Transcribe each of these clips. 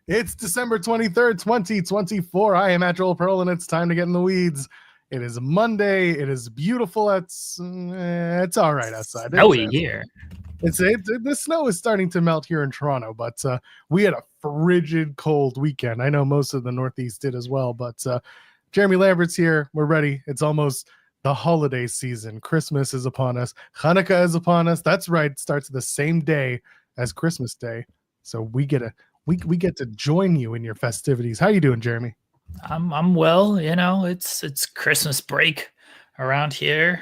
It's December 23rd, 2024. I am at Joel Pearl, and it's time to get in the weeds. It is Monday. It is beautiful. It's all right outside. Snowy here. The snow is starting to melt here in Toronto, but we had a frigid cold weekend. I know most of the Northeast did as well, but Jeremy Lambert's here. We're ready. It's almost the holiday season. Christmas is upon us. Hanukkah is upon us. That's right. It starts the same day as Christmas Day. So we get to join you in your festivities. How you doing, Jeremy? I'm well. You know, it's Christmas break around here.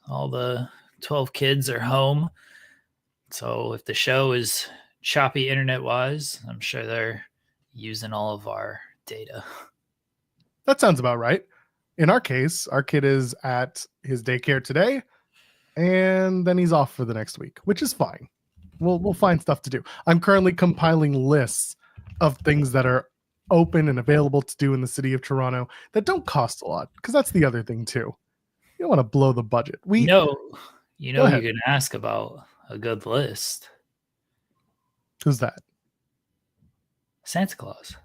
All the 12 kids are home. So if the show is choppy internet-wise, I'm sure they're using all of our data. That sounds about right. In our case, our kid is at his daycare today, and then he's off for the next week, which is fine. We'll find stuff to do. I'm currently compiling lists of things that are open and available to do in the city of Toronto that don't cost a lot, because that's the other thing too. You don't want to blow the budget. You know you're going to ask about a good list. Who's that? Santa Claus.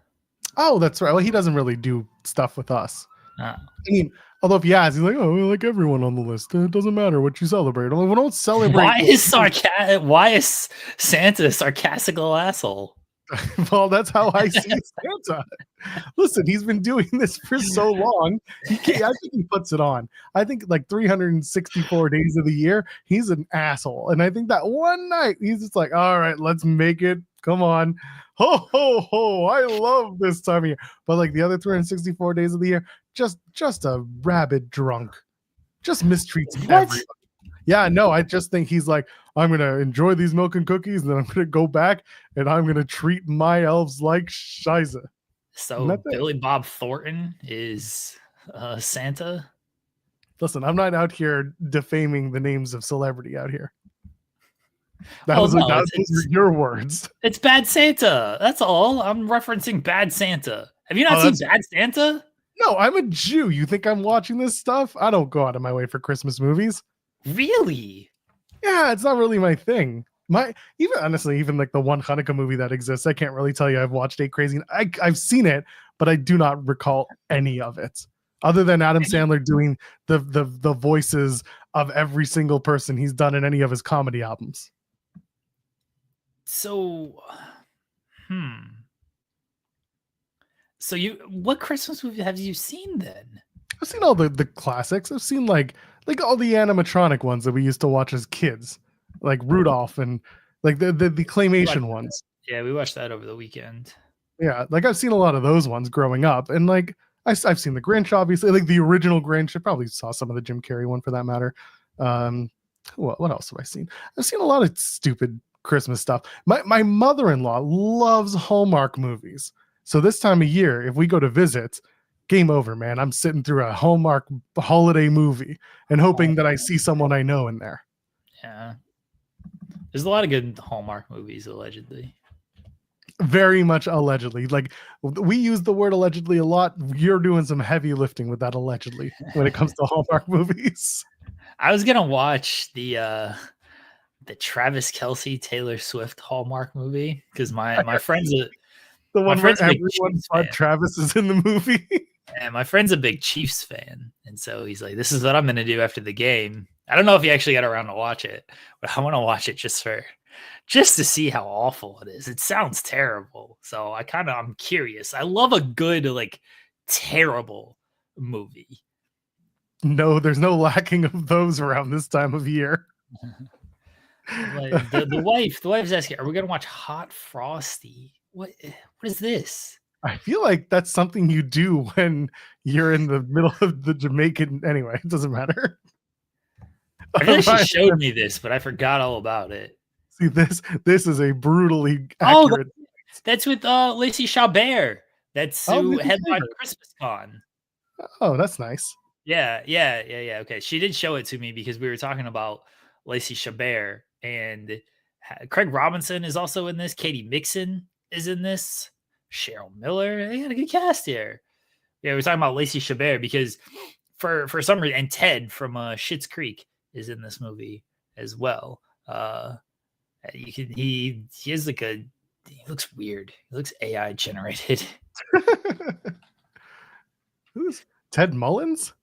Oh, that's right. Well, he doesn't really do stuff with us. Oh. I mean, although if you ask, he's like, oh, like everyone on the list. It doesn't matter what you celebrate. Like, we don't celebrate. Why is Santa a sarcastical asshole? Well, that's how I see Santa. Listen, he's been doing this for so long. I think he puts it on. I think like 364 days of the year, he's an asshole. And I think that one night, he's just like, all right, let's make it. Come on. Ho, ho, ho. I love this time of year. But like the other 364 days of the year, just a rabid drunk. Just mistreats everybody. Yeah, no, I just think he's like, I'm going to enjoy these milk and cookies, and then I'm going to go back, and I'm going to treat my elves like shiza. So Billy Bob Thornton is Santa? Listen, I'm not out here defaming the names of celebrity out here. Those are your words. It's Bad Santa. That's all. I'm referencing Bad Santa. Have you not seen Bad Santa? No, I'm a Jew. You think I'm watching this stuff? I don't go out of my way for Christmas movies. Really? Yeah, it's not really my thing. Even like the one Hanukkah movie that exists, I can't really tell you I've watched Eight Crazy. I've seen it, but I do not recall any of it, other than Adam Sandler doing the voices of every single person he's done in any of his comedy albums. So, So what Christmas movie have you seen then? I've seen all the classics. I've seen like all the animatronic ones that we used to watch as kids, like Rudolph and like the claymation ones. Yeah, we watched that over the weekend. Yeah, like I've seen a lot of those ones growing up, and like I've seen the Grinch, obviously, like the original Grinch. I probably saw some of the Jim Carrey one for that matter. What else have I seen? I've seen a lot of stupid Christmas stuff. My mother-in-law loves Hallmark movies, so this time of year, if we go to visit, game over, man. I'm sitting through a Hallmark holiday movie and hoping that I see someone I know in there. Yeah. There's a lot of good Hallmark movies, allegedly. Very much allegedly. Like, we use the word allegedly a lot. You're doing some heavy lifting with that allegedly when it comes to Hallmark movies. I was going to watch the Travis Kelce Taylor Swift Hallmark movie because my friend's the one where everyone thought Travis is in the movie. And my friend's a big Chiefs fan. And so he's like, this is what I'm going to do after the game. I don't know if he actually got around to watch it, but I want to watch it just to see how awful it is. It sounds terrible. So I'm curious. I love a good, like, terrible movie. No, there's no lacking of those around this time of year. Like the wife's asking, are we going to watch Hot Frosty? What is this? I feel like that's something you do when you're in the middle of the Jamaican. Anyway, it doesn't matter. I feel like she showed me this, but I forgot all about it. See, this is a brutally accurate. Oh, that's with Lacey Chabert. That's who headlined Christmas Con. Oh, that's nice. Yeah. Okay, she did show it to me because we were talking about Lacey Chabert, and Craig Robinson is also in this. Katie Mixon is in this. Cheryl Miller. They got a good cast here. Yeah, we're talking about Lacey Chabert because for some reason, and Ted from Schitt's Creek is in this movie as well. He has like He looks weird. He looks AI generated. Who's Ted Mullins?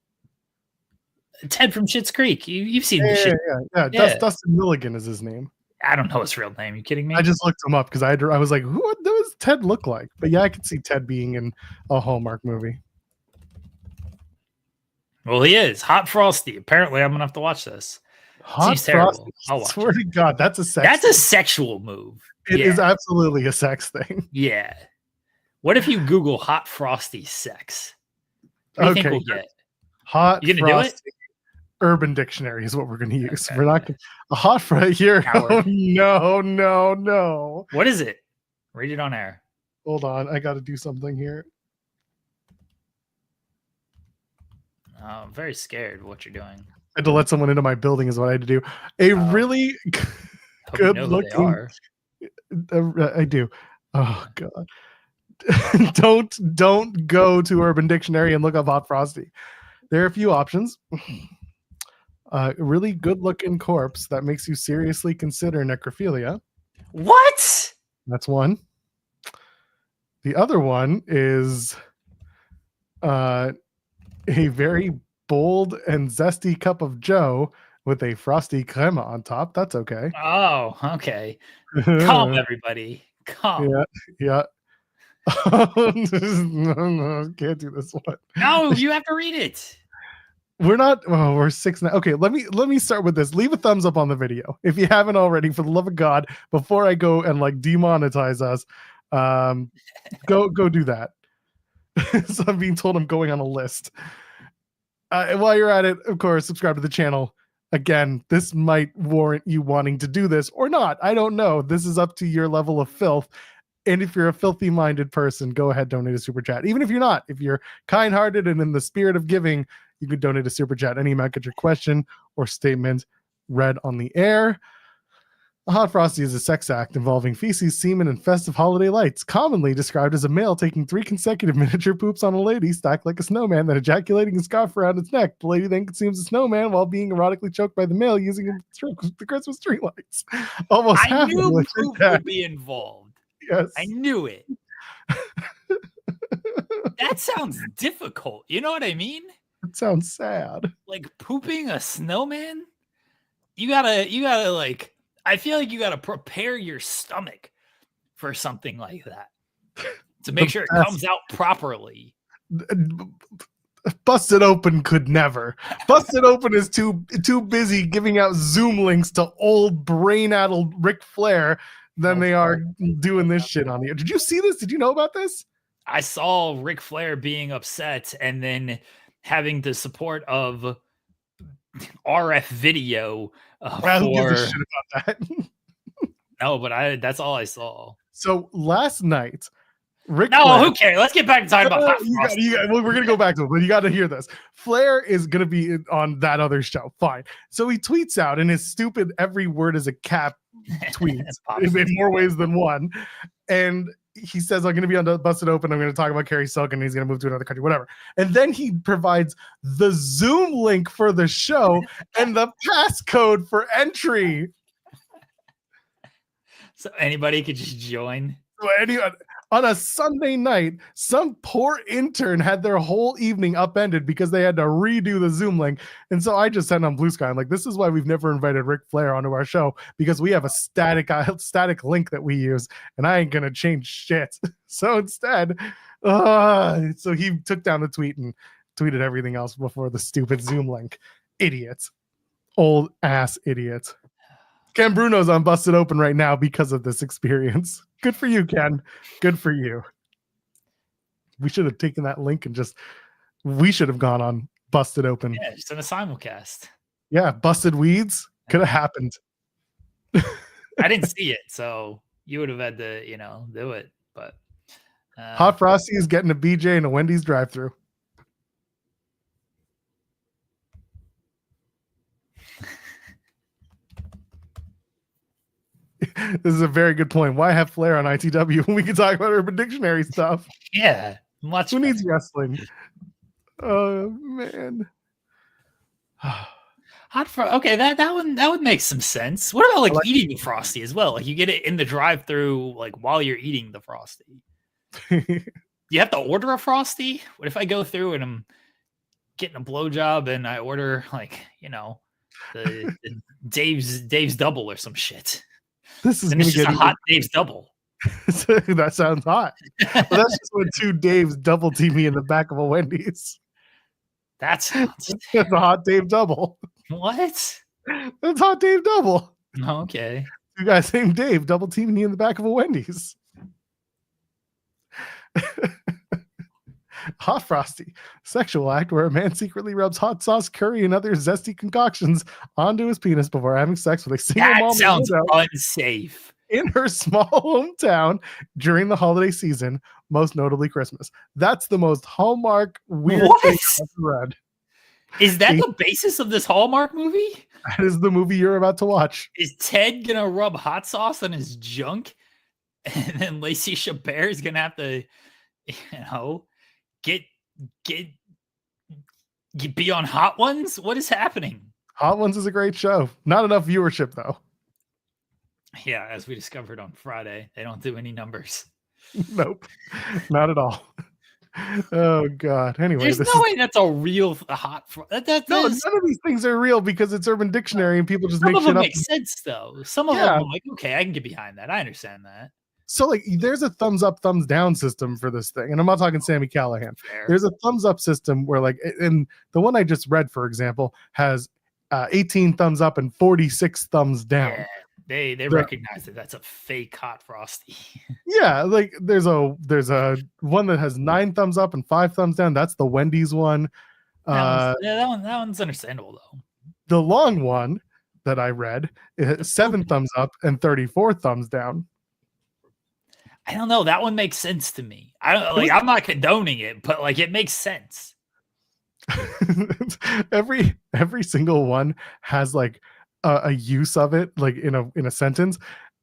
Ted from Schitt's Creek. You've seen the shit. Yeah. Dustin Milligan is his name. I don't know his real name. You kidding me? I just looked him up because I was like, what does Ted look like? But yeah, I could see Ted being in a Hallmark movie. Well, he is. Hot Frosty. Apparently, I'm gonna have to watch this. Hot Seems terrible. Frosty. I'll watch Swear to God, that's a sex. That's a sexual move. It is absolutely a sex thing. Yeah. What if you Google Hot Frosty sex? What do you think we'll get? Hot You gonna Frosty do it? Urban Dictionary is what we're gonna use. Okay. We're not gonna a hot Frosty here. Oh, no. What is it? Read it on air. Hold on, I got to do something here. I'm very scared of what you're doing. I had to let someone into my building is what I had to do. A really good looking. I do. Oh God. don't go to Urban Dictionary and look up Hot Frosty. There are a few options. A really good looking corpse that makes you seriously consider necrophilia. What? That's one. The other one is a very bold and zesty cup of Joe with a frosty crema on top. That's okay. Oh, okay. Calm, everybody. Calm. Yeah. No, can't do this one. No, you have to read it. We're 6 now. Okay, let me start with this. Leave a thumbs up on the video if you haven't already, for the love of God, before I go and like demonetize us. Go do that. So I'm being told I'm going on a list. While you're at it, of course, subscribe to the channel. Again, this might warrant you wanting to do this or not. I don't know. This is up to your level of filth. And if you're a filthy minded person, go ahead, donate a super chat. Even if you're not, if you're kind hearted and in the spirit of giving, you could donate a super chat. Any amount, get your question or statement read on the air. A hot frosty is a sex act involving feces, semen, and festive holiday lights, commonly described as a male taking 3 consecutive miniature poops on a lady stacked like a snowman, then ejaculating a scarf around its neck. The lady then consumes the snowman while being erotically choked by the male using the Christmas tree lights. Almost I knew poop would be involved. Yes. I knew it. That sounds difficult. You know what I mean? It sounds sad. Like pooping a snowman? You gotta like, I feel like you gotta prepare your stomach for something like that to make sure it comes out properly. Busted Open could never. Busted Open is too busy giving out Zoom links to old brain-addled Ric Flair than they are doing this shit on the air. Did you see this? Did you know about this? I saw Ric Flair being upset and then having the support of RF video Who gives a shit about that? No, but that's all I saw. So last night, Ric No, Flair, who cares? Let's get back to talking about well, we're gonna go back to it, but you got to hear this. Flair is gonna be on that other show. Fine. So he tweets out, and his stupid every word is a cap tweets in more ways than one, and he says, I'm going to be on the Busted Open. I'm going to talk about Kerry Silk and he's going to move to another country, whatever. And then he provides the Zoom link for the show and the passcode for entry. So anybody could just join. So anyone, on a Sunday night, some poor intern had their whole evening upended because they had to redo the Zoom link. And so I just sent on Blue Sky. I'm like, this is why we've never invited Ric Flair onto our show, because we have a static link that we use, and I ain't going to change shit. So instead, so he took down the tweet and tweeted everything else before the stupid Zoom link. Idiots. Old ass idiots. Ken Bruno's on Busted Open right now because of this experience. Good for you, Ken. Good for you. We should have taken that link and we should have gone on Busted Open. Yeah, just in a simulcast. Yeah, Busted Weeds could have happened. I didn't see it, so you would have had to, do it. But Hot Frosty is getting a BJ and a Wendy's drive-thru. This is a very good point. Why have Flair on ITW when we can talk about Urban Dictionary stuff? Yeah, much. Who needs wrestling? Oh man. Okay, that would make some sense. What about like, like eating the Frosty as well? Like you get it in the drive-through, like while you're eating the Frosty. You have to order a Frosty? What if I go through and I'm getting a blowjob and I order like, the Dave's double or some shit? This is And gonna it's just get a hot Dave's double. That sounds hot. Well, that's just when two Daves double team me in the back of a Wendy's. That's a hot Dave double. What? That's hot Dave double. Okay. You guys named Dave double teaming me in the back of a Wendy's. Hot Frosty, sexual act where a man secretly rubs hot sauce, curry, and other zesty concoctions onto his penis before having sex with a single mom. That sounds unsafe. In her small hometown during the holiday season, most notably Christmas. That's the most Hallmark weird thing I've ever read. Is that the basis of this Hallmark movie? That is the movie you're about to watch. Is Ted gonna rub hot sauce on his junk, and then Lacey Chabert is gonna have to, get be on Hot Ones? What is happening? Hot Ones is a great show. Not enough viewership though. Yeah, as we discovered on Friday, they don't do any numbers. Nope, not at all. Oh God. Anyway, there's no way that's a real hot. No, none of these things are real because it's Urban Dictionary and people just make shit up. Make sense though. Some of them, I'm like, okay, I can get behind that. I understand that. So like, there's a thumbs up, thumbs down system for this thing, and I'm not talking Sammy Callahan. Fair. There's a thumbs up system where, like, and the one I just read, for example, has 18 thumbs up and 46 thumbs down. Yeah. They recognize that that's a fake hot Frosty. Yeah, like there's a one that has 9 thumbs up and 5 thumbs down. That's the Wendy's one. That one's understandable though. The long one that I read is 7 thumbs up and 34 thumbs down. I don't know. That one makes sense to me. I'm not condoning it, but like it makes sense. every single one has like a use of it, like in a sentence,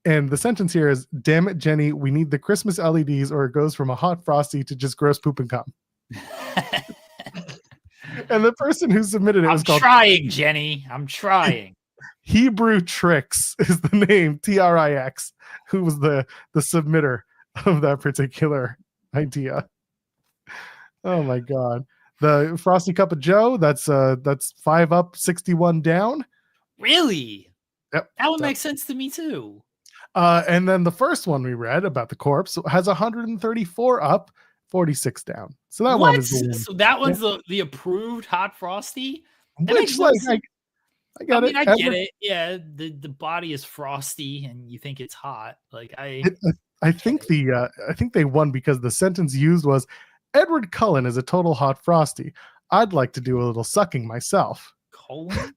and the sentence here is, "Damn it, Jenny, we need the Christmas LEDs, or it goes from a hot Frosty to just gross poop and cum." And the person who submitted it was called Jenny. I'm trying. Hebrew Tricks is the name, Trix, who was the submitter of that particular idea. Oh my God. The Frosty Cup of Joe, that's 5 up, 61 down. Really? Yep. That would make sense to me too. And then the first one we read about the corpse has 134 up, 46 down. So that one is the one. So that one's the approved hot Frosty. Which, like, I got it. I get it. Yeah, the body is frosty, and you think it's hot. Like I think they won because the sentence used was, "Edward Cullen is a total hot Frosty. I'd like to do a little sucking myself." Cullen?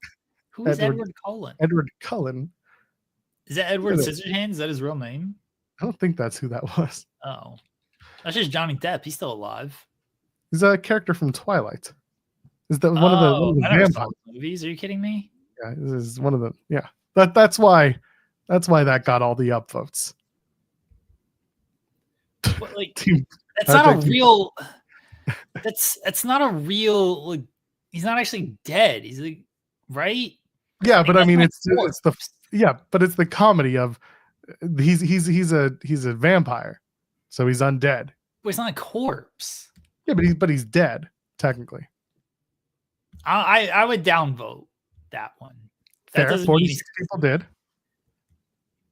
Who is Edward Cullen? Edward Cullen. Is that Edward Scissorhands? Is that his real name? I don't think that's who that was. Oh, that's just Johnny Depp. He's still alive. He's a character from Twilight. Is that one of the vampire movies? Are you kidding me? Yeah, this is one of the That's why that got all the upvotes. But, like, that's not a real. That's not a real. Like, he's not actually dead. He's like, right? Yeah, but I mean, it's the comedy of he's a vampire, so he's undead. But he's not a corpse. Yeah, but he's dead technically. I would downvote that one. That fair. 46 people did.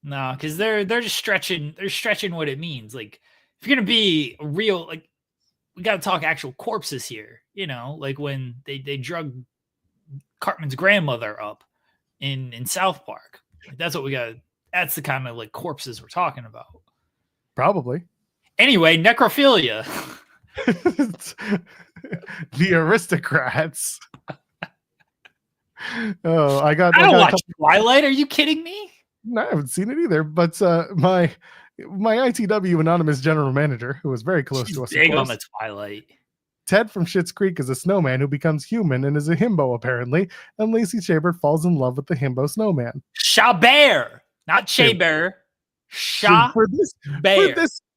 No, because they're just stretching. They're stretching what it means. Like, if you're gonna be real, like, we got to talk actual corpses here. Like when they drug Cartman's grandmother up in South Park. Like, that's what we got. That's the kind of like corpses we're talking about. Probably. Anyway, necrophilia. The aristocrats. Oh, I don't watch Twilight. Are you kidding me? No, I haven't seen it either. But my ITW anonymous general manager, who was very close to us, big on the Twilight. Ted from Schitt's Creek is a snowman who becomes human and is a himbo apparently, and Lacey Chabert falls in love with the himbo snowman. Chabert, not Chabert. Chabert.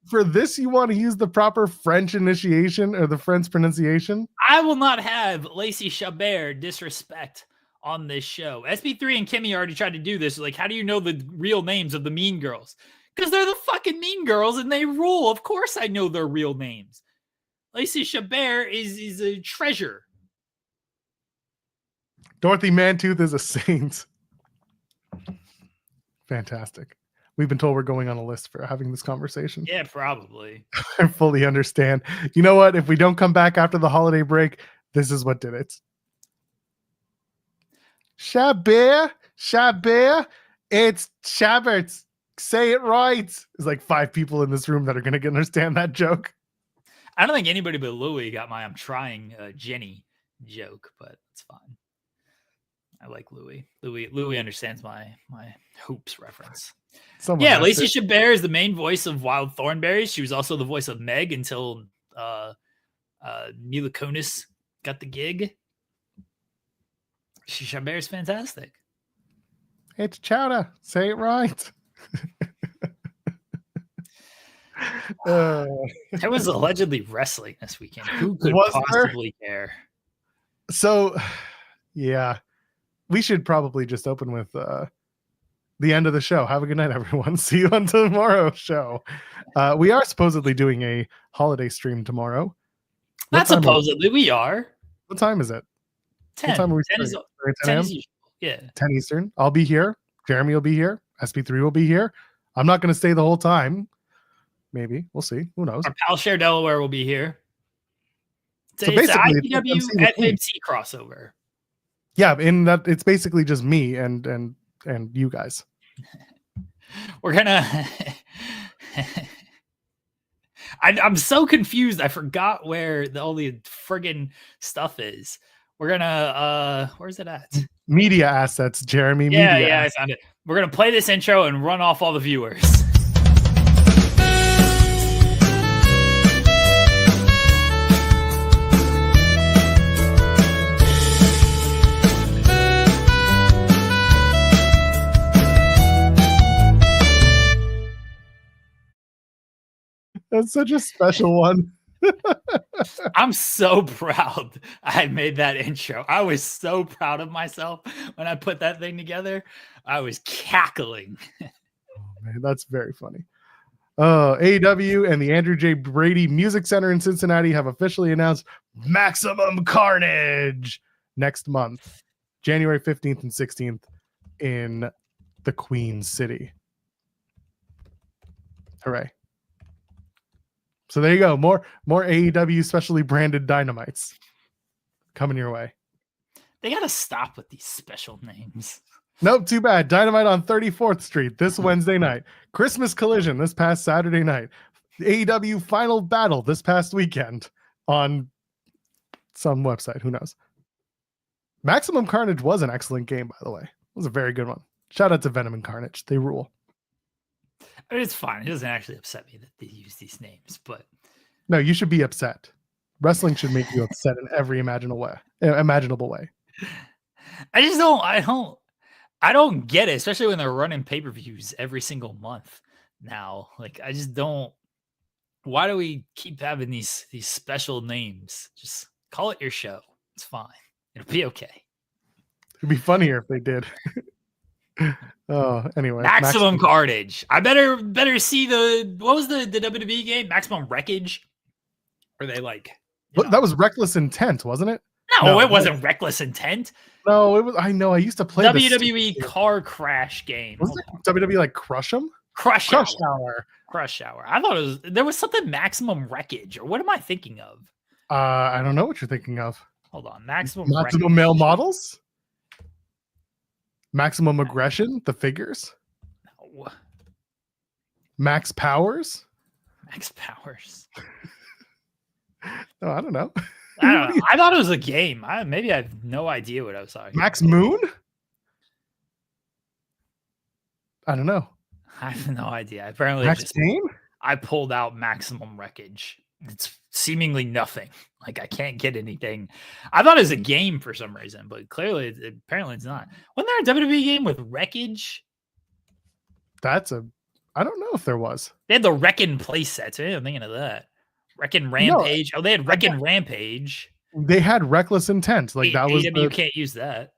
For this, you want to use the proper French initiation or the French pronunciation? I will not have Lacey Chabert disrespect on this show. SB3 and Kimmy already tried to do this. Like, how do you know the real names of the Mean Girls? Because they're the fucking Mean Girls and they rule. Of course I know their real names. Lacey Chabert is a treasure. Dorothy Mantooth is a saint. Fantastic. We've been told we're going on a list for having this conversation. Yeah, probably. I fully understand. You know what? If we don't come back after the holiday break, this is what did it. Chabert, it's Chabert. Say it right. There's like 5 people in this room that are going to understand that joke. I don't think anybody but Louie got my "I'm trying" Jenny joke, but it's fine. I like Louie. Louie understands my hoops reference. Yeah, Lacey Chabert is the main voice of Wild Thornberrys. She was also the voice of Meg until Mila Kunis got the gig. Chabert is fantastic. It's Chowder. Say it right. There was allegedly wrestling this weekend. Who could possibly care? So, yeah, we should probably just open with the end of the show. Have a good night, everyone. See you on tomorrow's show. We are supposedly doing a holiday stream tomorrow. Not supposedly, we are. What time is it? 10. What time are we 10 is 10 usual. Yeah. 10 Eastern. I'll be here. Jeremy will be here. SB3 will be here. I'm not going to stay the whole time. Maybe. We'll see. Who knows? Our pal Cher Delaware will be here. So basically, it's IPW at MC crossover. Yeah, in that it's basically just me and you guys. We're gonna. I'm so confused. I forgot where all the friggin' stuff is. We're gonna. Where's it at? Media assets, Jeremy. Yeah, I found it. We're gonna play this intro and run off all the viewers. That's such a special one. I'm so proud I made that intro. I was so proud of myself when I put that thing together. I was cackling. Oh, man, that's very funny. AEW and the Andrew J. Brady Music Center in Cincinnati have officially announced Maximum Carnage next month, January 15th and 16th in the Queen City. Hooray. So there you go. More AEW specially branded dynamites coming your way. They got to stop with these special names. Nope, too bad. Dynamite on 34th Street this Wednesday night. Christmas Collision this past Saturday night. AEW Final Battle this past weekend on some website. Who knows? Maximum Carnage was an excellent game, by the way. It was a very good one. Shout out to Venom and Carnage. They rule. I mean, it's fine. It doesn't actually upset me that they use these names, but no, you should be upset. Wrestling should make you upset in every imaginable way. I just don't. I don't get it, especially when they're running pay-per-views every single month now. Like, I just don't. Why do we keep having these special names? Just call it your show. It's fine. It'll be okay. It'd be funnier if they did. Oh, anyway. Maximum Carnage. I better see what was the WWE game? Maximum Wreckage? Or they like that was Reckless Intent, wasn't it? No, it wasn't Reckless Intent. No, it was. I know. I used to play WWE car crash game. Was it WWE like Crush 'em? Crush Hour. I thought there was something Maximum Wreckage, or what am I thinking of? I don't know what you're thinking of. Hold on. Maximum Male Models? Maximum Aggression, the figures. No. Max Powers. No, I don't know. I thought it was a game. Maybe I have no idea what I was talking Max about. Moon? I don't know. I have no idea. Apparently, Max Payne? I pulled out Maximum Wreckage. It's seemingly nothing. Like, I can't get anything. I thought it was a game for some reason, but apparently it's not. Wasn't there a WWE game with Wreckage? I don't know if there was. They had the Wreckin' play sets. I'm thinking of that. Wreckin' Rampage. No, they had Wreckin' Rampage. They had Reckless Intent. Like, that was AEW can't use that.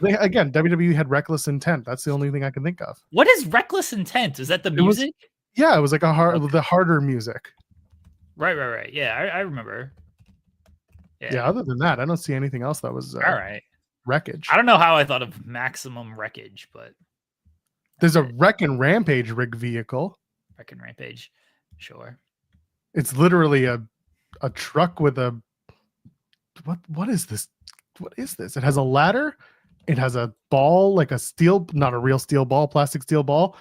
Again, WWE had Reckless Intent. That's the only thing I can think of. What is Reckless Intent? Is that the music? It was like the harder music. Right. Yeah, I remember. Yeah. Other than that, I don't see anything else that was all right. wreckage. I don't know how I thought of Maximum Wreckage, but there's a Wreck and Rampage rig vehicle. Wreck and Rampage, sure. It's literally a truck with a what is this? What is this? It has a ladder. It has a ball, like a steel, not a real steel ball, plastic steel ball.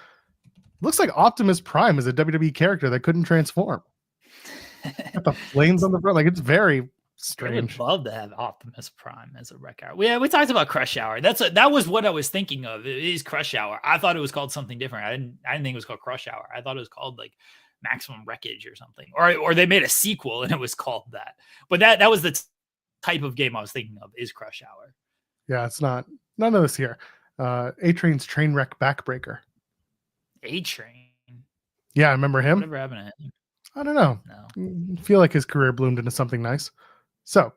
Looks like Optimus Prime is a WWE character that couldn't transform. Got the flames on the front. Like, it's very strange. I would love to have Optimus Prime as a wreck hour. We talked about Crush Hour. That was what I was thinking of. It is Crush Hour. I thought it was called something different. I didn't think it was called Crush Hour. I thought it was called like Maximum Wreckage or something. Or they made a sequel and it was called that. But that was the type of game I was thinking of, is Crush Hour. Yeah, it's not. None of this here. A-Train's Trainwreck Backbreaker. A-Train? Yeah, I remember him. Whatever happened to him? I don't know. No. I feel like his career bloomed into something nice. So,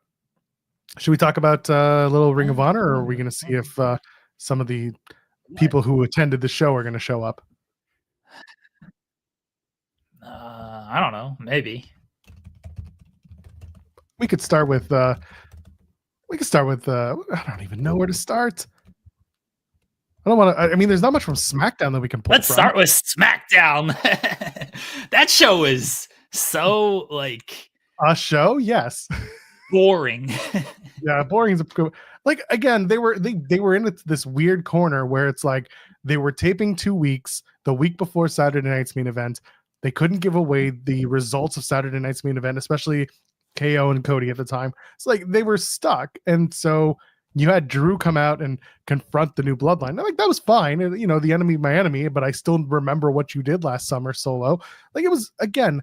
should we talk about a little Ring of Honor, or are we going to see if some of the people who attended the show are going to show up? I don't know. Maybe. We could start with I don't even know where to start. I don't want to. I mean, there's not much from SmackDown that we can pull. Let's start with SmackDown. That show is so like a show. Yes, boring. Yeah, boring is like, again, they were in this weird corner where it's like they were taping 2 weeks, the week before Saturday night's main event. They couldn't give away the results of Saturday night's main event, especially KO and Cody at the time. It's like they were stuck, and so you had Drew come out and confront the new bloodline. I'm like, that was fine. You know, the enemy, my enemy, but I still remember what you did last summer solo. Like, it was, again,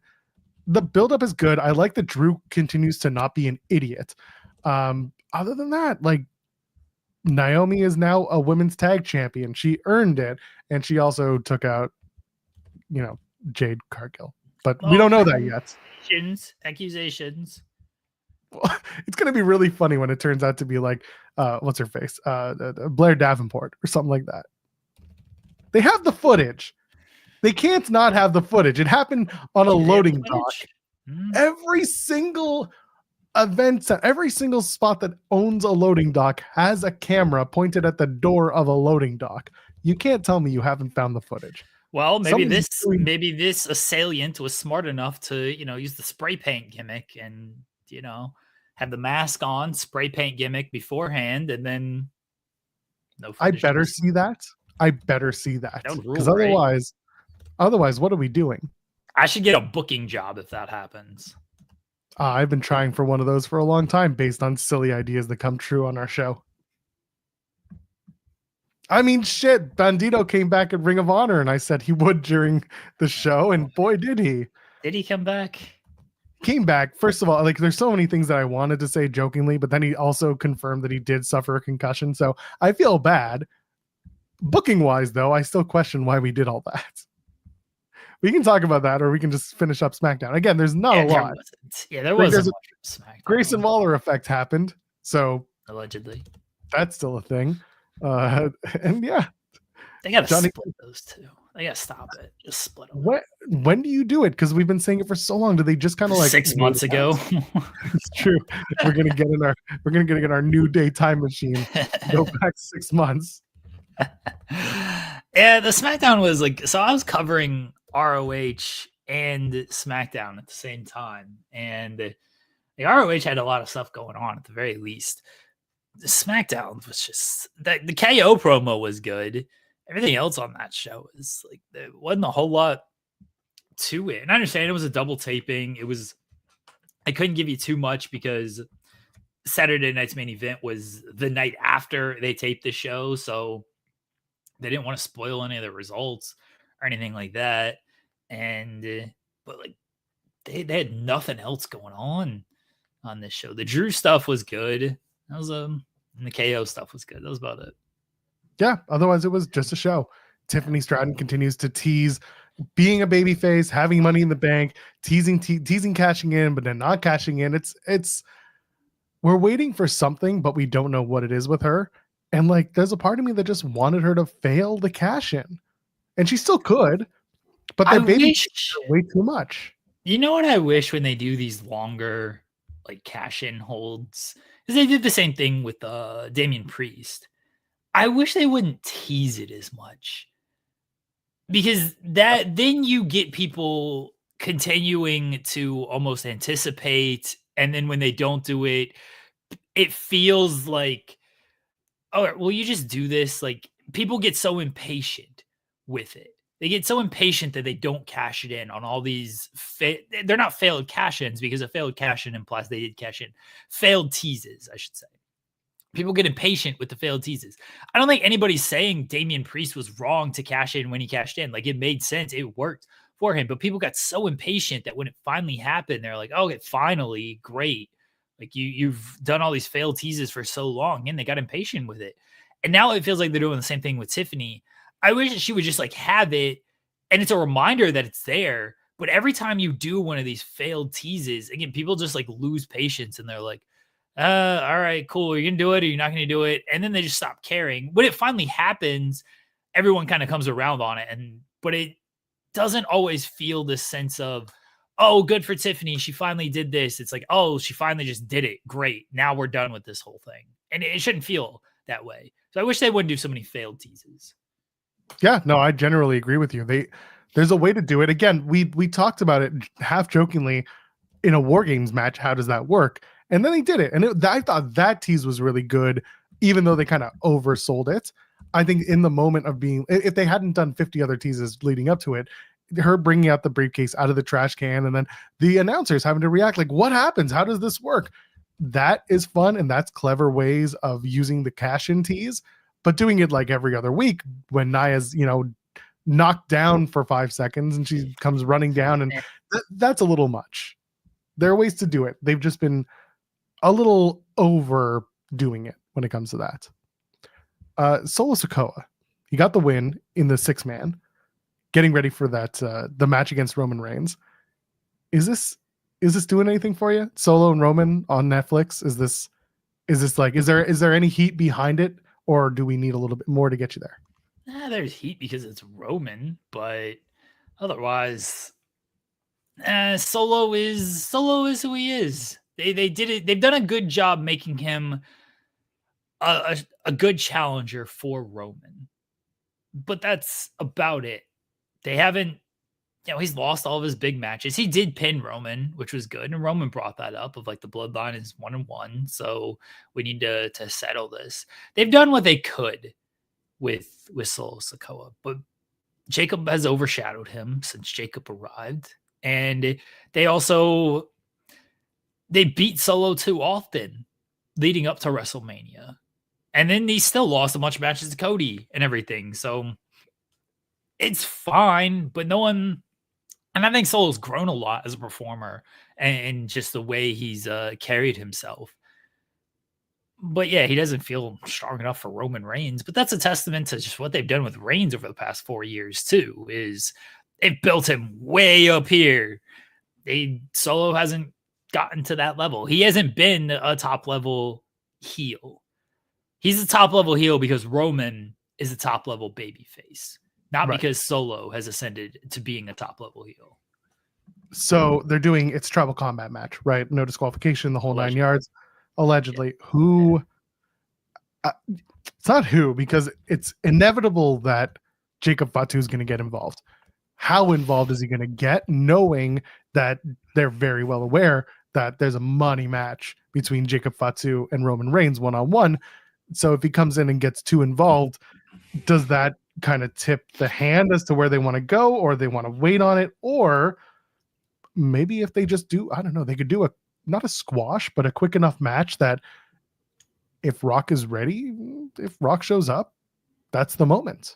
the buildup is good. I like that Drew continues to not be an idiot. Other than that, like, Naomi is now a women's tag champion. She earned it, and she also took out, you know, Jade Cargill. But we don't know that yet. Accusations. It's going to be really funny when it turns out to be like, what's her face? Blair Davenport or something like that. They have the footage. They can't not have the footage. It happened on a loading dock. Every single event, every single spot that owns a loading dock has a camera pointed at the door of a loading dock. You can't tell me you haven't found the footage. Well, maybe this assailant was smart enough to, you know, use the spray paint gimmick and, you know, have the mask on, spray paint gimmick beforehand, and then no footage. I better see that. Because otherwise, what are we doing? I should get a booking job if that happens. I've been trying for one of those for a long time based on silly ideas that come true on our show. I mean, shit, Bandido came back at Ring of Honor, and I said he would during the show, and boy, did he. Did he come back? Came back. First of all, like, there's so many things that I wanted to say jokingly, but then he also confirmed that he did suffer a concussion, so I feel bad. Booking-wise, though, I still question why we did all that. We can talk about that, or we can just finish up SmackDown. Again, there's not a lot. There wasn't much SmackDown. Grayson Waller effect happened, so allegedly. That's still a thing. And yeah, they gotta split those two. They gotta stop it. Just split them. When do you do it? Because we've been saying it for so long. Do they just kind of like 6 months ago? It's true. We're gonna get in our new day time machine. Go back 6 months. Yeah, the SmackDown was like, so I was covering ROH and SmackDown at the same time, and the ROH had a lot of stuff going on at the very least. The SmackDown was just that the KO promo was good. Everything else on that show is like, there wasn't a whole lot to it. And I understand it was a double taping. I couldn't give you too much because Saturday night's main event was the night after they taped the show. So they didn't want to spoil any of the results or anything like that. But like they had nothing else going on this show. The Drew stuff was good. That was and the KO stuff was good. That was about it. Yeah. Otherwise, it was just a show. Tiffany Stratton continues to tease being a babyface, having money in the bank, teasing cashing in, but then not cashing in. It's we're waiting for something, but we don't know what it is with her. And like, there's a part of me that just wanted her to fail the cash in, and she still could, but they're way too much. You know what I wish when they do these longer like cash in holds? Because they did the same thing with Damian Priest. I wish they wouldn't tease it as much. Because then you get people continuing to almost anticipate, and then when they don't do it, it feels like, oh, well, you just do this. Like people get so impatient with it. They get so impatient that they don't cash it in on all these. They're not failed cash ins, because a failed cash in implies they did cash in. Failed teases, I should say. People get impatient with the failed teases. I don't think anybody's saying Damian Priest was wrong to cash in when he cashed in. Like, it made sense. It worked for him. But people got so impatient that when it finally happened, they're like, oh, finally, great. Like, you've done all these failed teases for so long, and they got impatient with it. And now it feels like they're doing the same thing with Tiffany. I wish that she would just like have it, and it's a reminder that it's there. But every time you do one of these failed teases, again, people just like lose patience, and they're like, all right, cool. Are you gonna do it or you're not gonna do it? And then they just stop caring. When it finally happens, everyone kind of comes around on it. But it doesn't always feel this sense of, oh, good for Tiffany. She finally did this. It's like, oh, she finally just did it. Great. Now we're done with this whole thing. And it shouldn't feel that way. So I wish they wouldn't do so many failed teases. Yeah, no, I generally agree with you. There's a way to do it. Again, we talked about it half jokingly in a War Games match. How does that work? And then they did it. And I thought that tease was really good, even though they kind of oversold it. I think in the moment of being, if they hadn't done 50 other teases leading up to it, her bringing out the briefcase out of the trash can, and then the announcers having to react like, what happens? How does this work? That is fun. And that's clever ways of using the cash in tease, but doing it like every other week when Nia's, knocked down for 5 seconds and she comes running down, and that's a little much. There are ways to do it. They've just been a little overdoing it when it comes to that. Solo Sikoa, he got the win in the 6-man, getting ready for that the match against Roman Reigns. Is this doing anything for you? Solo and Roman on Netflix. Is there any heat behind it, or do we need a little bit more to get you there? There's heat because it's Roman, but otherwise, Solo is who he is. They did it. They've done a good job making him a good challenger for Roman, but that's about it. They haven't, he's lost all of his big matches. He did pin Roman, which was good, and Roman brought that up of like the bloodline is 1-1, so we need to settle this. They've done what they could with Solo Sikoa, but Jacob has overshadowed him since Jacob arrived, and they beat Solo too often leading up to WrestleMania. And then he still lost a bunch of matches to Cody and everything. So it's fine, but no one, and I think Solo's grown a lot as a performer and just the way he's carried himself. But yeah, he doesn't feel strong enough for Roman Reigns, but that's a testament to just what they've done with Reigns over the past 4 years too, is they've built him way up here. Solo hasn't gotten to that level. He hasn't been a top level heel. He's a top level heel because Roman is a top level babyface, not because Solo has ascended to being a top level heel. So they're doing its tribal combat match, right? No disqualification, the whole Allegedly. 9 yards. Allegedly. Yeah. Who? It's not who, because it's inevitable that Jacob Fatu is going to get involved. How involved is he going to get, knowing that they're very well aware that there's a money match between Jacob Fatu and Roman Reigns 1-on-1. So if he comes in and gets too involved, does that kind of tip the hand as to where they want to go, or they want to wait on it? Or maybe if they just do, I don't know, they could do not a squash, but a quick enough match that if Rock is ready, if Rock shows up, that's the moment.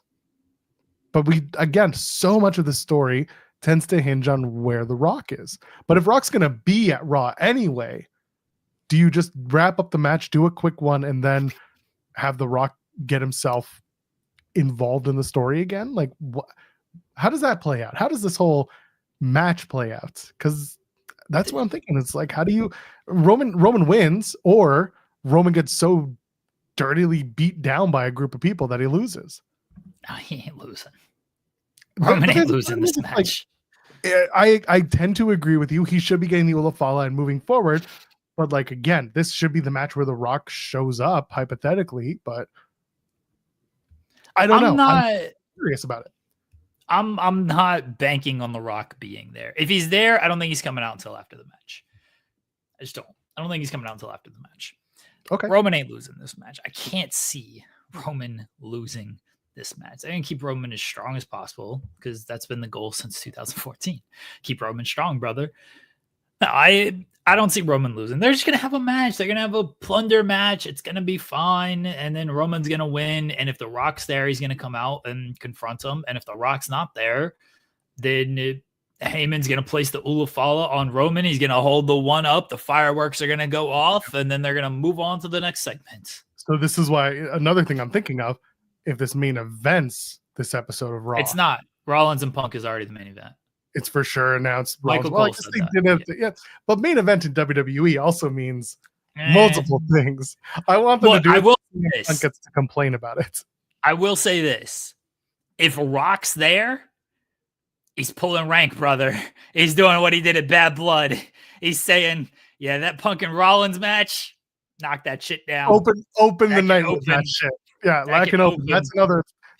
But again, so much of the story tends to hinge on where the Rock is. But if Rock's going to be at Raw anyway, do you just wrap up the match, do a quick one, and then have the Rock get himself involved in the story again? Like, how does that play out? How does this whole match play out? Because that's what I'm thinking. It's like, how do you Roman wins, or Roman gets so sturdily beat down by a group of people that he loses. No, he ain't losing. Roman ain't losing this match. I tend to agree with you. He should be getting the Ulafala and moving forward. But like, again, this should be the match where The Rock shows up, hypothetically. But I don't know. I'm curious about it. I'm not banking on The Rock being there. If he's there, I don't think he's coming out until after the match. I just don't. I don't think he's coming out until after the match. Okay. Roman ain't losing this match. I can't see Roman losing this match. I'm going to keep Roman as strong as possible because that's been the goal since 2014. Keep Roman strong, brother. No, I don't see Roman losing. They're just going to have a match. They're going to have a plunder match. It's going to be fine. And then Roman's going to win. And if The Rock's there, he's going to come out and confront him. And if The Rock's not there, then Heyman's going to place the Ulafala on Roman. He's going to hold the one up. The fireworks are going to go off. And then they're going to move on to the next segment. So this is why another thing I'm thinking of, if this main events this episode of Raw. It's not. Rollins and Punk is already the main event. It's for sure announced. Michael Cole said that. Yeah. But main event in WWE also means multiple things. I want them to do I it. Will say this. Punk gets to complain about it. I will say this. If Rock's there, he's pulling rank, brother. He's doing what he did at Bad Blood. He's saying, yeah, that Punk and Rollins match, knock that shit down. Open the night with that shit. Yeah, that can open.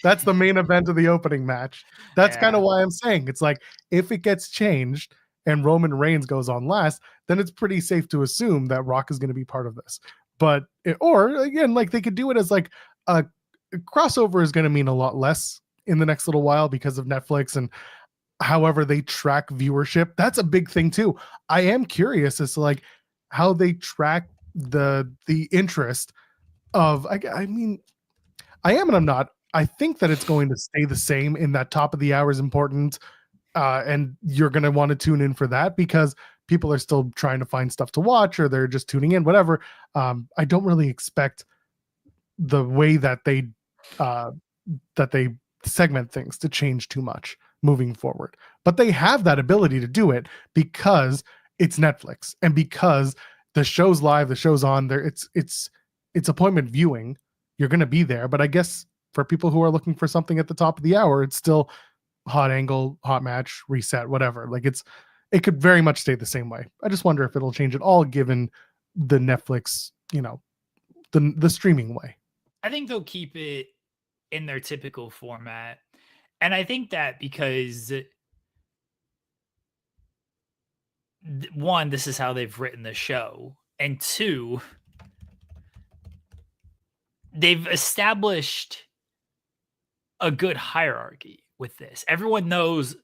That's the main event of the opening match. That's kind of why I'm saying it's like if it gets changed and Roman Reigns goes on last, then it's pretty safe to assume that Rock is going to be part of this. But or again, like they could do it as like a crossover is going to mean a lot less in the next little while because of Netflix and however they track viewership. That's a big thing too. I am curious as to like how they track the interest of. I mean, I am and I'm not. I think that it's going to stay the same in that top of the hour is important. And you're going to want to tune in for that because people are still trying to find stuff to watch or they're just tuning in, whatever. I don't really expect the way that they segment things to change too much moving forward, but they have that ability to do it because it's Netflix and because the show's live, the show's on there. It's appointment viewing. You're going to be there, but I guess for people who are looking for something at the top of the hour, it's still hot angle, hot match, reset, whatever. Like it could very much stay the same way. I just wonder if it'll change at all given the Netflix, the streaming way. I think they'll keep it in their typical format. And I think that because one, this is how they've written the show. And two, they've established a good hierarchy with this. Everyone knows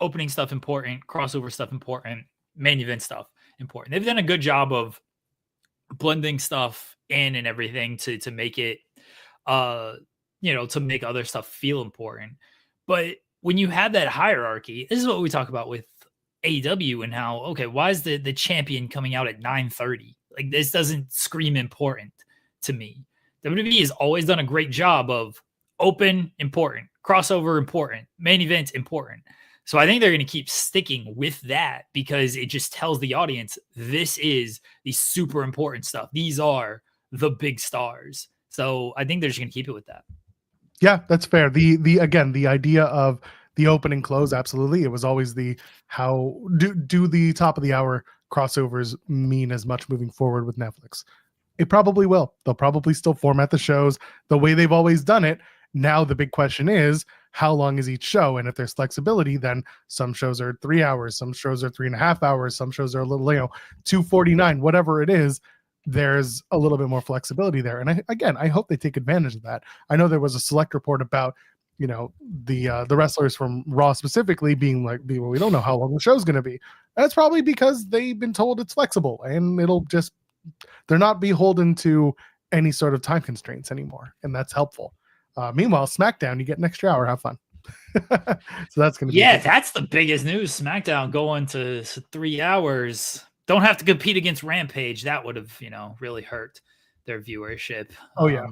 opening stuff important, crossover stuff important, main event stuff important. They've done a good job of blending stuff in and everything to make it to make other stuff feel important. But when you have that hierarchy, this is what we talk about with AEW and how, okay, why is the champion coming out at 9:30? Like this doesn't scream important to me. WWE has always done a great job of open, important, crossover, important, main event, important. So I think they're going to keep sticking with that because it just tells the audience this is the super important stuff. These are the big stars. So I think they're just going to keep it with that. Yeah, that's fair. The idea of the open and close, absolutely. It was always how do the top of the hour crossovers mean as much moving forward with Netflix? It probably will. They'll probably still format the shows the way they've always done it. Now the big question is, how long is each show? And if there's flexibility, then some shows are 3 hours, some shows are 3.5 hours, some shows are a little, 249, whatever it is, there's a little bit more flexibility there. And I hope they take advantage of that. I know there was a select report about, the wrestlers from Raw specifically being like, well, we don't know how long the show's going to be. That's probably because they've been told it's flexible and they're not beholden to any sort of time constraints anymore. And that's helpful. Meanwhile, SmackDown, you get an extra hour. Have fun. So that's going to be that's the biggest news. SmackDown going to 3 hours. Don't have to compete against Rampage. That would have, really hurt their viewership. Oh, yeah.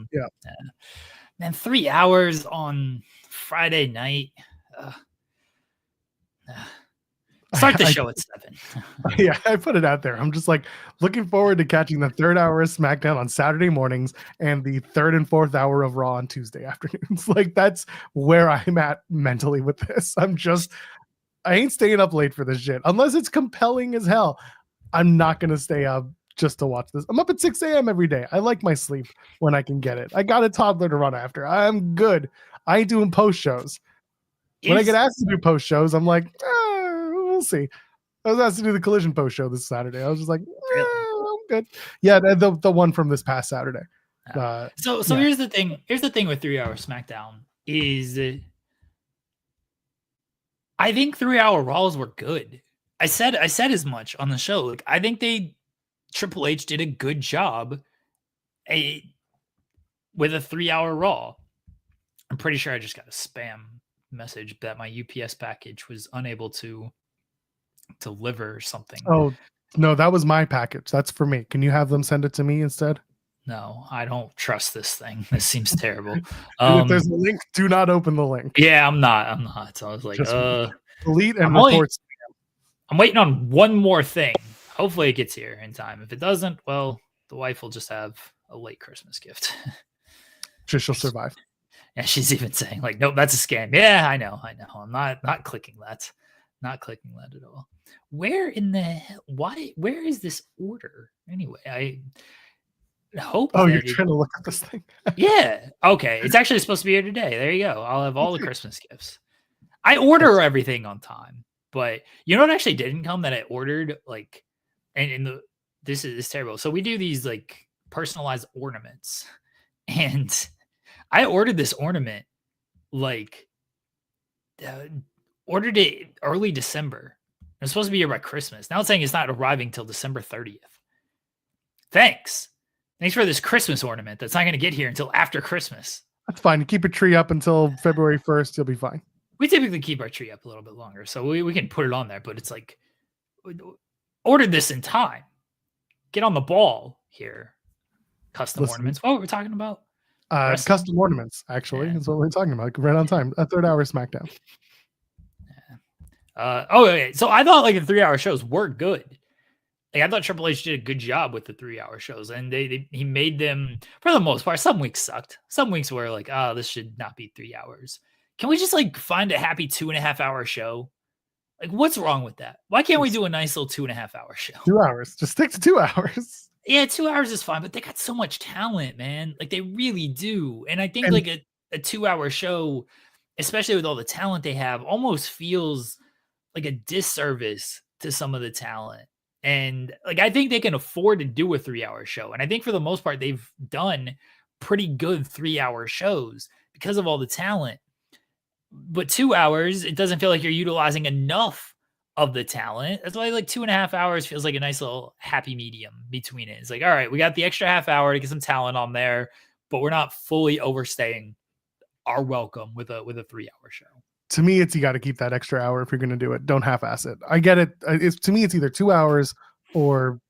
Man, 3 hours on Friday night. Start the show at 7. Yeah, I put it out there. I'm just like looking forward to catching the 3rd hour of SmackDown on Saturday mornings and the 3rd and 4th hour of Raw on Tuesday afternoons. Like that's where I'm at mentally with this. I ain't staying up late for this shit unless it's compelling as hell. I'm not gonna stay up just to watch this. I'm up at 6 a.m. every day. I like my sleep when I can get it. I got a toddler to run after. I'm good. I ain't doing post shows. When I get asked to do post shows, I'm like, we'll see. I was asked to do the Collision post show this Saturday. I was just like, I'm good. Yeah, the one from this past Saturday. So yeah. Here's the thing. Here's the thing with 3-hour SmackDown is I think 3-hour Raws were good. I said as much on the show. Like I think Triple H did a good job with a 3-hour Raw. I'm pretty sure I just got a spam message that my UPS package was unable to deliver or something. Oh, no, that was my package. That's for me. Can you have them send it to me instead? No, I don't trust this thing. This seems terrible. If there's a link, do not open the link. Yeah, I'm not. So I was like, delete and report. I'm waiting on one more thing. Hopefully it gets here in time. If it doesn't, well, the wife will just have a late Christmas gift. She'll survive. Yeah, she's even saying like, nope, that's a scam. Yeah, I know. I'm not clicking that. Not clicking that at all. Where in the hell? Where is this order? Anyway, I hope. Oh, you're trying to look at this thing? Yeah. Okay. It's actually supposed to be here today. There you go. I'll have all the Christmas gifts. I order everything on time, but you know what actually didn't come that I ordered? Like, and this is terrible. So we do these like personalized ornaments, and I ordered this ornament like ordered it early December. It's supposed to be here by Christmas. Now it's saying it's not arriving till December 30th. Thanks for this Christmas ornament that's not going to get here until after Christmas. That's fine. Keep a tree up until February 1st. You'll be fine. We typically keep our tree up a little bit longer, so we can put it on there, but it's like, ordered this in time. Get on the ball here. Custom ornaments. What were we talking about? Custom ornaments, actually, is what we're talking about. Right on time. A 3rd hour SmackDown. Okay. So I thought like the 3-hour shows were good. Like I thought Triple H did a good job with the 3-hour shows, and he made them for the most part. Some weeks sucked. Some weeks were like, oh, this should not be 3 hours. Can we just like find a happy 2.5-hour show? Like, what's wrong with that? Why can't we do a nice little 2.5-hour show? 2 hours. Just stick to 2 hours. Yeah, 2 hours is fine, but they got so much talent, man. Like they really do. And I think like a 2-hour show, especially with all the talent they have, almost feels like a disservice to some of the talent. And like I think they can afford to do a 3-hour show. And I think for the most part, they've done pretty good 3-hour shows because of all the talent. But 2 hours, it doesn't feel like you're utilizing enough of the talent. That's why like 2.5 hours feels like a nice little happy medium between it. It's like, all right, we got the extra half hour to get some talent on there, but we're not fully overstaying our welcome with a 3-hour show. To me, it's you got to keep that extra hour if you're going to do it. Don't half-ass it. I get it. To me, it's either 2 hours or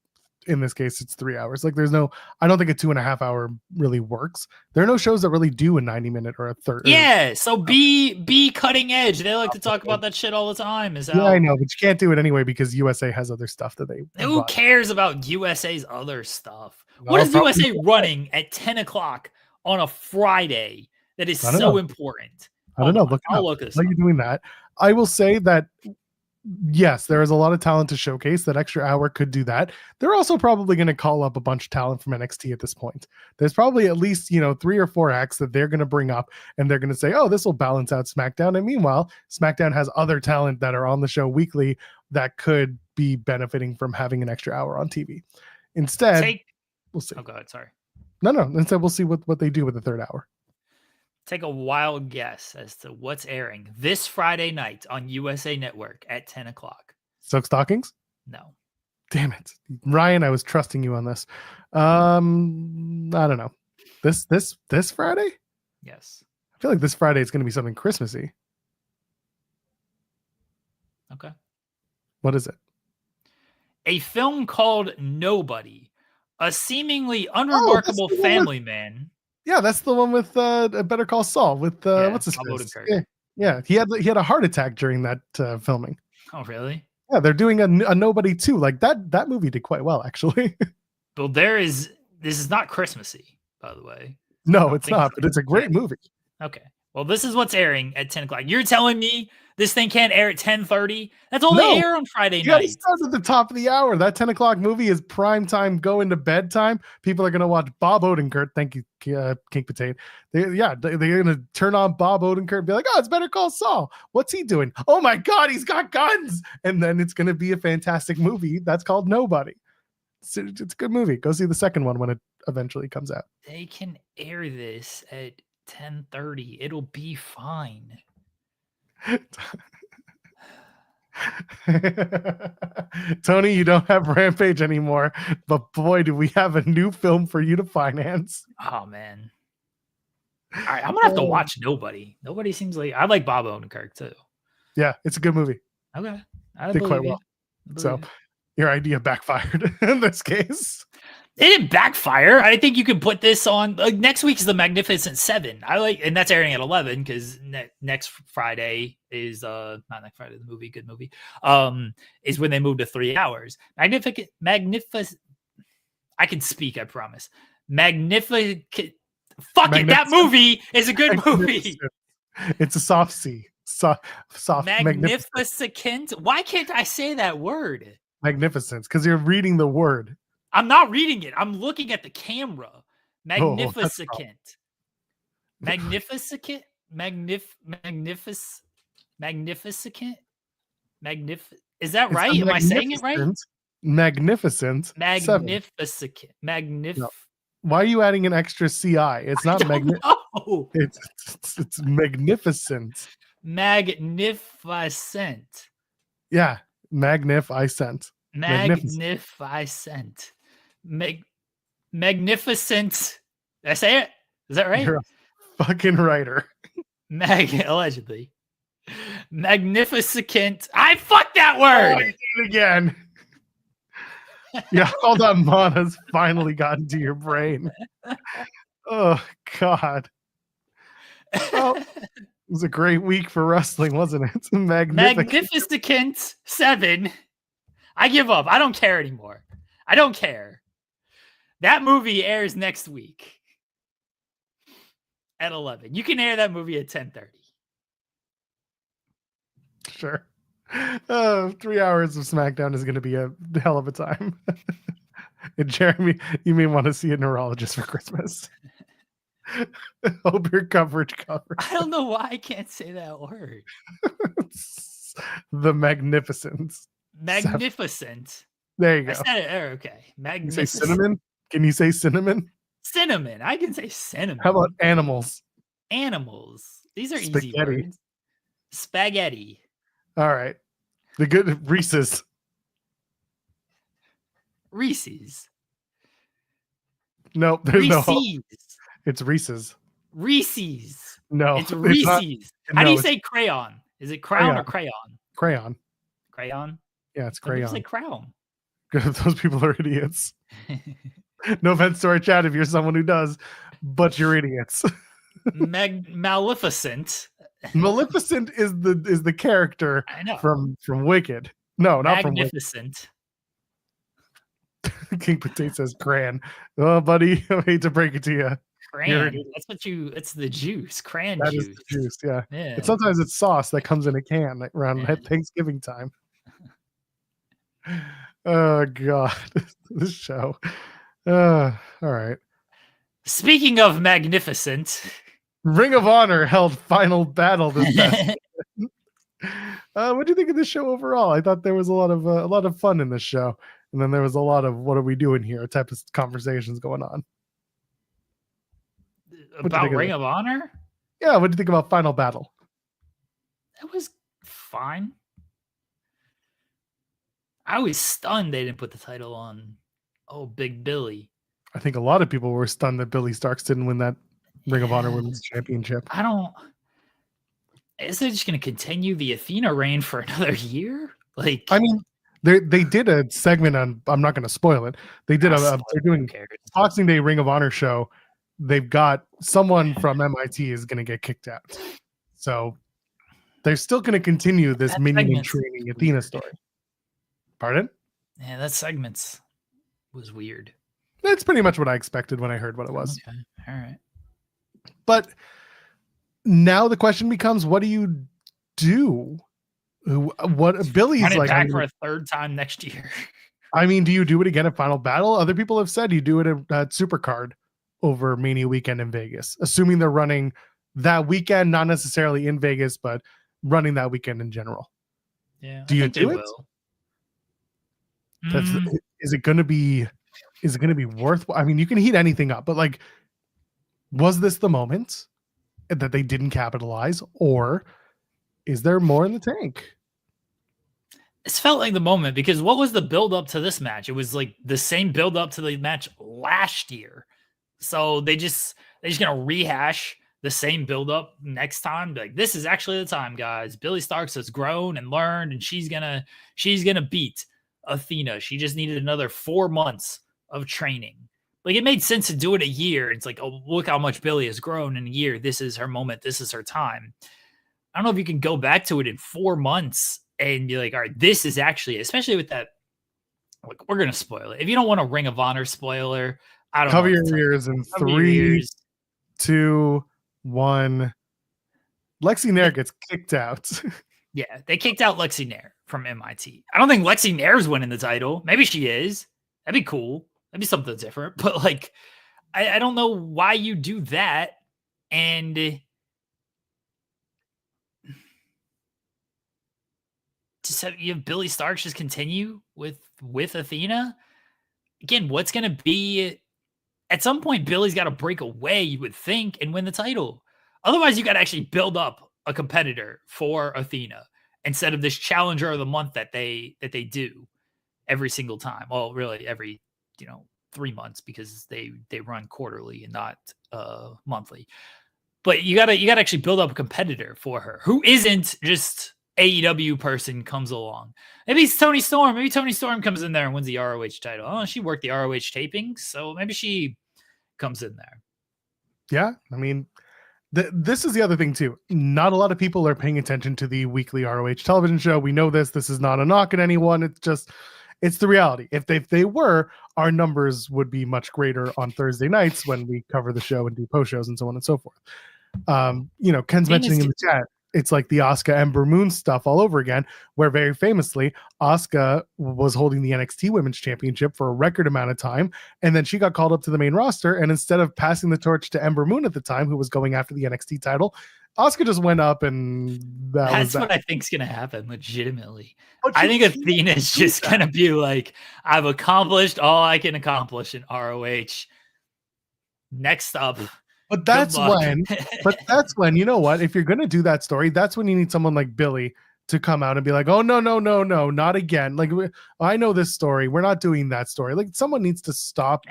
in this case, it's 3 hours. Like I don't think a 2.5 hour really works. There are no shows that really do a 90-minute or a 30. Yeah. So be cutting edge. They like to talk about that shit all the time. Yeah, I know, but you can't do it anyway because USA has other stuff that they. Who cares about USA's other stuff? What is USA running at 10 o'clock on a Friday that is so important? I don't know. I'll look at this. Are you doing that? I will say that. Yes, there is a lot of talent to showcase. That extra hour could do that. They're also probably going to call up a bunch of talent from NXT at this point. There's probably at least, 3 or 4 acts that they're going to bring up and they're going to say, oh, this will balance out SmackDown. And meanwhile, SmackDown has other talent that are on the show weekly that could be benefiting from having an extra hour on TV. Instead, we'll see. Oh, go ahead. Sorry. No. Instead, we'll see what they do with the 3rd hour. Take a wild guess as to what's airing this Friday night on USA Network at 10 o'clock. Silk Stockings? No. Damn it. Ryan, I was trusting you on this. I don't know. This Friday? Yes. I feel like this Friday is going to be something Christmassy. Okay. What is it? A film called Nobody, a seemingly unremarkable family man. Yeah, that's the one with Better Call Saul with what's his name? Yeah, he had a heart attack during that filming. Oh, really? Yeah, they're doing a Nobody too. Like that movie did quite well, actually. Well, this is not Christmassy, by the way. No, it's not, but it's a great movie. Okay. Well, this is what's airing at 10 o'clock. You're telling me this thing can't air at 10:30? That's all they air on Friday night. It starts at the top of the hour. That 10 o'clock movie is prime time, go into bedtime. People are going to watch Bob Odenkirk. Thank you, King Potato. They're going to turn on Bob Odenkirk and be like, oh, it's Better Call Saul. What's he doing? Oh my God, he's got guns. And then it's going to be a fantastic movie that's called Nobody. It's a good movie. Go see the second one when it eventually comes out. They can air this at 10:30. It'll be fine. Tony, you don't have Rampage anymore, but boy, do we have a new film for you to finance. Oh man. All right, I'm gonna have to watch Nobody. Nobody seems like I like Bob Odenkirk too. Yeah, it's a good movie. Okay. I did quite well. So your idea backfired in this case. It didn't backfire. I think you could put this on next week is the Magnificent Seven. And that's airing at 11 because next Friday is not next Friday, the movie, good movie. Is when they move to 3 hours. Magnificent. I can speak, I promise. Magnificent. Fuck it, that movie is a good movie. It's a soft C. Soft. Magnificent. Why can't I say that word? Magnificence, because you're reading the word. I'm not reading it. I'm looking at the camera. Magnificent. Magnificent. Magnificent. Is that right? Am I saying it right? Magnificent. Magnificent. No. Why are you adding an extra CI? It's not magnificent. It's magnificent. Magnificent. Yeah. Magnificent. Magnificent. Magnificent. Did I say it? Is that right? You're a fucking writer. Allegedly. Magnificent. I fucked that word. Oh, you did it again. Yeah, all that mana's finally gotten to your brain. Oh God. Oh, it was a great week for wrestling, wasn't it? Magnificent 7. I give up. I don't care anymore. I don't care. That movie airs next week at 11. You can air that movie at 10:30. Sure. 3 hours of SmackDown is going to be a hell of a time. And Jeremy, you may want to see a neurologist for Christmas. Hope your coverage covers. I don't know why I can't say that word. The Magnificence. Magnificent. There you go. I said it. Okay. Magnificent. Say cinnamon? Can you say cinnamon? Cinnamon. I can say cinnamon. How about animals? Animals. These are Spaghetti. easy words. Spaghetti. All right. The good Reese's. Reese's. Nope. There's Reese's. no. It's Reese's. Reese's. No. It's Reese's. How do you say crayon? Is it crown or crayon? Crayon. Crayon? Yeah, it's crayon. Say crown. Those people are idiots. No offense to our chat if you're someone who does, but you're idiots. Maleficent. Maleficent is the character from Wicked. No, not from Wicked. Magnificent. King Potato says crayon. Oh, buddy, I hate to break it to you. Crayon. It's the juice. Crayon that juice. Is the juice, yeah. And sometimes it's sauce that comes in a can around Thanksgiving time. Oh God, this show. All right. Speaking of magnificent, Ring of Honor held Final Battle this past. What do you think of this show overall? I thought there was a lot of fun in this show, and then there was a lot of "what are we doing here" type of conversations going on. About Ring of Honor? Yeah, what do you think about Final Battle? It was fine. I was stunned they didn't put the title on Big Billy. I think a lot of people were stunned that Billie Starkz didn't win that Ring of Honor Women's Championship. Is it just going to continue the Athena reign for another year? I mean, they did a segment on. I'm not going to spoil it. They did they're doing Boxing Day Ring of Honor show. They've got someone from MIT is going to get kicked out, so they're still going to continue this minion training Athena story. Pardon? Yeah, that segment was weird. That's pretty much what I expected when I heard what it was. Okay, all right. But now the question becomes, what do you do? What Billy's Run it like? back for a third time next year. I mean, do you do it again at Final Battle? Other people have said you do it at Supercard over Mania weekend in Vegas, assuming they're running that weekend, not necessarily in Vegas, but running that weekend in general. Yeah, do you do it? Will. Is it going to be worth? I mean, you can heat anything up, but like, was this the moment that they didn't capitalize, or is there more in the tank? It's felt like the moment, because what was the build up to this match? It was like the same build up to the match last year. So they're just gonna rehash the same build up next time. Like, this is actually the time, guys. Billie Starkz has grown and learned, and she's gonna beat Athena. She just needed another 4 months of training. Like, it made sense to do it a year. It's like, oh, look how much Billie has grown in a year. This is her moment. This is her time. I don't know if you can go back to it in 4 months and be like, all right, this is actually, especially with that. Look, we're gonna spoil it. If you don't want a Ring of Honor spoiler, I don't cover know. Your ears in 3, 2, 1. Lexi Nair gets kicked out. Yeah, they kicked out Lexi Nair from MIT. I don't think Lexi Nair's winning the title. Maybe she is. That'd be cool. That'd be something different. But like, I don't know why you do that. And just you have Billie Starkz just continue with Athena. Again, what's going to be, at some point, Billie's got to break away, you would think, and win the title. Otherwise, you got to actually build up a competitor for Athena instead of this challenger of the month that they do every single time. Well, really every 3 months, because they run quarterly and not monthly. But you gotta actually build up a competitor for her who isn't just AEW person comes along. Maybe it's Toni Storm. Maybe Toni Storm comes in there and wins the ROH title. Oh, she worked the ROH tapings, so maybe she comes in there. Yeah, I mean, this is the other thing too. Not a lot of people are paying attention to the weekly ROH television show. We know this. This is not a knock at anyone. It's the reality. If they were, our numbers would be much greater on Thursday nights when we cover the show and do post shows and so on and so forth. Ken's mentioning in the chat, it's like the Asuka Ember Moon stuff all over again, where very famously Asuka was holding the NXT Women's Championship for a record amount of time, and then she got called up to the main roster, and instead of passing the torch to Ember Moon at the time, who was going after the NXT title, Asuka just went up, and that's what I think's gonna happen. Legitimately, but I think Athena is just gonna be like, I've accomplished all I can accomplish in ROH. Next up. But that's when, you know what? If you're going to do that story, that's when you need someone like Billie to come out and be like, oh, no, not again. Like, I know this story. We're not doing that story. Like, someone needs to stop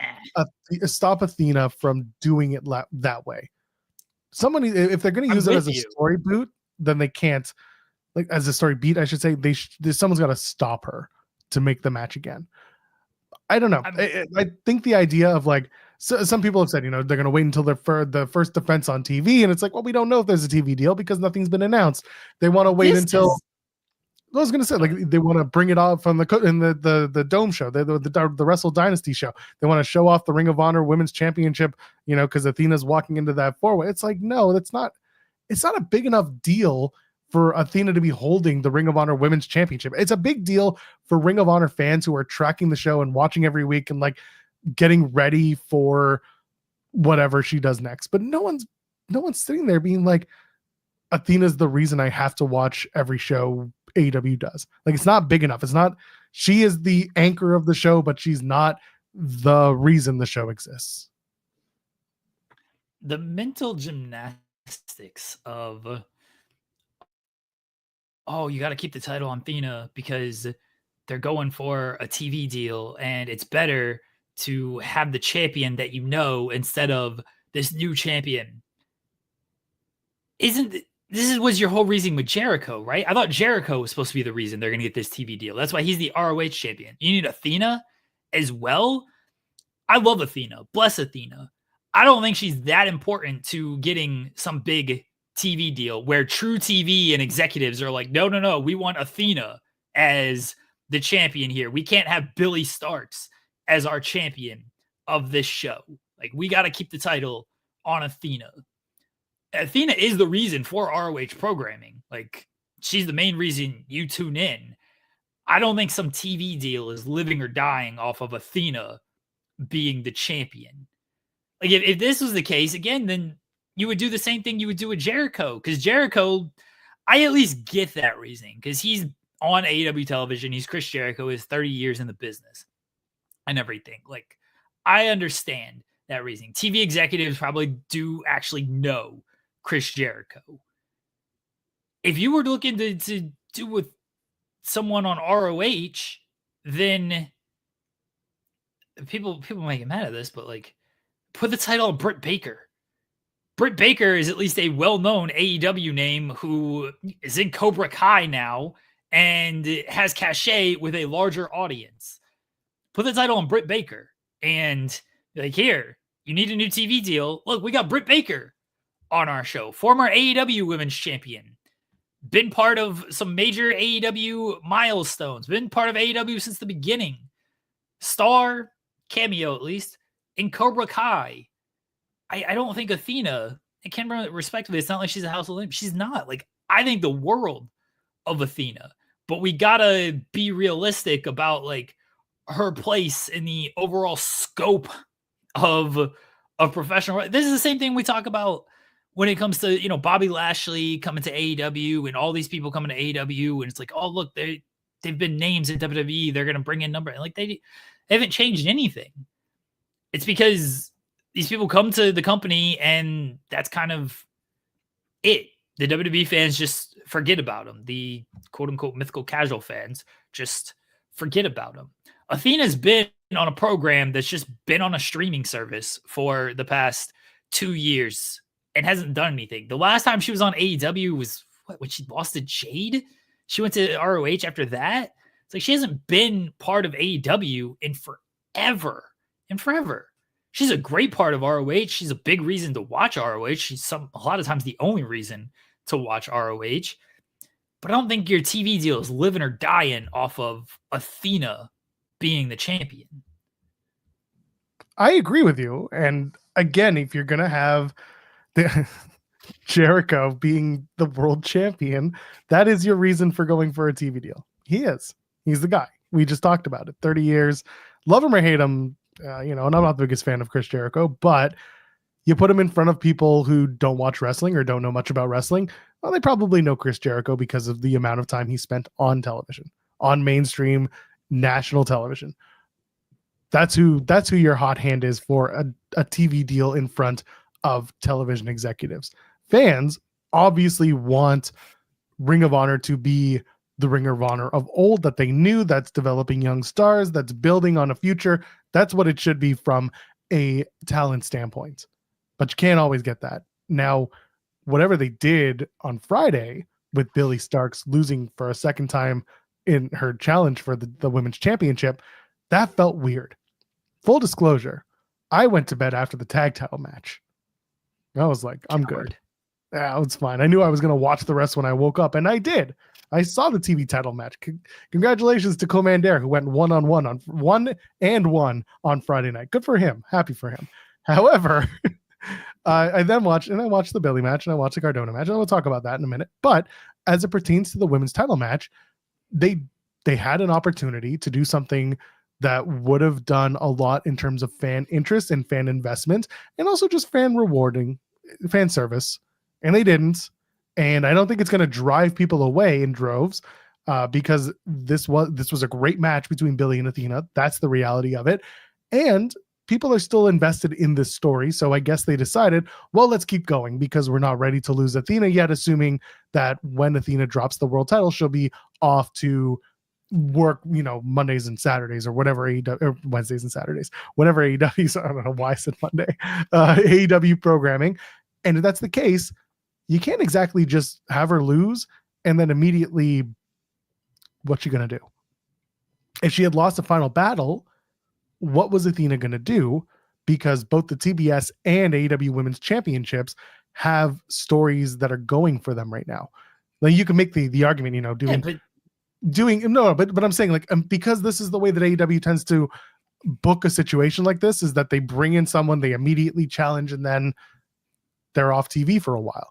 Athena from doing it that way. If they're going to use it as a story boot, then they can't, like, as a story beat, I should say, someone's got to stop her to make the match again. I don't know. I think the idea of like, so some people have said, they're going to wait until the first defense on TV. And it's like, well, we don't know if there's a TV deal because nothing's been announced. They want to wait until I was going to say, like, they want to bring it off from the Dome show, the Wrestle Dynasty show. They want to show off the Ring of Honor Women's Championship, because Athena's walking into that four-way. It's like, no, it's not a big enough deal for Athena to be holding the Ring of Honor Women's Championship. It's a big deal for Ring of Honor fans who are tracking the show and watching every week and like getting ready for whatever she does next. But no one's sitting there being like, Athena's the reason I have to watch every show AEW does. Like, it's not big enough. She is the anchor of the show, but she's not the reason the show exists. The mental gymnastics of, oh, you got to keep the title on Athena because they're going for a TV deal and it's better to have the champion that instead of this new champion. Was your whole reason with Jericho, right? I thought Jericho was supposed to be the reason they're going to get this TV deal. That's why he's the ROH champion. You need Athena as well. I love Athena. Bless Athena. I don't think she's that important to getting some big TV deal where True TV and executives are like, no, we want Athena as the champion here. We can't have Billie Starkz as our champion of this show. Like, we got to keep the title on Athena. Athena is the reason for ROH programming. Like, she's the main reason you tune in. I don't think some TV deal is living or dying off of Athena being the champion. Like, if this was the case, again, then you would do the same thing you would do with Jericho. Because Jericho, I at least get that reasoning. Because he's on AEW television. He's Chris Jericho. He's 30 years in the business and everything. Like, I understand that reasoning. TV executives probably do actually know Chris Jericho. If you were looking to do with someone on ROH, then people might get mad at this, but like, put the title on Britt Baker. Britt Baker is at least a well-known AEW name who is in Cobra Kai now and has cachet with a larger audience. Put the title on Britt Baker and like, here, you need a new TV deal. Look, we got Britt Baker on our show, former AEW Women's Champion, been part of some major AEW milestones, been part of AEW since the beginning, star, cameo at least, in Cobra Kai. I don't think Athena, I can't remember respectively, it's not like she's a household name. She's not. Like, I think the world of Athena, but we gotta be realistic about like her place in the overall scope of professional. This is the same thing we talk about when it comes to, you know, Bobby Lashley coming to AEW and all these people coming to AEW, and it's like, oh, look, they've been names in WWE. They're going to bring in number. And like, they haven't changed anything. It's because these people come to the company and that's kind of it. The WWE fans just forget about them. The quote unquote mythical casual fans just forget about them. Athena's been on a program that's just been on a streaming service for the past 2 years and hasn't done anything. The last time she was on AEW was when she lost to Jade. She went to ROH after that. It's like she hasn't been part of AEW in forever. She's a great part of ROH. She's a big reason to watch ROH. She's a lot of times the only reason to watch ROH. But I don't think your TV deal is living or dying off of Athena being the champion. I agree with you. And again, if you're going to have the Jericho being the world champion, that is your reason for going for a TV deal. He is. He's the guy. We just talked about it. 30 years. Love him or hate him, and I'm not the biggest fan of Chris Jericho, but you put him in front of people who don't watch wrestling or don't know much about wrestling. Well, they probably know Chris Jericho because of the amount of time he spent on television, on mainstream national television. That's who your hot hand is for a TV deal in front of television executives. Fans obviously want Ring of Honor to be the Ring of Honor of old that they knew, that's developing young stars, that's building on a future. That's what it should be from a talent standpoint. But you can't always get that. Now, whatever they did on Friday with Billie Starkz losing for a second time in her challenge for the women's championship, that felt weird. Full disclosure, I went to bed after the tag title match. I was like, I'm good. Yeah, it's fine. I knew I was going to watch the rest when I woke up, and I did. I saw the TV title match. Congratulations to Komander, who went one-on-one on one Friday night. Good for him. Happy for him. However, I then watched the Billie match, and I watched the Cardona match, and we'll talk about that in a minute. But as it pertains to the women's title match, they had an opportunity to do something that would have done a lot in terms of fan interest and fan investment, and also just fan service, and they didn't. And I don't think it's going to drive people away in droves, because this was a great match between Billie and Athena. That's the reality of it, and people are still invested in this story. So I guess they decided, well, let's keep going because we're not ready to lose Athena yet, assuming that when Athena drops the world title, she'll be off to work, Mondays and Saturdays or whatever, or Wednesdays and Saturdays, whatever AEW, I don't know why I said Monday, AEW programming. And if that's the case, you can't exactly just have her lose and then immediately, what's she going to do? If she had lost the final battle, what was Athena going to do? Because both the TBS and AEW Women's Championships have stories that are going for them right now. Like, you can make the argument, doing but I'm saying like because this is the way that AEW tends to book a situation like this, is that they bring in someone, they immediately challenge, and then they're off TV for a while.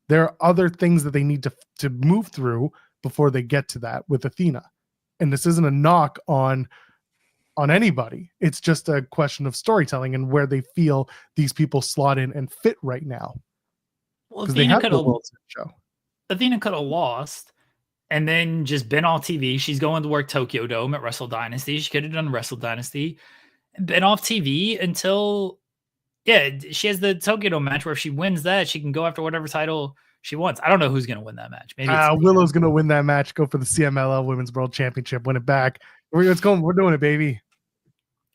There are other things that they need to move through before they get to that with Athena. And this isn't a knock on anybody. It's just a question of storytelling and where they feel these people slot in and fit right now. Well, Athena could have lost and then just been off TV. She's going to work Tokyo Dome at Wrestle Dynasty. She could have done Wrestle Dynasty and been off TV until, she has the Tokyo Dome match where if she wins that, she can go after whatever title she wants. I don't know who's going to win that match. Maybe Willow's going to win that match, go for the CMLL Women's World Championship, win it back. We're doing it, baby.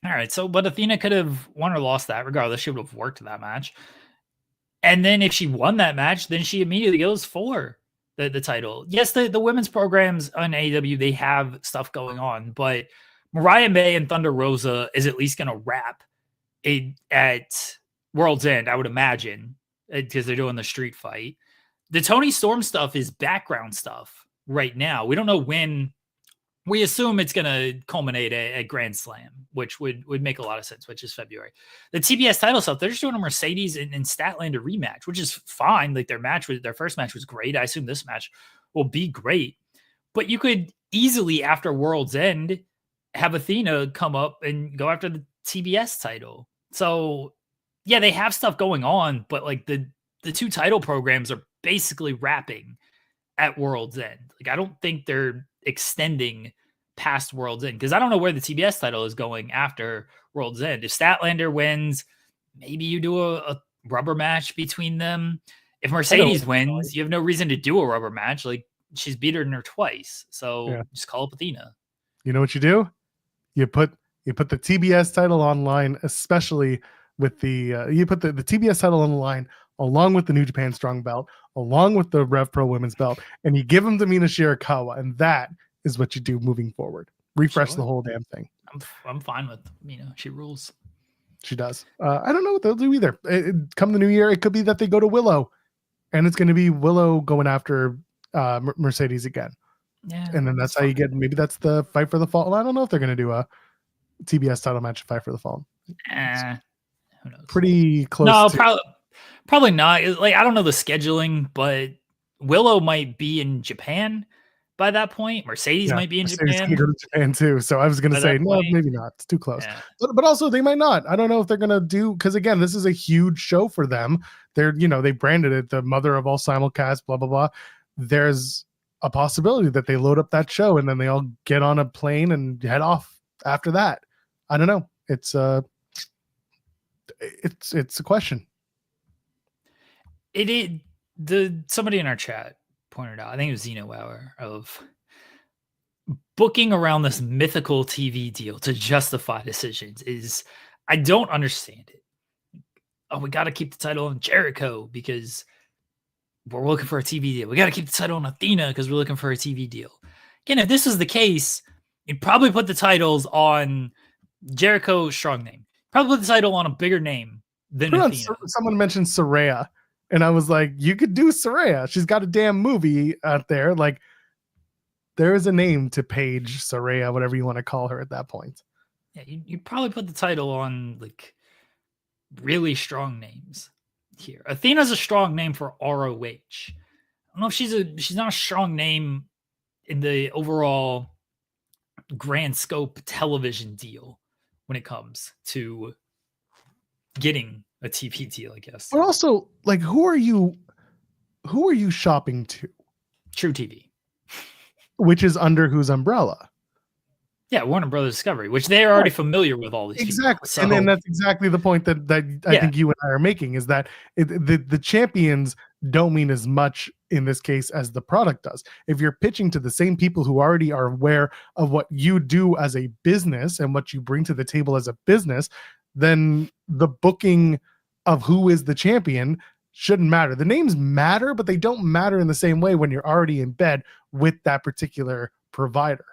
All right. So, but Athena could have won or lost that. Regardless, she would have worked that match. And then if she won that match, then she immediately goes for the title. Yes, the women's programs on AEW, they have stuff going on, but Mariah May and Thunder Rosa is at least going to wrap it at World's End, I would imagine, because they're doing the street fight. The Toni Storm stuff is background stuff right now. We don't know when. We assume it's going to culminate at Grand Slam, which would make a lot of sense, which is February. The TBS title stuff, they're just doing a Mercedes and Statlander rematch, which is fine. Like their first match was great. I assume this match will be great. But you could easily, after World's End, have Athena come up and go after the TBS title. So, yeah, they have stuff going on, but like the two title programs are basically wrapping at World's End. Like, I don't think they're extending past World's End, because I don't know where the TBS title is going after World's End. If Statlander wins, maybe you do a rubber match between them. If Mercedes wins, you have no reason to do a rubber match. Like, she's beaten her twice. So just call up Athena. You know what you do? You put the TBS title online, especially with you put the TBS title on the line along with the New Japan Strong Belt, along with the Rev Pro Women's Belt, and you give them to Mina Shirakawa, and that is what you do moving forward. Refresh the whole damn thing. I'm fine with Mina. She rules. She does. I don't know what they'll do either. Come the new year, it could be that they go to Willow, and it's going to be Willow going after Mercedes again. Yeah, and then that's how you get. Maybe that's the Fight for the Fall. I don't know if they're going to do a TBS title match, Fight for the Fall. Who knows? Pretty close. No, probably not. Like, I don't know the scheduling, but Willow might be in Japan by that point. Mercedes might be in Japan. Go to Japan too. So I was going to say, no, maybe not. It's too close. Yeah. But also they might not. I don't know if they're going to do, because again, this is a huge show for them. They're, they branded it the mother of all simulcasts, blah, blah, blah. There's a possibility that they load up that show and then they all get on a plane and head off after that. I don't know. It's a question. Somebody in our chat pointed out, I think it was Zeno Weller, of booking around this mythical TV deal to justify decisions is, I don't understand it. Oh, we got to keep the title on Jericho because we're looking for a TV deal. We got to keep the title on Athena because we're looking for a TV deal. Again, if this was the case, you'd probably put the titles on Jericho, strong name. Probably put the title on a bigger name than Athena. Someone mentioned Saraya, and I was like, you could do Saraya. She's got a damn movie out there. Like, there is a name to Paige, Saraya, whatever you want to call her at that point. Yeah, you probably put the title on like really strong names here. Athena's a strong name for ROH. I don't know if she's not a strong name in the overall grand scope television deal when it comes to getting a TV deal, I guess. But also, like, who are you shopping to? True TV. Which is under whose umbrella? Yeah, Warner Brothers Discovery, which they're already familiar with all these exactly. People, and then that's exactly the point that I think you and I are making, is that the champions don't mean as much in this case as the product does. If you're pitching to the same people who already are aware of what you do as a business and what you bring to the table as a business, then the booking of who is the champion shouldn't matter. The names matter, but they don't matter in the same way when you're already in bed with that particular provider.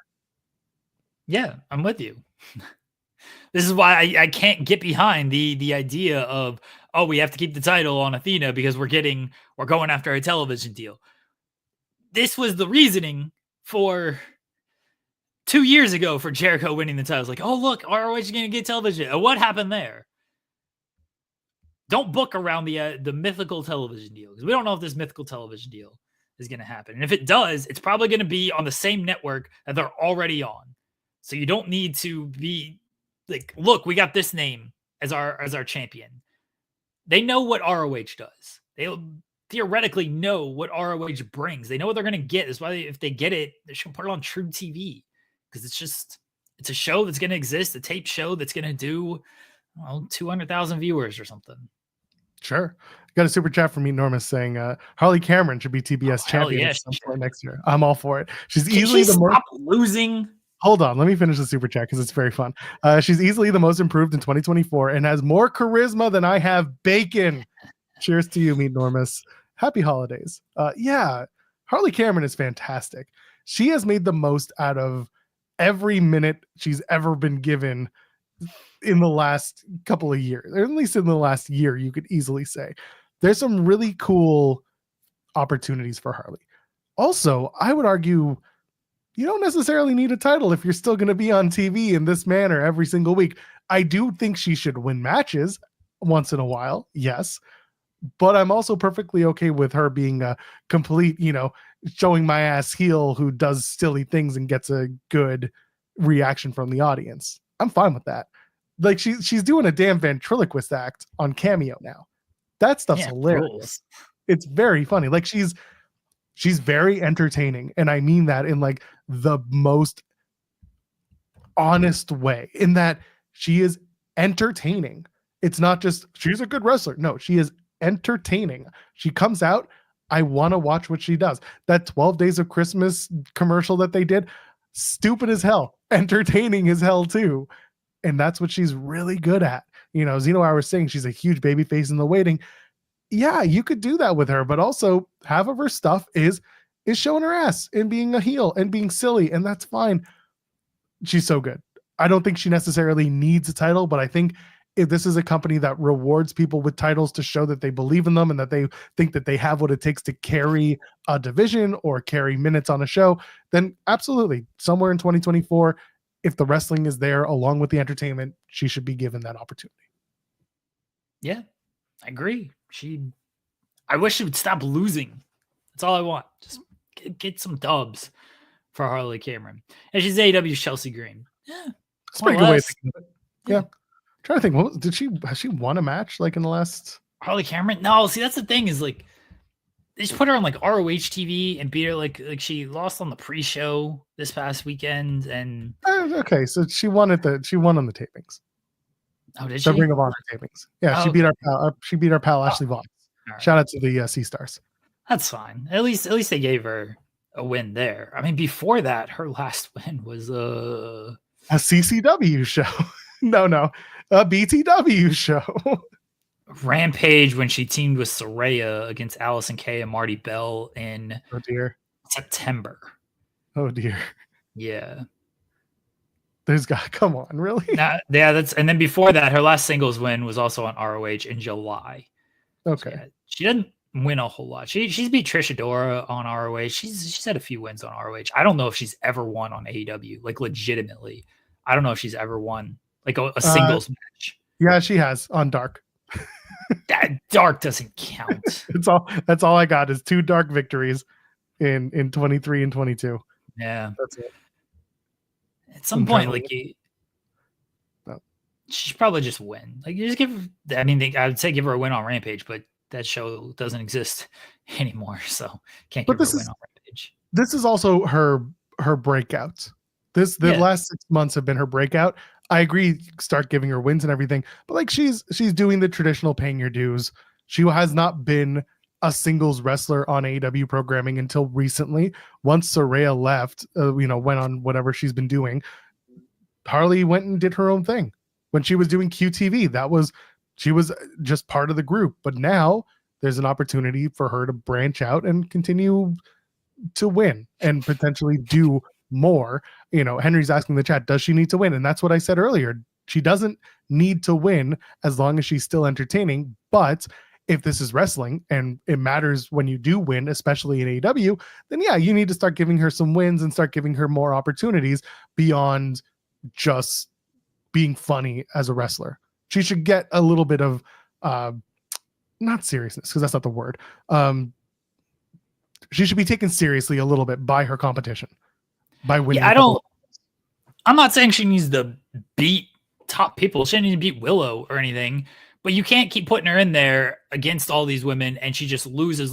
Yeah, I'm with you. This is why I can't get behind the idea of, oh, we have to keep the title on Athena because we're going after a television deal. This was the reasoning for 2 years ago for Jericho winning the title. It's like, oh, look, ROH is going to get television. And what happened there? Don't book around the mythical television deal, because we don't know if this mythical television deal is going to happen. And if it does, it's probably going to be on the same network that they're already on. So you don't need to be like, look, we got this name as our champion. They know what ROH does. They theoretically know what ROH brings. They know what they're going to get. That's why if they get it, they should put it on True TV, because it's a show that's going to exist, a tape show that's going to do 200,000 viewers or something. Sure. Got a super chat from Enormous saying Harley Cameron should be TBS champion at some point next year. I'm all for it. She's easily the most losing. Hold on, let me finish the super chat because it's very fun. She's easily the most improved in 2024 and has more charisma than I have bacon. Cheers to you, Enormous. Happy holidays. Yeah, Harley Cameron is fantastic. She has made the most out of every minute she's ever been given in the last couple of years, or at least in the last year, you could easily say. There's some really cool opportunities for Harley. Also, I would argue you don't necessarily need a title if you're still going to be on TV in this manner every single week. I do think she should win matches once in a while, yes, but I'm also perfectly okay with her being a complete, showing my ass heel who does silly things and gets a good reaction from the audience. I'm fine with that. Like she's doing a damn ventriloquist act on Cameo now. That stuff's hilarious. Rules. It's very funny. Like she's very entertaining, and I mean that in like the most honest way, in that she is entertaining. It's not just she's a good wrestler. No, she is entertaining. She comes out, I want to watch what she does. That 12 Days of Christmas commercial that they did, stupid as hell, entertaining as hell too. And that's what she's really good at. Zeno, I was saying she's a huge baby face in the waiting. Yeah, you could do that with her, but also half of her stuff is showing her ass and being a heel and being silly, and that's fine. She's so good. I don't think she necessarily needs a title, but I think if this is a company that rewards people with titles to show that they believe in them and that they think that they have what it takes to carry a division or carry minutes on a show, then absolutely, somewhere in 2024, if the wrestling is there along with the entertainment, she should be given that opportunity. Yeah, I agree. I wish she would stop losing. That's all I want. Just get some dubs for Harley Cameron. And she's AEW's Chelsea Green. Yeah, that's a pretty good way of thinking of it. Yeah. I'm trying to think, has she won a match like in the last? Harley Cameron? No, see, that's the thing is like, they just put her on like ROH TV and beat her like she lost on the pre-show this past weekend. And okay, so she won on the tapings. Oh, did she? The Ring of Honor tapings. Yeah, she beat our pal Ashley Vaughn. Right. Shout out to the Sea Stars. That's fine. At least they gave her a win there. I mean, before that, her last win was a CCW show. no, a BTW show. Rampage when she teamed with Saraya against Allison Kay and Marty Bell in September. Oh dear. Yeah. Come on, really? And then before that, her last singles win was also on ROH in July. Okay. So she didn't win a whole lot. She's beat Trish Adora on ROH. She's had a few wins on ROH. I don't know if she's ever won on AEW, like legitimately. I don't know if she's ever won like a singles match. Yeah, she has on Dark. That Dark doesn't count. That's all I got is 2 Dark victories in 23 and 22. Yeah. That's it. At some point, like she should probably just win. Like you just give her, I would say give her a win on Rampage, but that show doesn't exist anymore. So can't give her a win on Rampage. This is also her breakouts. The last 6 months have been her breakout. I agree, start giving her wins and everything, but like she's doing the traditional paying your dues. She has not been a singles wrestler on AEW programming until recently. Once Saraya left, went on whatever she's been doing, Harley went and did her own thing. When she was doing QTV, she was just part of the group. But now there's an opportunity for her to branch out and continue to win and potentially do more. Henry's asking the chat, does she need to win? And that's what I said earlier. She doesn't need to win as long as she's still entertaining, but If this is wrestling and it matters when you do win, especially in AEW, then yeah, you need to start giving her some wins and start giving her more opportunities beyond just being funny as a wrestler. She should get a little bit of not seriousness, because that's not the word. She should be taken seriously a little bit by her competition, by winning. Yeah, I'm not saying she needs to beat top people. She doesn't need to beat Willow or anything, but you can't keep putting her in there against all these women and she just loses,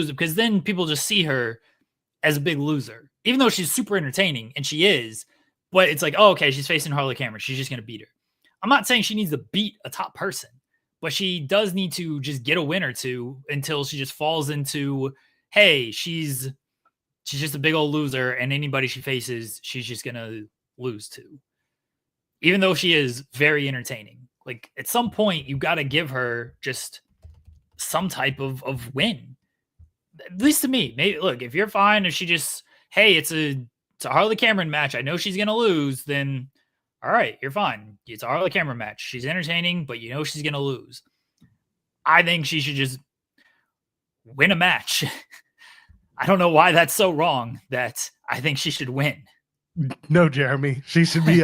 because then people just see her as a big loser, even though she's super entertaining, and she is. But it's like, oh, okay, she's facing Harley Cameron. She's just going to beat her. I'm not saying she needs to beat a top person, but she does need to just get a win or two until she just falls into, hey, she's just a big old loser, and anybody she faces, she's just going to lose to. Even though she is very entertaining. Like, at some point, you got to give her just some type of win. At least to me. Maybe, look, if you're fine, if she just, hey, it's a Harley Cameron match, I know she's going to lose, then all right, you're fine. It's a Harley Cameron match. She's entertaining, but you know she's going to lose. I think she should just win a match. I don't know why that's so wrong that I think she should win. No, Jeremy, she should be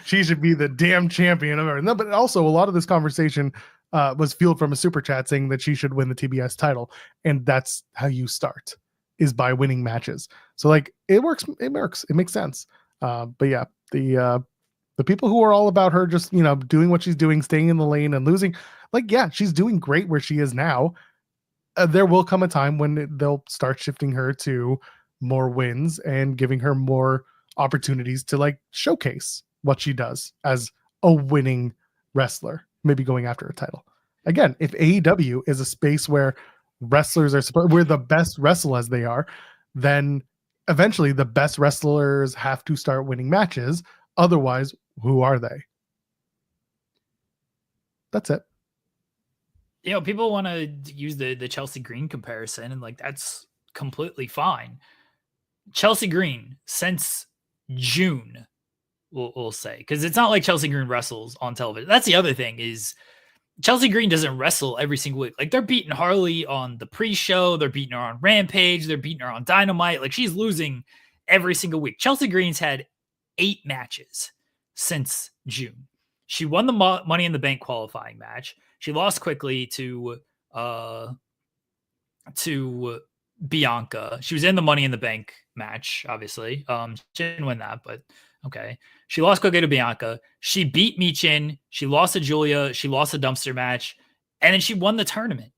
she should be the damn champion of everything. No, but also a lot of this conversation was fueled from a super chat saying that she should win the TBS title. And that's how you start, is by winning matches. So like, it works. It makes sense. But yeah, the people who are all about her just, doing what she's doing, staying in the lane and losing, like, yeah, she's doing great where she is now. There will come a time when they'll start shifting her to more wins and giving her more opportunities to like showcase what she does as a winning wrestler, maybe going after a title. Again, if AEW is a space where wrestlers are where the best wrestle as they are, then eventually the best wrestlers have to start winning matches. Otherwise, who are they? That's it. People want to use the Chelsea Green comparison, and like, that's completely fine. Chelsea Green since June, we'll say, because it's not like Chelsea Green wrestles on television. That's the other thing, is Chelsea Green doesn't wrestle every single week. Like, they're beating Harley on the pre-show, they're beating her on Rampage, they're beating her on Dynamite. Like, she's losing every single week. Chelsea Green's had 8 matches since June. She won the Money in the Bank qualifying match. She lost quickly to Bianca. She was in the Money in the Bank match, obviously. She didn't win that, but okay. She lost quickly to Bianca. She beat Michin. She lost to Julia. She lost a dumpster match. And then she won the tournament.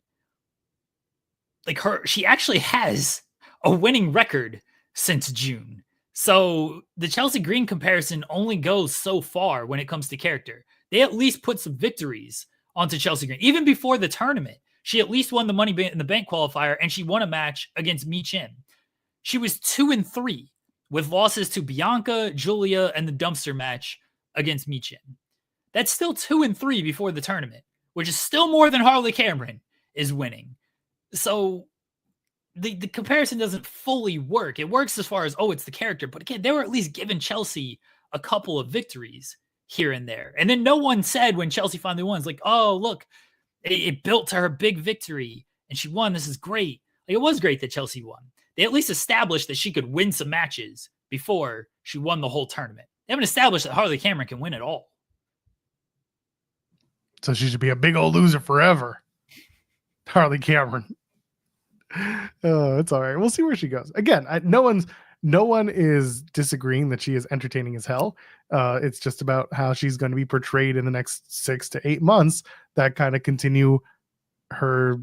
Like, she actually has a winning record since June. So the Chelsea Green comparison only goes so far when it comes to character. They at least put some victories onto Chelsea Green. Even before the tournament, she at least won the Money in the Bank qualifier, and she won a match against Michin. She was 2-3 with losses to Bianca, Julia, and the dumpster match against Michin. That's still 2-3 before the tournament, which is still more than Harley Cameron is winning. So the comparison doesn't fully work. It works as far as, it's the character. But again, they were at least giving Chelsea a couple of victories here and there. And then no one said when Chelsea finally won, it's like, oh, look, it built to her big victory and she won. This is great. Like, it was great that Chelsea won. They at least established that she could win some matches before she won the whole tournament. They haven't established that Harley Cameron can win it all. So she should be a big old loser forever. Harley Cameron. Oh, it's all right. We'll see where she goes. Again, no one is disagreeing that she is entertaining as hell. It's just about how she's going to be portrayed in the next 6 to 8 months that kind of continue the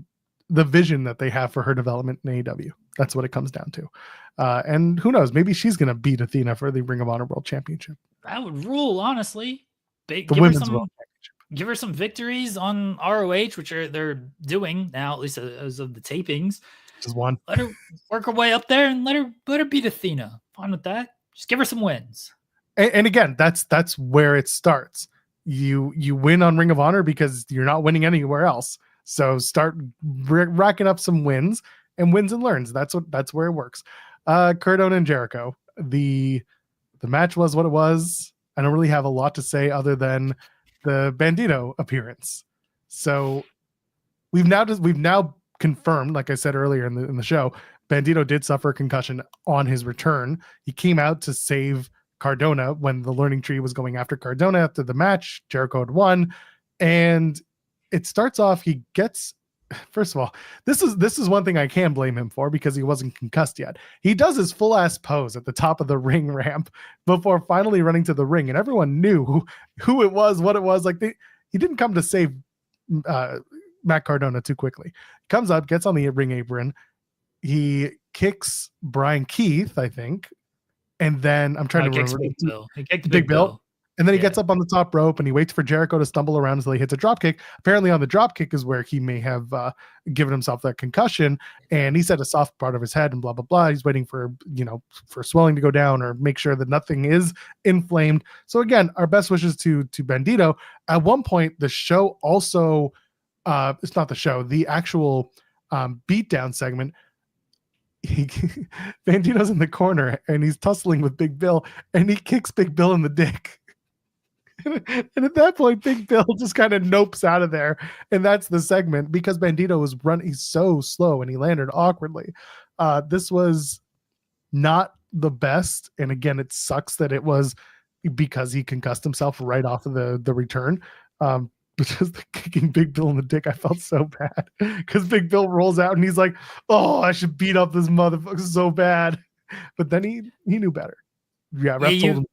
vision that they have for her development in AEW. That's what it comes down to. And who knows? Maybe she's going to beat Athena for the Ring of Honor World Championship. That would rule, honestly. The Women's World Championship. Give her some victories on ROH, which they're doing now, at least as of the tapings. Just one. Let her work her way up there and let her beat Athena. Fine with that. Just give her some wins. And again, that's where it starts. You win on Ring of Honor because you're not winning anywhere else. So start racking up some wins and learns. That's where it works. Kurt Angle and Jericho. The match was what it was. I don't really have a lot to say other than the Bandido appearance. So we've now confirmed, like I said earlier in the show, Bandido did suffer a concussion on his return. He came out to save Cardona when the Learning Tree was going after Cardona after the match. Jericho had won, and it starts off. He gets, first of all, this is one thing I can blame him for because he wasn't concussed yet. He does his full ass pose at the top of the ring ramp before finally running to the ring, and everyone knew who it was, what it was. Like he didn't come to save Matt Cardona too quickly. He comes up, gets on the ring apron. He kicks Brian Keith, I think. And then I'm trying to remember. He kicked Big Bill. And then he gets up on the top rope and he waits for Jericho to stumble around until he hits a drop kick. Apparently on the drop kick is where he may have given himself that concussion. And he said a soft part of his head and blah, blah, blah. He's waiting for, for swelling to go down or make sure that nothing is inflamed. So again, our best wishes to Bandido. At one point, the show also, it's not the show, the actual beatdown segment, Bandido's in the corner and he's tussling with Big Bill and he kicks Big Bill in the dick. And at that point, Big Bill just kind of nopes out of there. And that's the segment because Bandido was running. He's so slow and he landed awkwardly. This was not the best. And again, it sucks that it was because he concussed himself right off of the return. Just kicking Big Bill in the dick, I felt so bad because Big Bill rolls out and he's like, "Oh, I should beat up this motherfucker so bad," but then he knew better. Yeah, ref told him.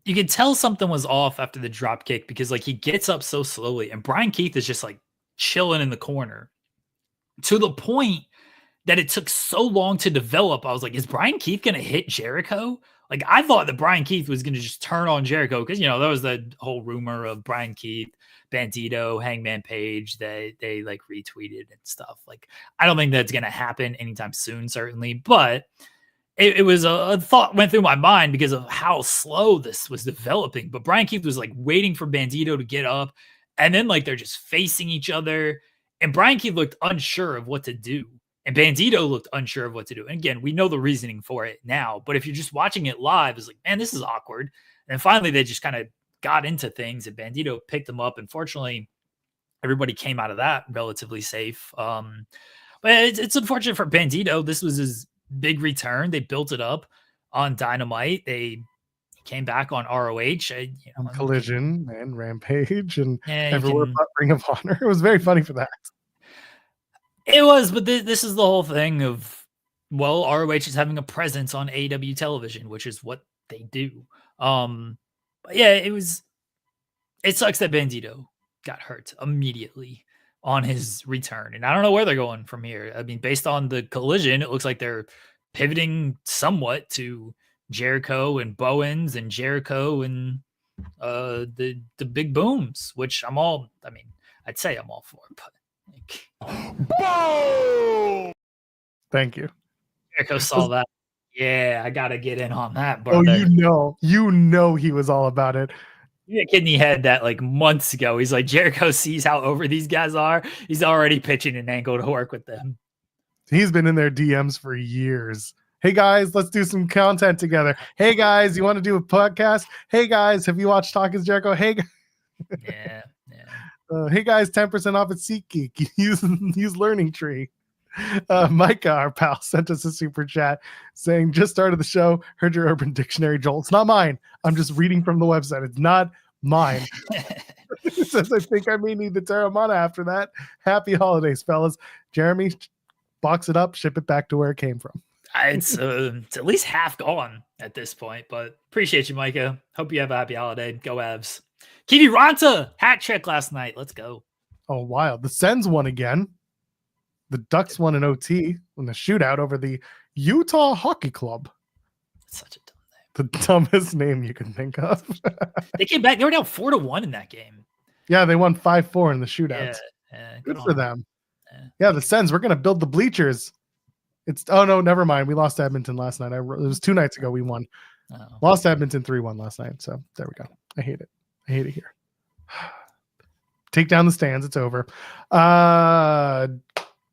You could tell something was off after the drop kick because like he gets up so slowly, and Brian Keith is just like chilling in the corner to the point that it took so long to develop. I was like, "Is Brian Keith gonna hit Jericho?" Like I thought that Brian Keith was going to just turn on Jericho because, there was the whole rumor of Brian Keith, Bandido, Hangman Page that they like retweeted and stuff. Like, I don't think that's going to happen anytime soon, certainly. But it was a thought went through my mind because of how slow this was developing. But Brian Keith was like waiting for Bandido to get up. And then like they're just facing each other. And Brian Keith looked unsure of what to do. And Bandido looked unsure of what to do. And again, we know the reasoning for it now, but if you're just watching it live, it's like, man, this is awkward. And finally, they just kind of got into things and Bandido picked them up. And fortunately, everybody came out of that relatively safe. But it's unfortunate for Bandido. This was his big return. They built it up on Dynamite. They came back on ROH. Collision and Rampage and everywhere but Ring of Honor. It was very funny for that. It was, but this is the whole thing of, well, ROH is having a presence on AEW television, which is what they do. But yeah, it sucks that Bandido got hurt immediately on his return. And I don't know where they're going from here. I mean, based on the collision, it looks like they're pivoting somewhat to Jericho and Bowens and Jericho and the big booms, which I'd say I'm all for, but boom! Thank you. Jericho saw that. Yeah, I gotta get in on that, brother. Oh, you know he was all about it. Yeah, Kidney had that like months ago. He's like, Jericho sees how over these guys are. He's already pitching an angle to work with them. He's been in their DMs for years. Hey guys, let's do some content together. Hey guys, you want to do a podcast? Hey guys, have you watched Talk is Jericho? Hey guys. Yeah. Hey guys, 10% off at SeatGeek. Use Learning Tree. Micah, our pal, sent us a super chat saying, just started the show, heard your Urban Dictionary, Joel. It's not mine. I'm just reading from the website. It's not mine. It says, I think I may need the Terramana after that. Happy holidays, fellas. Jeremy, box it up, ship it back to where it came from. It's at least half gone at this point, but appreciate you, Micah. Hope you have a happy holiday. Go Avs. Kiwi Ranta, hat trick last night. Let's go. Oh, wild. The Sens won again. The Ducks won an OT in the shootout over the Utah Hockey Club. That's such a dumb name. The dumbest name you can think of. They came back. They were down 4-1 in that game. Yeah, they won 5-4 in the shootout. Yeah, good for them. Yeah, the Sens, we're going to build the bleachers. Oh, no, never mind. We lost to Edmonton last night. It was 2 nights ago we won. Oh. Lost to Edmonton 3-1 last night. So there we go. I hate it. I hate it here. Take down the stands. It's over.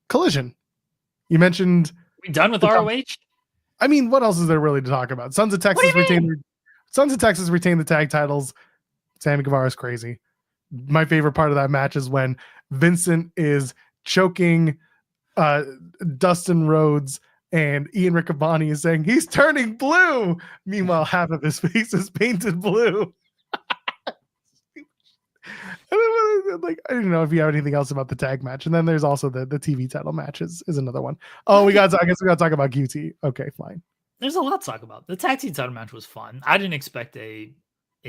Collision. You mentioned. We done with ROH? I mean, what else is there really to talk about? Sons of Texas retained the tag titles. Sammy Guevara's crazy. my favorite part of that match is when Vincent is choking Dustin Rhodes, and Ian Riccaboni is saying he's turning blue. Meanwhile, half of his face is painted blue. Like, I don't know if you have anything else about the tag match. And then there's also the TV title matches is another one. Oh, I guess we got to talk about QT. Okay, fine. There's a lot to talk about. The tag team title match was fun. I didn't expect a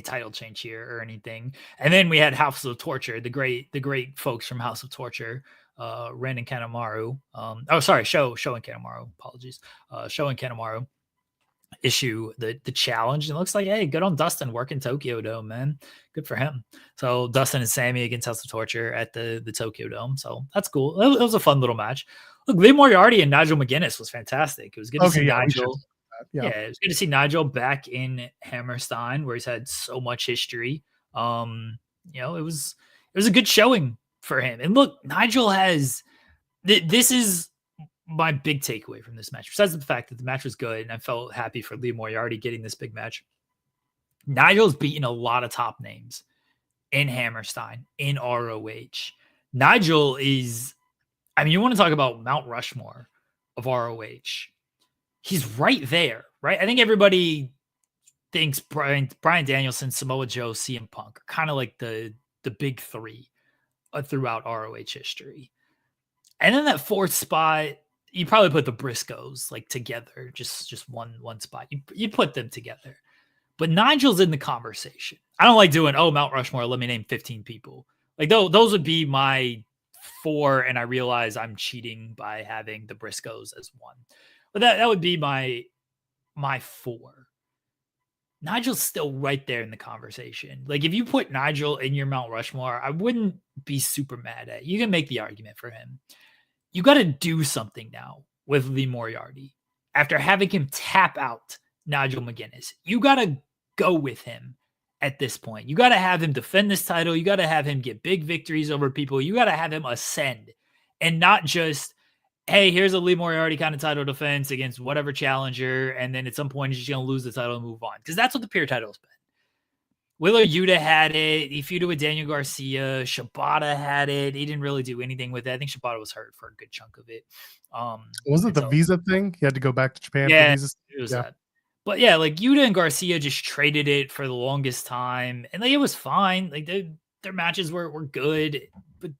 title change here or anything. And then we had House of Torture, the great folks from House of Torture, Ren and Kanemaru. Show and Kanemaru. Apologies. Show and Kanemaru issue the challenge. And it looks like, hey, good on Dustin working Tokyo Dome, man. Good for him. So Dustin and Sammy against House of Torture at the Tokyo Dome. So that's cool. It was a fun little match. Look, Lee Moriarty and Nigel McGuinness was fantastic. It was good to see Nigel. Yeah, it was good to see Nigel back in Hammerstein, where he's had so much history. It was a good showing for him. And look, Nigel has this is my big takeaway from this match, besides the fact that the match was good and I felt happy for Lee Moriarty getting this big match. Nigel's beaten a lot of top names in Hammerstein, in ROH. Nigel is, you want to talk about Mount Rushmore of ROH. He's right there, right? I think everybody thinks Bryan Danielson, Samoa Joe, CM Punk are kind of like the big three throughout ROH history. And then that fourth spot, you probably put the Briscoes like together, just one spot. You put them together. But Nigel's in the conversation. I don't like doing, Mount Rushmore, let me name 15 people. Like those would be my 4, and I realize I'm cheating by having the Briscoes as 1. But that would be my 4. Nigel's still right there in the conversation. Like if you put Nigel in your Mount Rushmore, I wouldn't be super mad at it. You can make the argument for him. You got to do something now with Lee Moriarty. After having him tap out Nigel McGuinness, you got to go with him at this point. You got to have him defend this title. You got to have him get big victories over people. You got to have him ascend and not just, hey, here's a Lee Moriarty kind of title defense against whatever challenger, and then at some point he's just going to lose the title and move on. Because that's what the Pure title's been. Wheeler Yuta had it. He feuded with Daniel Garcia. Shibata had it. He didn't really do anything with it. I think Shibata was hurt for a good chunk of it. Wasn't the visa thing? He had to go back to Japan for visas? It was that. But yeah, like Yuta and Garcia just traded it for the longest time. And like it was fine. Like their matches were good. But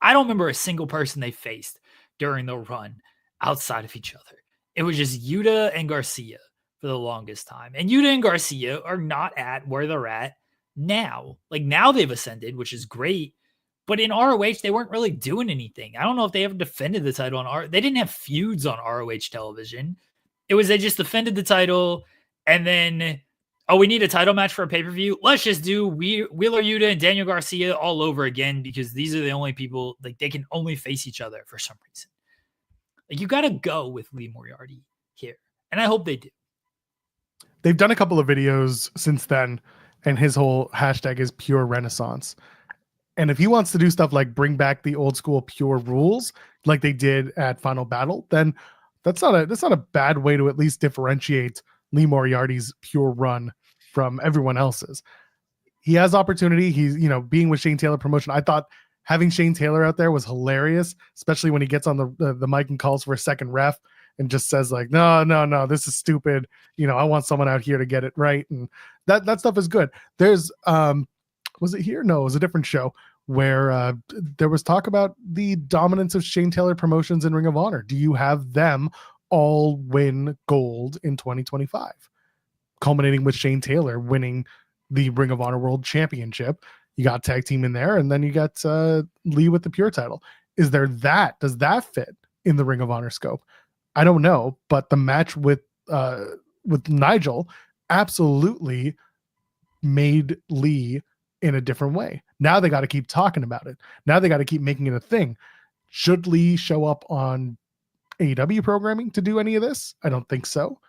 I don't remember a single person they faced during the run outside of each other. It was just Yuta and Garcia for the longest time. And Yuta and Garcia are not at where they're at now. Like now they've ascended, which is great. But in ROH, they weren't really doing anything. I don't know if they ever defended the title on ROH. They didn't have feuds on ROH television. It was they just defended the title and then, we need a title match for a pay-per-view. Let's just do Wheeler Yuta and Daniel Garcia all over again because these are the only people, like they can only face each other for some reason. Like you got to go with Lee Moriarty here. And I hope they do. They've done a couple of videos since then, and his whole hashtag is Pure Renaissance. And if he wants to do stuff like bring back the old school Pure rules, like they did at Final Battle, then that's not a bad way to at least differentiate Lee Moriarty's Pure run from everyone else's. He has opportunity. He's, being with Shane Taylor promotion. I thought having Shane Taylor out there was hilarious, especially when he gets on the mic and calls for a second ref and just says like, no, this is stupid. I want someone out here to get it right. And that stuff is good. There's, was it here? No, it was a different show where there was talk about the dominance of Shane Taylor promotions in Ring of Honor. Do you have them all win gold in 2025, culminating with Shane Taylor winning the Ring of Honor World Championship? You got tag team in there, and then you got Lee with the Pure title. Does that fit in the Ring of Honor scope? I don't know, but the match with Nigel absolutely made Lee in a different way. Now they got to keep talking about it. Now they got to keep making it a thing. Should Lee show up on AEW programming to do any of this? I don't think so.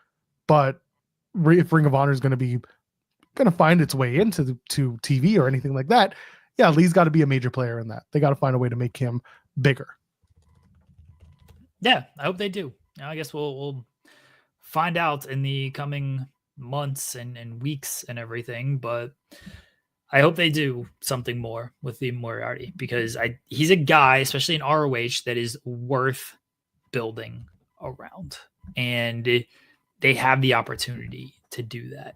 But if Ring of Honor is going to find its way into TV or anything like that, yeah, Lee's got to be a major player in that. They got to find a way to make him bigger. Yeah, I hope they do. I guess we'll find out in the coming months and weeks and everything. But I hope they do something more with the Moriarty because he's a guy, especially in ROH, that is worth building around, and they have the opportunity to do that.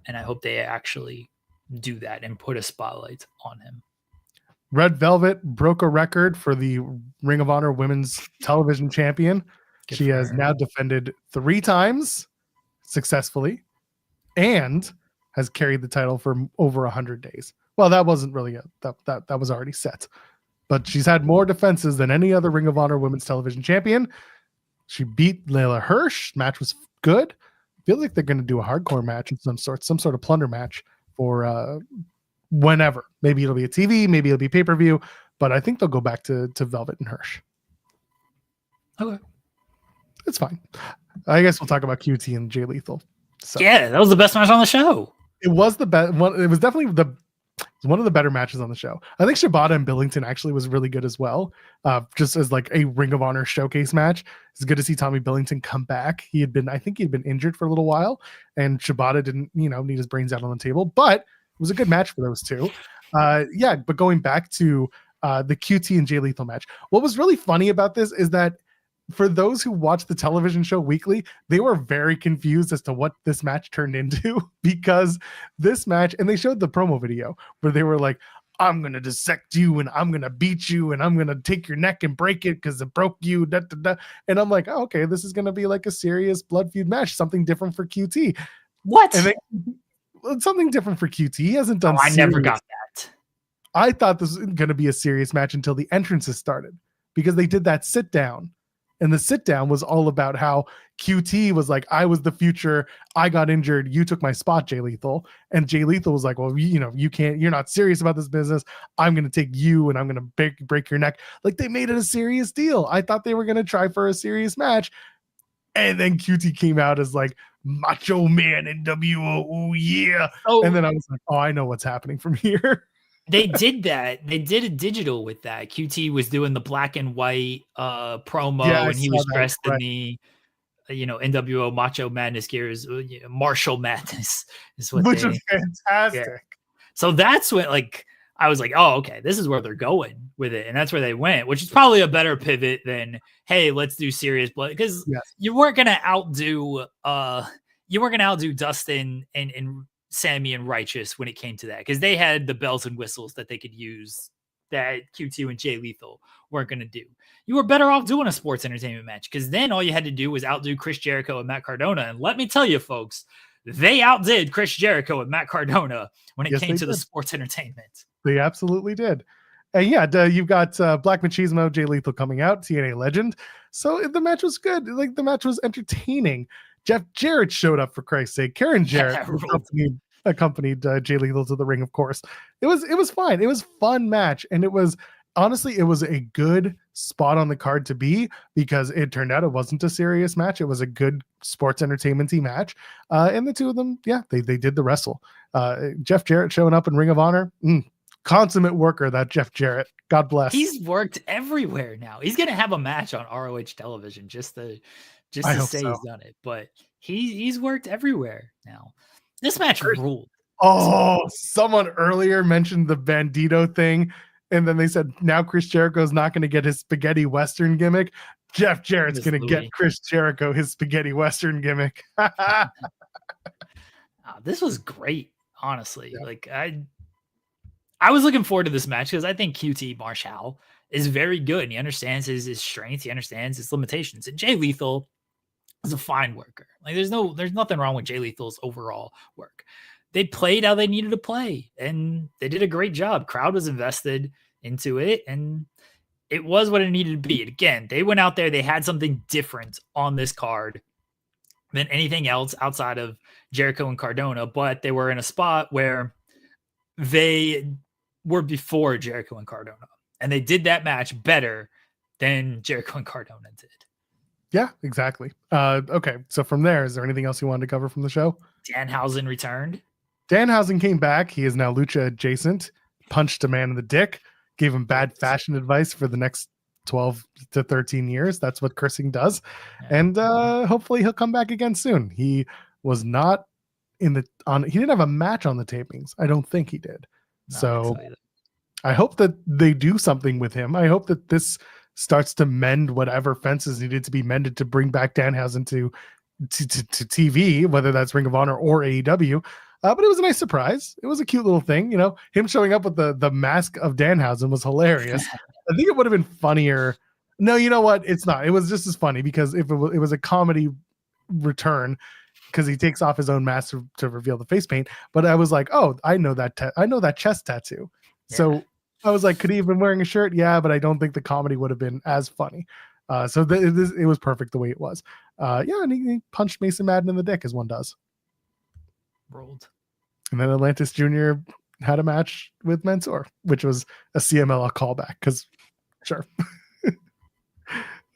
And I hope they actually do that and put a spotlight on him. Red Velvet broke a record for the Ring of Honor Women's Television Champion. Good she for has her. now defended 3 times successfully and has carried the title for over 100 days. Well, that wasn't really that was already set. But she's had more defenses than any other Ring of Honor Women's Television Champion. She beat Layla Hirsch. Match was good. Feels like they're going to do a hardcore match of some sort of plunder match for whenever. Maybe it'll be a TV, maybe it'll be pay-per-view, but I think they'll go back to Velvet and Hirsch. Okay. It's fine. I guess we'll talk about QT and Jay Lethal. So, yeah, that was the best match on the show. It was the best one. It was definitely one of the better matches on the show. I think Shibata and Billington actually was really good as well. Just as like a Ring of Honor showcase match. It's good to see Tommy Billington come back. I think he'd been injured for a little while, and Shibata didn't, need his brains out on the table, but it was a good match for those two. But going back to the QT and Jay Lethal match, what was really funny about this is that for those who watch the television show weekly, they were very confused as to what this match turned into because this match, and they showed the promo video where they were like, I'm going to dissect you and I'm going to beat you and I'm going to take your neck and break it because it broke you. Da, da, da. And I'm like, oh, okay, this is going to be like a serious blood feud match, something different for QT. What? And something different for QT. He hasn't done I never got that. I thought this was going to be a serious match until the entrances started because they did that sit down. And the sit down was all about how QT was like, I was the future. I got injured. You took my spot, Jay Lethal. And Jay Lethal was like, well, you can't, you're not serious about this business. I'm going to take you and I'm going to break your neck. Like they made it a serious deal. I thought they were going to try for a serious match. And then QT came out as like Macho Man NWO. Oh, yeah. Oh. And then I was like, oh, I know what's happening from here. They did that. They did a digital with that. QT was doing the black and white promo, and he was dressed in the NWO Macho Madness gears. Martial Madness is what, which is fantastic. Yeah. So that's what I was like, oh, okay, this is where they're going with it, and that's where they went, which is probably a better pivot than, hey, let's do serious blood, because you weren't gonna outdo Dustin and Sammy and Righteous when it came to that, because they had the bells and whistles that they could use that QT and Jay Lethal weren't going to do. You were better off doing a sports entertainment match, because then all you had to do was outdo Chris Jericho and Matt Cardona. And let me tell you, folks, they outdid Chris Jericho and Matt Cardona when it came to the sports entertainment. They absolutely did. And you've got Black Machismo, Jay Lethal coming out, TNA legend. So the match was good. Like the match was entertaining. Jeff Jarrett showed up, for Christ's sake. Karen Jarrett accompanied Jay Lethal to the ring, of course. It was fine. It was a fun match. And it was a good spot on the card to be, because it turned out it wasn't a serious match. It was a good sports entertainment-y match. And the two of them, they did the wrestle. Jeff Jarrett showing up in Ring of Honor. Consummate worker, that Jeff Jarrett. God bless. He's worked everywhere now. He's going to have a match on ROH television just to say he's done it. But he's worked everywhere now. This match ruled. Oh, someone earlier mentioned the Bandido thing, and then they said now Chris Jericho's not going to get his spaghetti Western gimmick. Jeff Jarrett's going to get Chris Jericho his spaghetti Western gimmick. This was great, honestly. Yeah. I was looking forward to this match because I think QT Marshall is very good, and he understands his strengths. He understands his limitations. And Jay Lethal is a fine worker. There's nothing wrong with Jay Lethal's overall work. They played how they needed to play, and they did a great job. Crowd was invested into it, and it was what it needed to be. And again, they went out there. They had something different on this card than anything else outside of Jericho and Cardona, but they were in a spot where they were before Jericho and Cardona, and they did that match better than Jericho and Cardona did. Yeah, exactly. Okay, so from there, is there anything else you wanted to cover from the show? Danhausen returned. Danhausen came back. He is now Lucha adjacent. Punched a man in the dick. Gave him bad fashion advice for the next 12 to 13 years. That's what cursing does. Yeah. And hopefully he'll come back again soon. He was not he didn't have a match on the tapings. I don't think he did. So I hope that they do something with him. I hope that this starts to mend whatever fences needed to be mended to bring back Danhausen to TV, whether that's Ring of Honor or AEW. But it was a nice surprise. It was a cute little thing. You know, him showing up with the mask of Danhausen was hilarious. I think it would have been funnier. No, you know what? It's not. It was just as funny because if it was a comedy return, because he takes off his own mask to reveal the face paint. But I was like, oh, I know that. I know that chest tattoo. Yeah. So I was like, could he have been wearing a shirt? Yeah, but I don't think the comedy would have been as funny. So it was perfect the way it was. Yeah, and he punched Mason Madden in the dick as one does. Rolled. And then Atlantis Jr. had a match with Mansoor, which was a CMLL callback. Because sure, it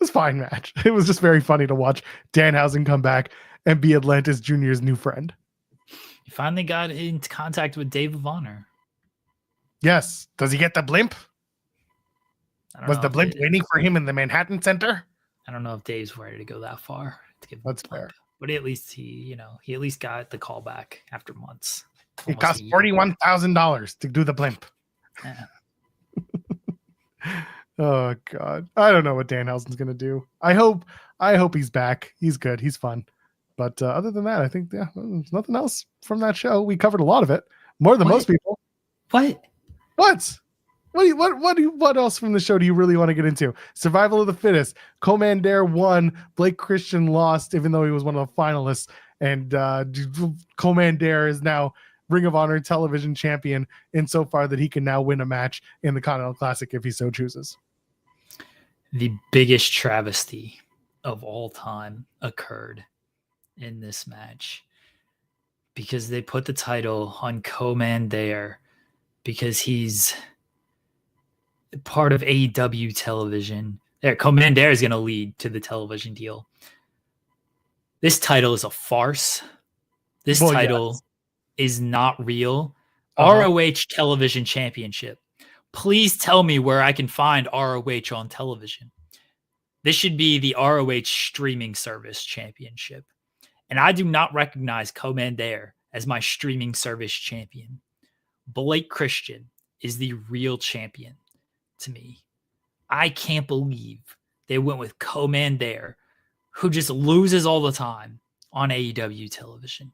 was a fine match. It was just very funny to watch Danhausen come back and be Atlantis Jr.'s new friend. He finally got into contact with Dave of Honor. Yes. Does he get the blimp? Was the blimp waiting for him in the Manhattan Center? I don't know if Dave's ready to go that far to give him That's fair. But at least he at least got the call back after months. It cost $41,000 to do the blimp. Yeah. Oh God. I don't know what Danhausen's gonna do. I hope he's back. He's good. He's fun. But other than that, I think there's nothing else from that show. We covered a lot of it. More than most people. What? What else from the show do you really want to get into? Survival of the fittest. Komander won. Blake Christian lost, even though he was one of the finalists. And Komander is now Ring of Honor television champion insofar that he can now win a match in the Continental Classic if he so chooses. The biggest travesty of all time occurred in this match because they put the title on Komander because he's part of AEW television. Komander is going to lead to the television deal. This title is a farce. This title is not real. ROH Television Championship. Please tell me where I can find ROH on television. This should be the ROH streaming service championship. And I do not recognize Komander as my streaming service champion. Blake Christian is the real champion to me. I can't believe they went with Komander, who just loses all the time on AEW television.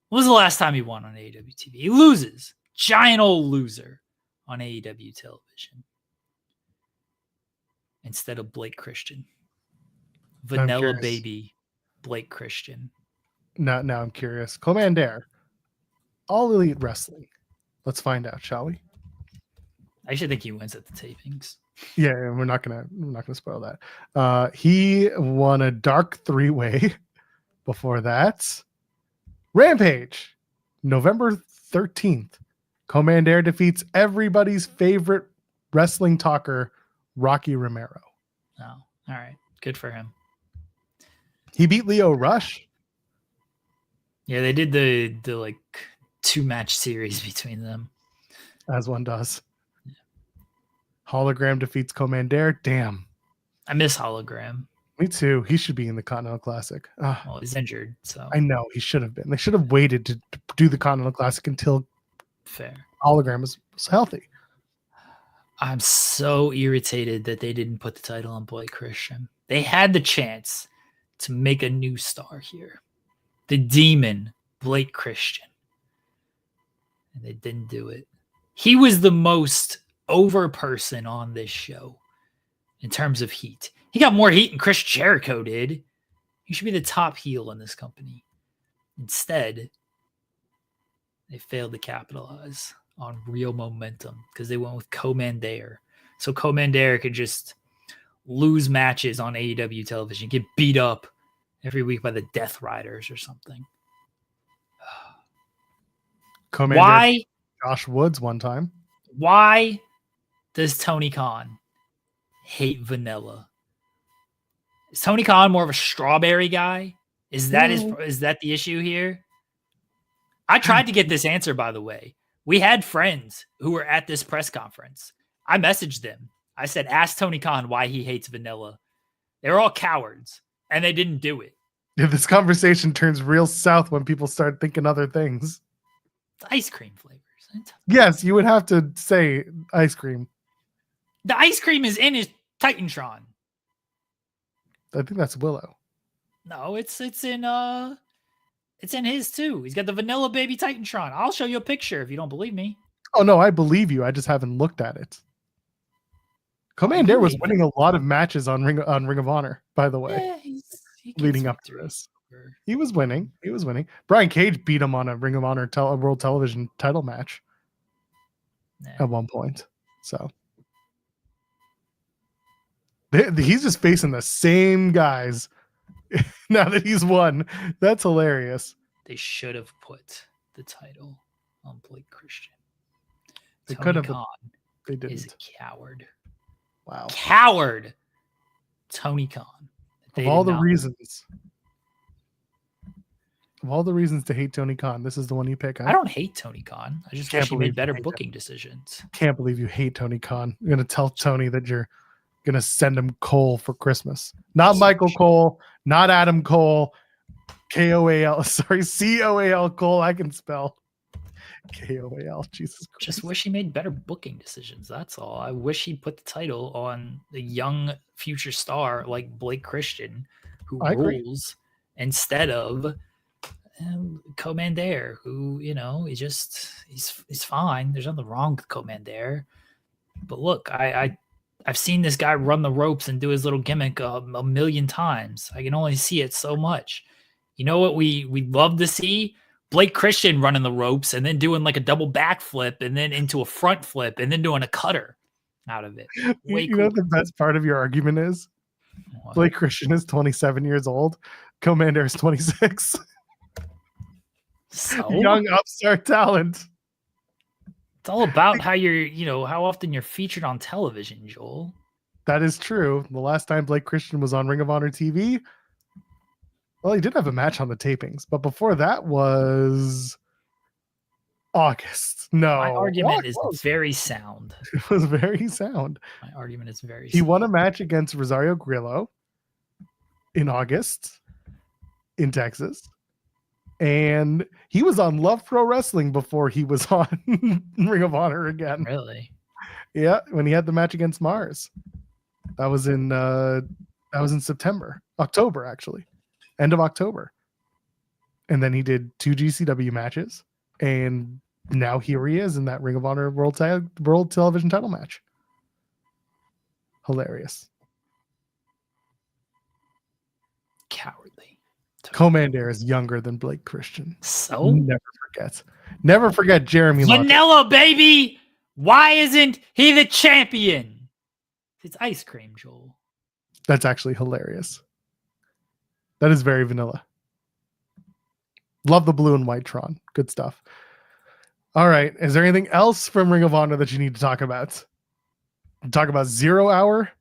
When was the last time he won on AEW TV? He loses. Giant old loser on AEW television. Instead of Blake Christian. Vanilla baby Blake Christian. Now I'm curious. Komander. All Elite Wrestling. Let's find out, shall we? I should think he wins at the tapings. Yeah, we're not gonna spoil that. He won a dark 3-way before that. Rampage, November 13th. Komander defeats everybody's favorite wrestling talker, Rocky Romero. Oh, all right. Good for him. He beat Leo Rush. Yeah, they did the 2-match series between them. As one does. Yeah. Hologram defeats Komander. Damn. I miss Hologram. Me too. He should be in the Continental Classic. Well, he's injured, so I know he should have been. They should have waited to do the Continental Classic until Hologram was healthy. I'm so irritated that they didn't put the title on Blake Christian. They had the chance to make a new star here. The Demon, Blake Christian. And they didn't do it. He was the most over person on this show in terms of heat. He got more heat than Chris Jericho did. He should be the top heel in this company. Instead, they failed to capitalize on real momentum because they went with Komander. So Komander could just lose matches on AEW television, get beat up every week by the Death Riders or something. Komander, why? Josh Woods one time. Why does Tony Khan hate vanilla? Is Tony Khan more of a strawberry guy? Is that is that the issue here? I tried to get this answer, by the way. We had friends who were at this press conference. I messaged them. I said, ask Tony Khan why he hates vanilla. They're all cowards, and they didn't do it. Yeah, this conversation turns real south when people start thinking other things. It's ice cream flavors. Yes, you would have to say ice cream. The ice cream is in his Titantron. I think that's Willow. No, it's in his too. He's got the vanilla baby Titantron. I'll show you a picture if you don't believe me. Oh no, I believe you. I just haven't looked at it. Komander was winning a lot of matches on Ring of Honor, by the way. Yeah, he leading up to this. He was winning. Brian Cage beat him on a Ring of Honor World Television title match at one point. So he's just facing the same guys now that he's won. That's hilarious. They should have put the title on Blake Christian. They could have. They didn't. Is a coward. Wow. Coward. Tony Khan. Of all the reasons to hate Tony Khan, this is the one you pick. Huh? I don't hate Tony Khan. I just wish he made better booking decisions. Can't believe you hate Tony Khan. You're going to tell Tony that you're going to send him Cole for Christmas. Not Michael Cole, not Adam Cole. K-O-A-L. Sorry, C-O-A-L Cole. I can spell. K-O-A-L. Jesus Christ. Just wish he made better booking decisions. That's all. I wish he put the title on the young future star like Blake Christian, who rules, instead of Komander, who, he's fine. There's nothing wrong with Komander. But look, I've seen this guy run the ropes and do his little gimmick a million times. I can only see it so much. You know what we'd love to see? Blake Christian running the ropes and then doing like a double backflip and then into a front flip and then doing a cutter out of it. You know what the best part of your argument is? What? Blake Christian is 27 years old. Komander is 26. So? Young upstart talent. It's all about how how often you're featured on television, Joel. That is true. The last time Blake Christian was on Ring of Honor TV, well, he did have a match on the tapings, but before that was August. No. My argument is very sound. It was very sound. My argument is very sound. He won a match against Rosario Grillo in August in Texas. And he was on Love Pro Wrestling before he was on Ring of Honor again. Really? Yeah, when he had the match against Mars. That was in October, actually. End of October. And then he did 2 GCW matches. And now here he is in that Ring of Honor World Television title match. Hilarious. Cowardly. Komander is younger than Blake Christian. So? Never forget Jeremy Vanilla, baby! Why isn't he the champion? It's ice cream, Joel. That's actually hilarious. That is very vanilla. Love the blue and white Tron. Good stuff. All right. Is there anything else from Ring of Honor that you need to talk about? Talk about 0 Hour?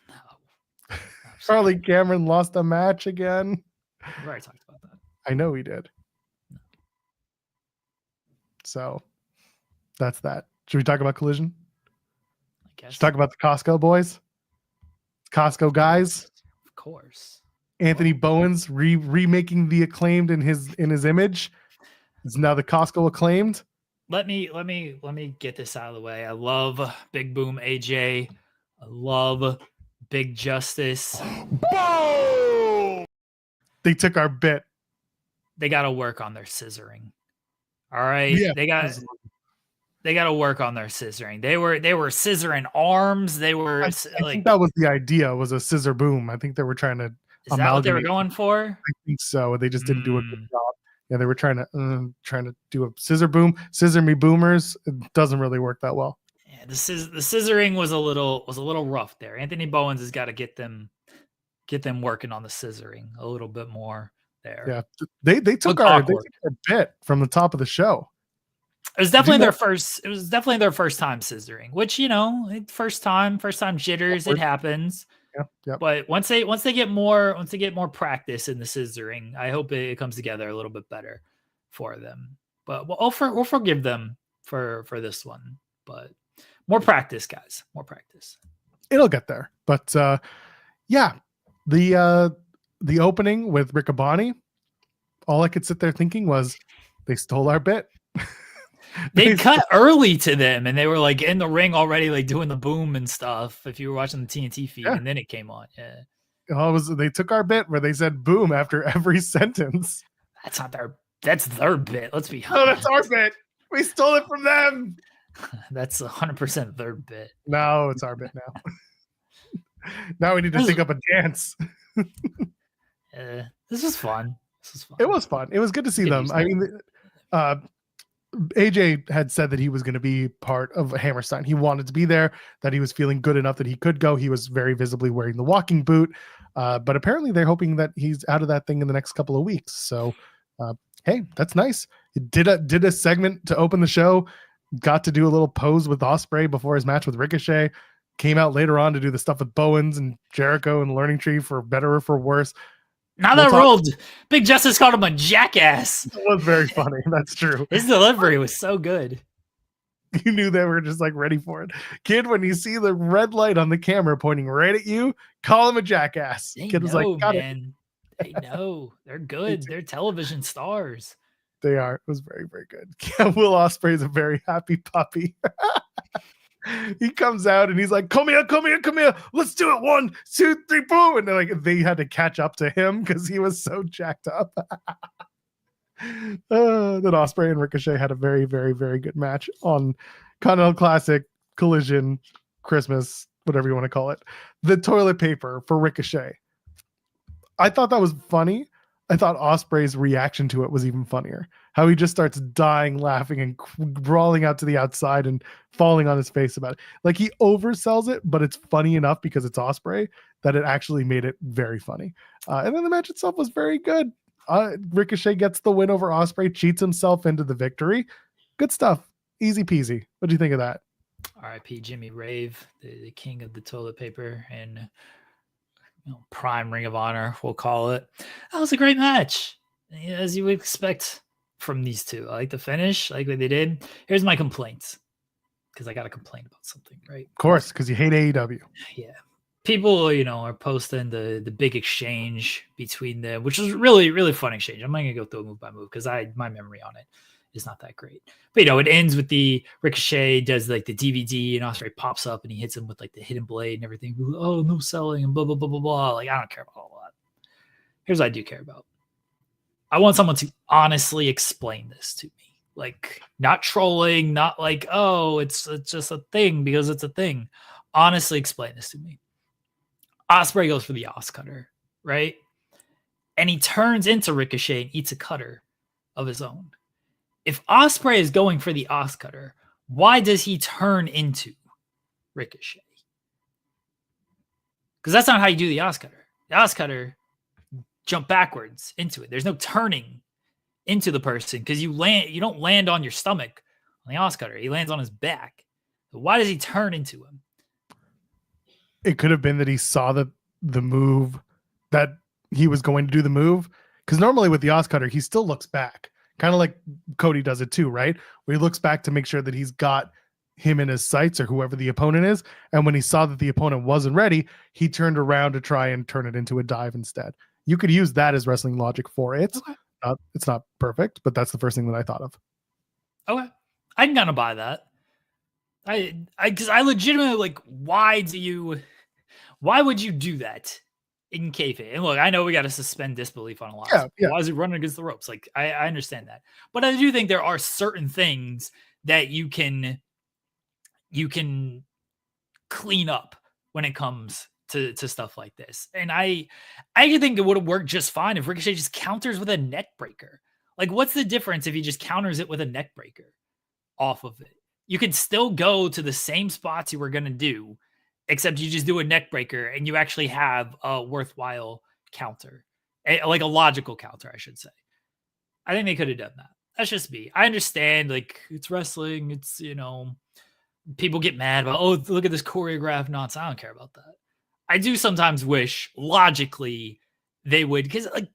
No. Charlie Cameron lost a match again. We already talked about that. I know he did. So that's that. Should we talk about Collision? I guess. Should we talk about the Costco boys? Costco guys? Of course. Anthony Bowens remaking the Acclaimed in his image. Is now the Costco Acclaimed. Let me get this out of the way. I love Big Boom AJ. I love Big Justice. Boom! They took our bit. They got to work on their scissoring. All right. Yeah, they got to work on their scissoring. They were scissoring arms. They were I think that was the idea, was a scissor boom. I think they were trying to Is that what they were going for? I think so. They just didn't do a good job. Yeah, they were trying to do a scissor boom, scissor me boomers. It doesn't really work that well. Yeah, the scissoring was a little rough there. Anthony Bowens has got to get them working on the scissoring a little bit more there. Yeah, they took our bit from the top of the show. It was definitely their first. It was definitely their first time scissoring, which first time jitters. It happens. Yeah. But once they get more practice in the scissoring, I hope it comes together a little bit better for them. But we'll forgive them for this one. But more practice, guys. More practice. It'll get there. But yeah, the opening with Riccaboni, all I could sit there thinking was they stole our bit. They cut early to them, and they were like in the ring already, like doing the boom and stuff. If you were watching the TNT feed, and then it came on. Yeah. Oh, they took our bit where they said boom after every sentence. That's not that's their bit. Let's be honest. No, that's our bit. We stole it from them. That's 100% their bit. No, it's our bit now. Now we need to think up a dance. This was fun. It was fun. It was good to see them. I mean, AJ had said that he was going to be part of Hammerstein. He wanted to be there, that he was feeling good enough that he could go. He was very visibly wearing the walking boot. But apparently they're hoping that he's out of that thing in the next couple of weeks. So, hey, that's nice. He did a segment to open the show, got to do a little pose with Ospreay before his match with Ricochet, came out later on to do the stuff with Bowens and Jericho and Learning Tree, for better or for worse. Now that ruled. Big Justice called him a jackass. It was very funny. That's true. His delivery was so good. You knew they were just like ready for it. Kid, when you see the red light on the camera pointing right at you, call him a jackass. Kid was like, got it. They know. They're good. They're television stars. They are. It was very, very good. Will Ospreay is a very happy puppy. He comes out and he's like, come here. Let's do it. 1, 2, 3, boom. And they had to catch up to him because he was so jacked up. Then Ospreay and Ricochet had a very, very, very good match on Continental Classic, Collision, Christmas, whatever you want to call it. The toilet paper for Ricochet. I thought that was funny. I thought Ospreay's reaction to it was even funnier. How he just starts dying, laughing, and crawling out to the outside and falling on his face about it. Like, he oversells it, but it's funny enough because it's Ospreay that it actually made it very funny. And then the match itself was very good. Ricochet gets the win over Ospreay, cheats himself into the victory. Good stuff. Easy peasy. What do you think of that? R.I.P. Jimmy Rave, the king of the toilet paper and prime Ring of Honor, we'll call it. That was a great match, as you would expect from these two. I like the finish, I like what they did. Here's my complaints, because I got to complain about something, right? Of course, because you hate AEW. Yeah. People, are posting the big exchange between them, which was really, really fun exchange. I'm not going to go through it move by move because my memory on it is not that great. But, it ends with the Ricochet does like the DVD and Ospreay pops up and he hits him with like the hidden blade and everything. Oh, no selling and blah, blah, blah, blah, blah. Like, I don't care about all that. Here's what I do care about. I want someone to honestly explain this to me. Like, not trolling, not like, oh, it's just a thing because it's a thing. Honestly explain this to me. Ospreay goes for the Os cutter, right? And he turns into Ricochet and eats a cutter of his own. If Ospreay is going for the Os cutter, why does he turn into Ricochet? Because that's not how you do the Os cutter. The Os cutter, jump backwards into it. There's no turning into the person because you don't land on your stomach on the Os cutter. He lands on his back. So why does he turn into him? It could have been that he saw the move, that he was going to do the move. Because normally with the Os cutter, he still looks back. Kind of like Cody does it too, right? Where he looks back to make sure that he's got him in his sights or whoever the opponent is. And when he saw that the opponent wasn't ready, he turned around to try and turn it into a dive instead. You could use that as wrestling logic for it. Okay. It's not perfect, but that's the first thing that I thought of. Okay. I can kind of buy that. Because I legitimately why would you do that in kayfabe? And look, I know we got to suspend disbelief on a lot. Yeah. Why is he running against the ropes? Like, I understand that, but I do think there are certain things that you can clean up when it comes to stuff like this. And I think it would have worked just fine if Ricochet just counters with a neck breaker. Like, what's the difference if he just counters it with a neck breaker off of it? You can still go to the same spots you were going to do, except you just do a neck breaker and you actually have a worthwhile counter, like a logical counter, I should say. I think they could have done that. That's just me. I understand, like, it's wrestling. It's, people get mad about, oh, look at this choreographed nonsense. I don't care about that. I do sometimes wish, logically, they would, because, like,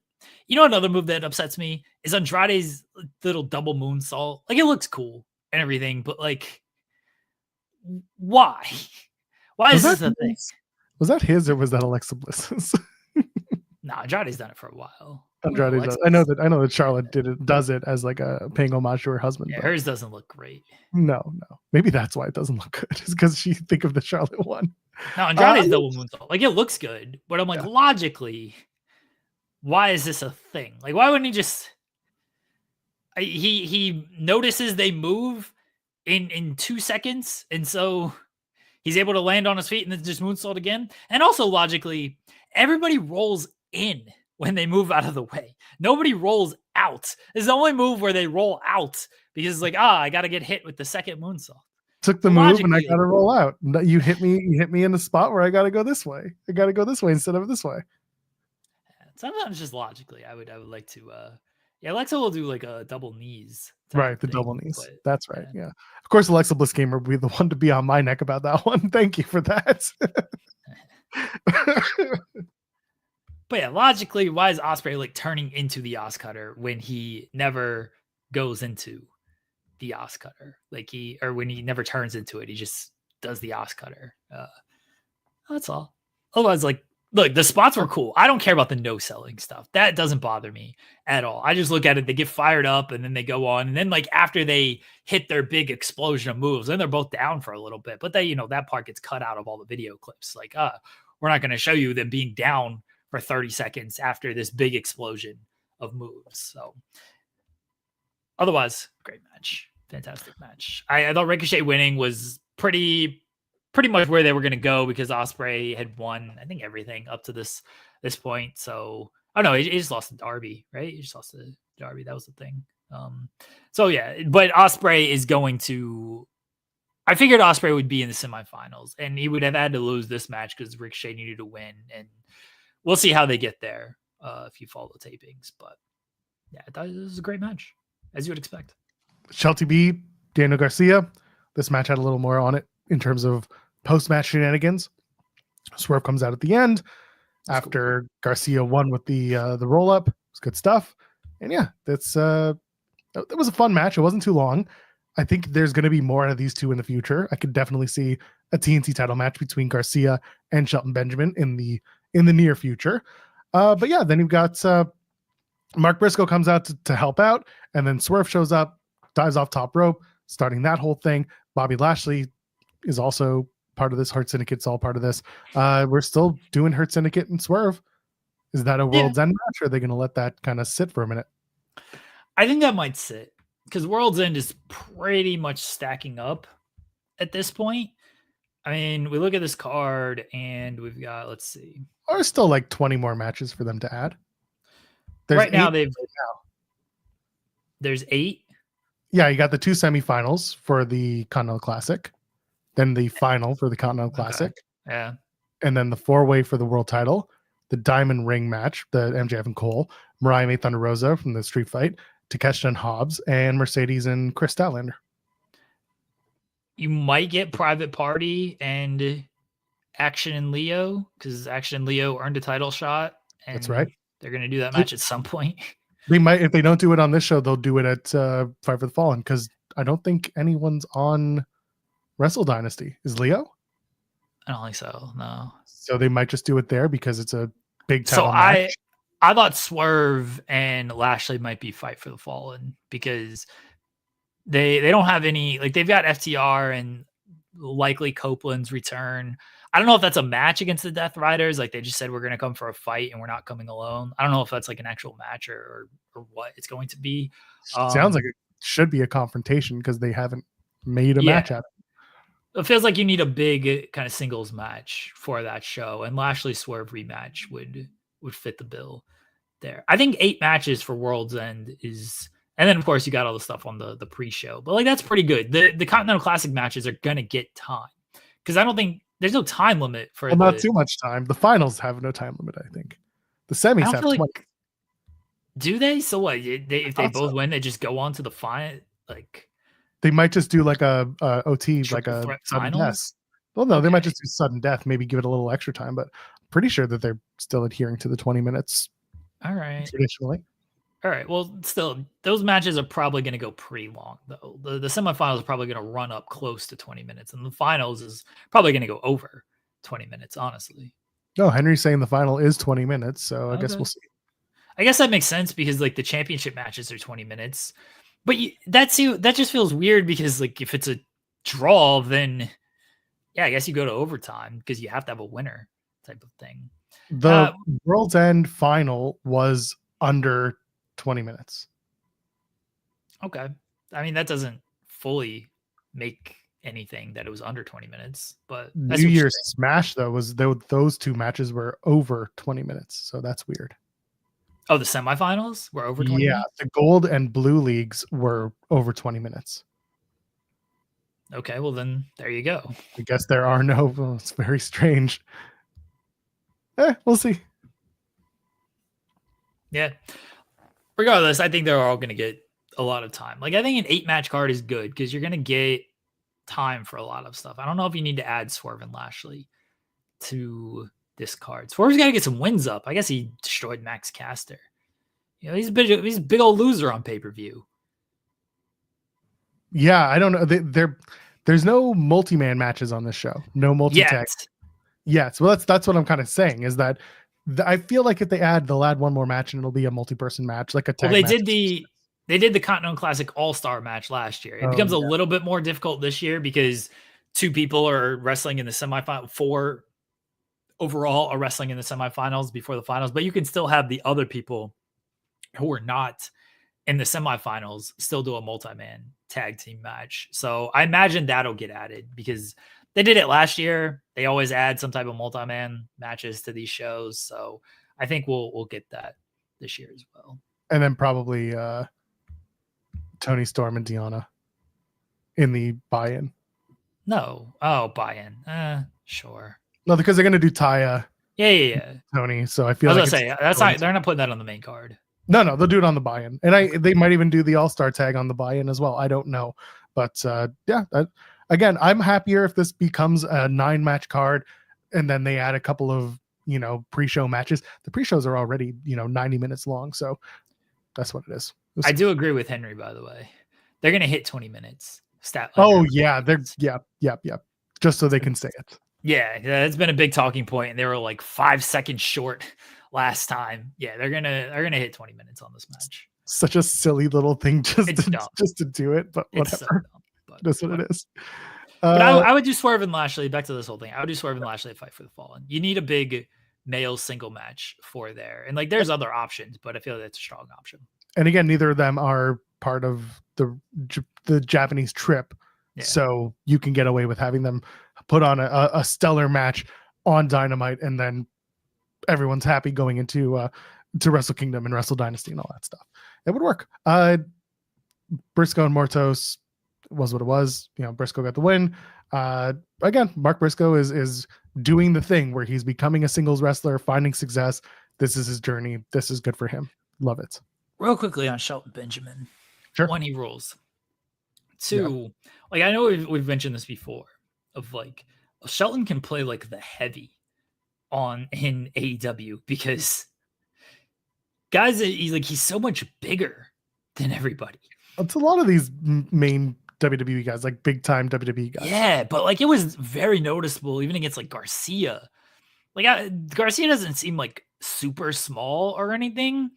another move that upsets me is Andrade's little double moonsault. Like, it looks cool and everything, but, like, why? Why is this a thing? Was that his or was that Alexa Bliss's? No, Andrade's done it for a while. Andrade does. I know that Charlotte does it as like a paying homage to her husband. Yeah, but hers doesn't look great. No. Maybe that's why it doesn't look good. Is because she think of the Charlotte one. Now Andrade's double moonsault, like it looks good, but I'm like logically, why is this a thing? Like, why wouldn't he just? He notices they move in 2 seconds, and so he's able to land on his feet and then just moonsault again. And also logically, everybody rolls in when they move out of the way. Nobody rolls out. It's the only move where they roll out because it's like, I got to get hit with the second moonsault. Took the move and I got to roll out. You hit me in the spot where I got to go this way. I got to go this way instead of this way. Sometimes just logically, I would like to. Alexa will do like a double knees. Right, the double knees. That's right. Yeah. Of course, Alexa Bliss Gamer would be the one to be on my neck about that one. Thank you for that. But yeah, logically, why is Ospreay like turning into the Oscutter when he never goes into the Oscutter? Like when he never turns into it, he just does the Oscutter. That's all. Otherwise, like, look, the spots were cool. I don't care about the no selling stuff. That doesn't bother me at all. I just look at it. They get fired up and then they go on. And then like after they hit their big explosion of moves, then they're both down for a little bit. But they, that part gets cut out of all the video clips. Like, we're not going to show you them being down for 30 seconds after this big explosion of moves. So otherwise, great match. Fantastic match. I thought Ricochet winning was pretty much where they were going to go because Ospreay had won, I think, everything up to this point. So, he just lost to Darby, right? He just lost to Darby. That was the thing. So yeah, but Ospreay is going to. I figured Ospreay would be in the semifinals, and he would have had to lose this match because Ricochet needed to win, and we'll see how they get there if you follow the tapings. But yeah, I thought this was a great match, as you would expect. Shelty B, Daniel Garcia. This match had a little more on it in terms of post-match shenanigans. Swerve comes out at the end after cool. Garcia won with the roll-up. It's good stuff. And yeah, that was a fun match. It wasn't too long. I think there's going to be more of these two in the future. I could definitely see a TNT title match between Garcia and Shelton Benjamin in the near future. But yeah, then you've got Mark Briscoe comes out to help out, and then Swerve shows up, dives off top rope, starting that whole thing. Bobby Lashley is also part of this. Hurt Syndicate's all part of this. We're still doing Hurt Syndicate and Swerve. Is that a World's End match, or are they going to let that kind of sit for a minute? I think that might sit because World's End is pretty much stacking up at this point. I mean, we look at this card and we've got, let's see. There's still like 20 more matches for them to add. There's 8. Yeah, you got the 2 semifinals for the Continental Classic, then the final for the Continental Classic. Yeah. And then the 4-way for the world title, the Diamond Ring match, the MJF and Cole, Mariah May Thunder Rosa from the Street Fight, Takeshita and Hobbs, and Mercedes and Chris Statlander. You might get Private Party and Action and Leo because Action and Leo earned a title shot. And that's right. They're going to do that match at some point. They might, if they don't do it on this show, they'll do it at Fight for the Fallen because I don't think anyone's on Wrestle Dynasty. Is Leo? I don't think so. No. So they might just do it there because it's a big title match. I thought Swerve and Lashley might be Fight for the Fallen because they don't have any, like they've got FTR and likely Copeland's return. I don't know if that's a match against the Death Riders. Like they just said, we're going to come for a fight and we're not coming alone. I don't know if that's like an actual match or what it's going to be. Sounds like it should be a confrontation because they haven't made a match out of it. It feels like you need a big kind of singles match for that show, and Lashley Swerve rematch would fit the bill there. I think 8 matches for World's End is, and then of course you got all the stuff on the pre-show, but like that's pretty good. The Continental Classic matches are gonna get time because I don't think there's no time limit for not too much time. The finals have no time limit. I think the semis have 20. Like, do they? So what? If they both win, they just go on to the final. Like they might just do like a OT, like a sudden death. Well, no, they might just do sudden death. Maybe give it a little extra time, but I'm pretty sure that they're still adhering to the 20 minutes. All right. Traditionally. All right. Well, still, those matches are probably going to go pretty long, though. The semifinals are probably going to run up close to 20 minutes, and the finals is probably going to go over 20 minutes, honestly. No, Henry's saying the final is 20 minutes, so I guess we'll see. I guess that makes sense because like the championship matches are 20 minutes. But that just feels weird because like if it's a draw, then yeah, I guess you go to overtime because you have to have a winner type of thing. The World's End final was under 20 minutes. Okay. I mean, that doesn't fully make anything that it was under 20 minutes, but that's New Year's Smash though was those two matches were over 20 minutes, so that's weird. Oh, the semifinals were over 20 minutes? The gold and blue leagues were over 20 minutes. Okay, well then there you go. I guess there are no. Well, it's very strange. We'll see. Yeah. Regardless, I think they're all going to get a lot of time. Like I think an 8-match card is good because you're going to get time for a lot of stuff. I don't know if you need to add Swerve and Lashley to this card. Swerve's got to get some wins up. I guess he destroyed Max Caster. You know, he's a big old loser on pay-per-view. Yeah, I don't know. There's no multi-man matches on this show. No multi-tag. Yes. Well, that's what I'm kind of saying is that I feel like if they'll add one more match and it'll be a multi-person match, like a tag. Well, they did the Continental Classic All-Star match last year. It becomes a little bit more difficult this year because 2 people are wrestling in the semifinal. 4 overall are wrestling in the semifinals before the finals, but you can still have the other people who are not in the semifinals still do a multi-man tag team match. So I imagine that'll get added because they did it last year. They always add some type of multi-man matches to these shows. So I think we'll get that this year as well. And then probably Tony Storm and Deanna in the buy-in. No. Oh, buy-in. Sure. No, because they're going to do Taya. Yeah. Tony. So I feel like they're not putting that on the main card. No, they'll do it on the buy-in. And they might even do the All-Star tag on the buy-in as well. I don't know. But again, I'm happier if this becomes a 9-match card and then they add a couple of, pre-show matches. The pre-shows are already, 90 minutes long. So that's what it is. I do agree with Henry, by the way. They're going to hit 20 minutes. Yeah. Just so they can say it. Yeah, it's been a big talking point, and they were like 5 seconds short last time. Yeah, they're gonna hit 20 minutes on this match. Such a silly little thing just to do it, but whatever. So dumb, but that's what it is. But I would do Swerve and Lashley. Back to this whole thing. I would do Swerve and Lashley fight for the Fallen. You need a big male single match for there, and like there's other options, but I feel that's a strong option. And again, neither of them are part of the Japanese trip, so you can get away with having them put on a stellar match on Dynamite, and then everyone's happy going into to Wrestle Kingdom and Wrestle Dynasty and all that stuff. It would work. Briscoe and Mortos was what it was. Briscoe got the win. Again, Mark Briscoe is doing the thing where he's becoming a singles wrestler, finding success. This is his journey. This is good for him. Love it. Real quickly on Shelton Benjamin. Sure. 1, he rules. 2, like I know we've mentioned this before, of like Shelton can play like the heavy in AEW because guys, he's so much bigger than everybody. It's a lot of these main WWE guys, like big time WWE guys. Yeah, but like it was very noticeable even against like Garcia. Like Garcia doesn't seem like super small or anything,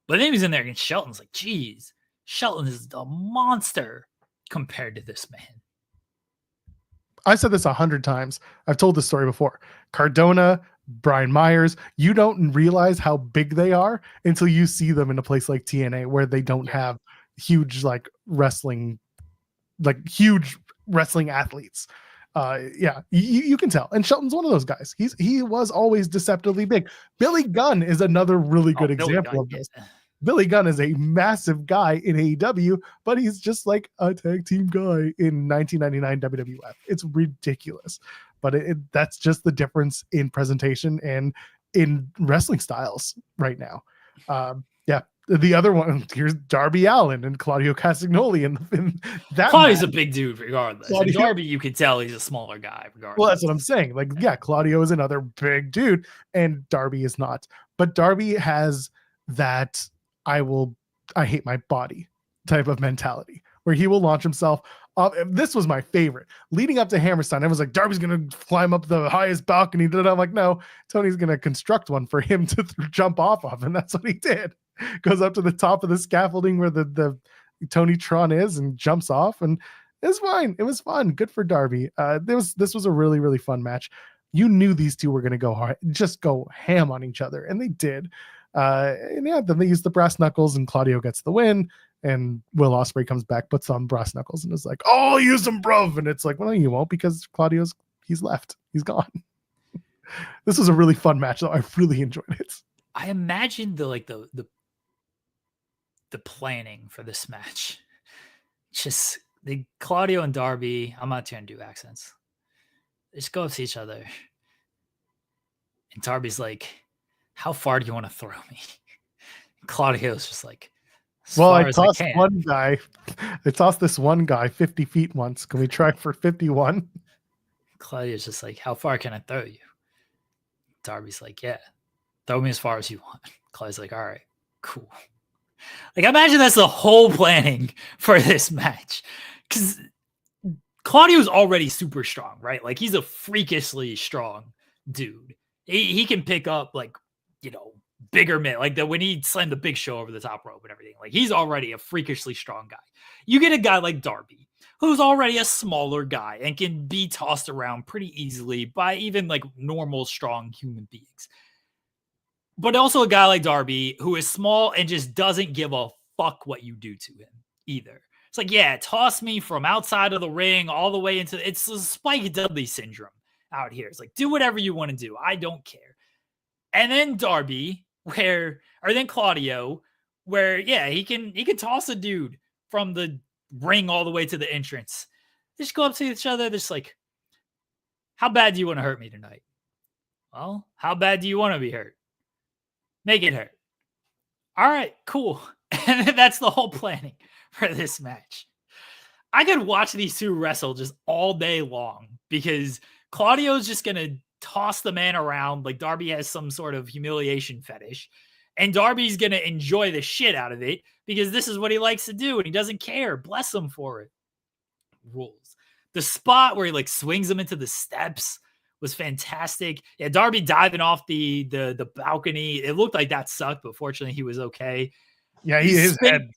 but then he was in there against Shelton. It's like, geez, Shelton is a monster compared to this man. I said this 100 times. I've told this story before. Cardona, Brian Myers, you don't realize how big they are until you see them in a place like TNA where they don't have huge huge wrestling athletes. You can tell. And Shelton's one of those guys. He was always deceptively big. Billy Gunn is another really good example of this. Billy Gunn is a massive guy in AEW, but he's just like a tag team guy in 1999 WWF. It's ridiculous, but that's just the difference in presentation and in wrestling styles right now. The other one, here's Darby Allin and Claudio Castagnoli, and that Claudio's a big dude regardless. Darby, you can tell he's a smaller guy regardless. Well, that's what I'm saying. Like, Claudio is another big dude, and Darby is not. But Darby has that I hate my body type of mentality where he will launch himself up. This was my favorite. Leading up to Hammerstein, I was like, Darby's going to climb up the highest balcony. I'm like, no, Tony's going to construct one for him to jump off of, and that's what he did. goes up to the top of the scaffolding where the Tony Tron is and jumps off, and it's fine. It was fun. Good for Darby. This was a really, really fun match. You knew these two were going to go hard, just go ham on each other, and they did. And yeah, then they used the brass knuckles, and Claudio gets the win. And Will Ospreay comes back, puts on brass knuckles, and is like, "Oh, I'll use them, bruv." And it's like, "Well, you won't, because he's left. He's gone." This was a really fun match, though. I really enjoyed it. I imagine the planning for this match. Just Claudio and Darby. I'm not trying to do accents. They just go up to each other, and Darby's like, "How far do you want to throw me?" And Claudio's just like, "Well, I tossed one guy. I tossed this one guy 50 feet once. Can we try for 51? Claudio's just like, "How far can I throw you?" Darby's like, "Yeah, throw me as far as you want." Claudio's like, "All right, cool." Like, imagine that's the whole planning for this match, because Claudio's already super strong, right? Like, he's a freakishly strong dude. He can pick up, like, bigger men, like when he slammed the Big Show over the top rope and everything. Like, he's already a freakishly strong guy. You get a guy like Darby, who's already a smaller guy and can be tossed around pretty easily by even like normal, strong human beings. But also a guy like Darby, who is small and just doesn't give a fuck what you do to him either. It's like, yeah, toss me from outside of the ring all the way into it's the Spike Dudley syndrome out here. It's like, do whatever you want to do. I don't care. And then Darby, then Claudio, where, yeah, he can toss a dude from the ring all the way to the entrance. They just go up to each other. They're just like, "How bad do you want to hurt me tonight?" "Well, how bad do you want to be hurt?" "Make it hurt." "All right, cool." And that's the whole planning for this match. I could watch these two wrestle just all day long, because Claudio's just going to toss the man around like Darby has some sort of humiliation fetish, and Darby's going to enjoy the shit out of it because this is what he likes to do, and he doesn't care. Bless him for it. Rules. The spot where he like swings him into the steps was fantastic. Yeah, Darby diving off the balcony. It looked like that sucked, but fortunately he was okay. Yeah, his head.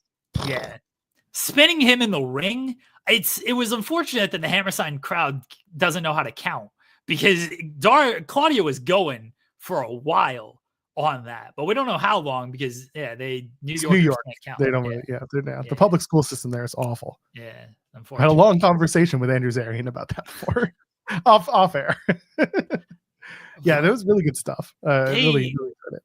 Yeah. Spinning him in the ring. It was unfortunate that the Hammerstein crowd doesn't know how to count, because Claudio was going for a while on that, but we don't know how long, because New York can't count. They don't really, the public school system there is awful. Yeah, unfortunately. I had a long conversation with Andrew Zarian about that before off air. Yeah, that was really good stuff. Really good.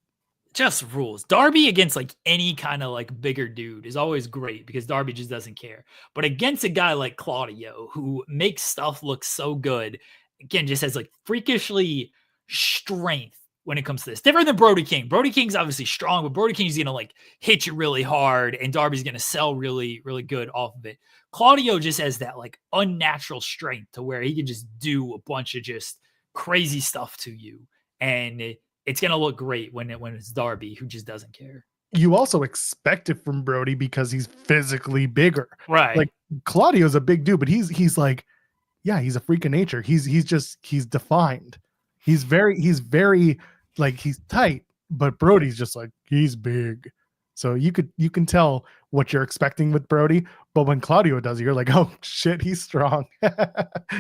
Just rules. Darby against like any kind of like bigger dude is always great, because Darby just doesn't care. But against a guy like Claudio, who makes stuff look so good, again, just has like freakishly strength when it comes to this. Different than Brody King. Brody King's obviously strong, but Brody King's going to like hit you really hard, and Darby's going to sell really, really good off of it. Claudio just has that like unnatural strength to where he can just do a bunch of just crazy stuff to you. And it's going to look great when it's Darby, who just doesn't care. You also expect it from Brody because he's physically bigger. Right. Like, Claudio's a big dude, but he's like, yeah, he's a freak of nature. He's defined. He's very like, he's tight, but Brody's just like, he's big. So you can tell what you're expecting with Brody, but when Claudio does it, you're like, oh shit, he's strong.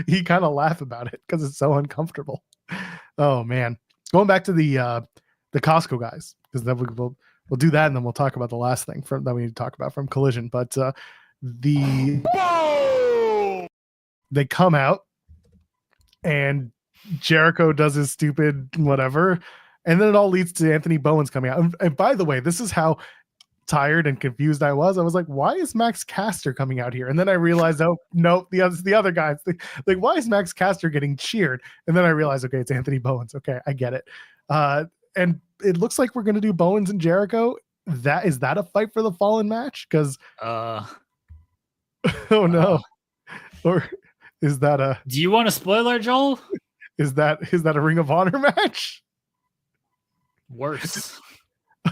You kind of laugh about it because it's so uncomfortable. Oh man. Going back to the Costco guys, because then we'll do that, and then we'll talk about the last thing that we need to talk about from Collision. But they come out, and Jericho does his stupid whatever, and then it all leads to Anthony Bowens coming out. And by the way, this is how tired and confused I was. I was like, why is Max Caster coming out here? And then I realized, oh no, the other guys. Like, why is Max Caster getting cheered? And then I realized, okay, it's Anthony Bowens. Okay, I get it. And it looks like we're gonna do Bowens and Jericho. Is that a fight for the Fallen match? Because oh no, or is that a? Do you want a spoiler, Joel? Is that a Ring of Honor match? Worse.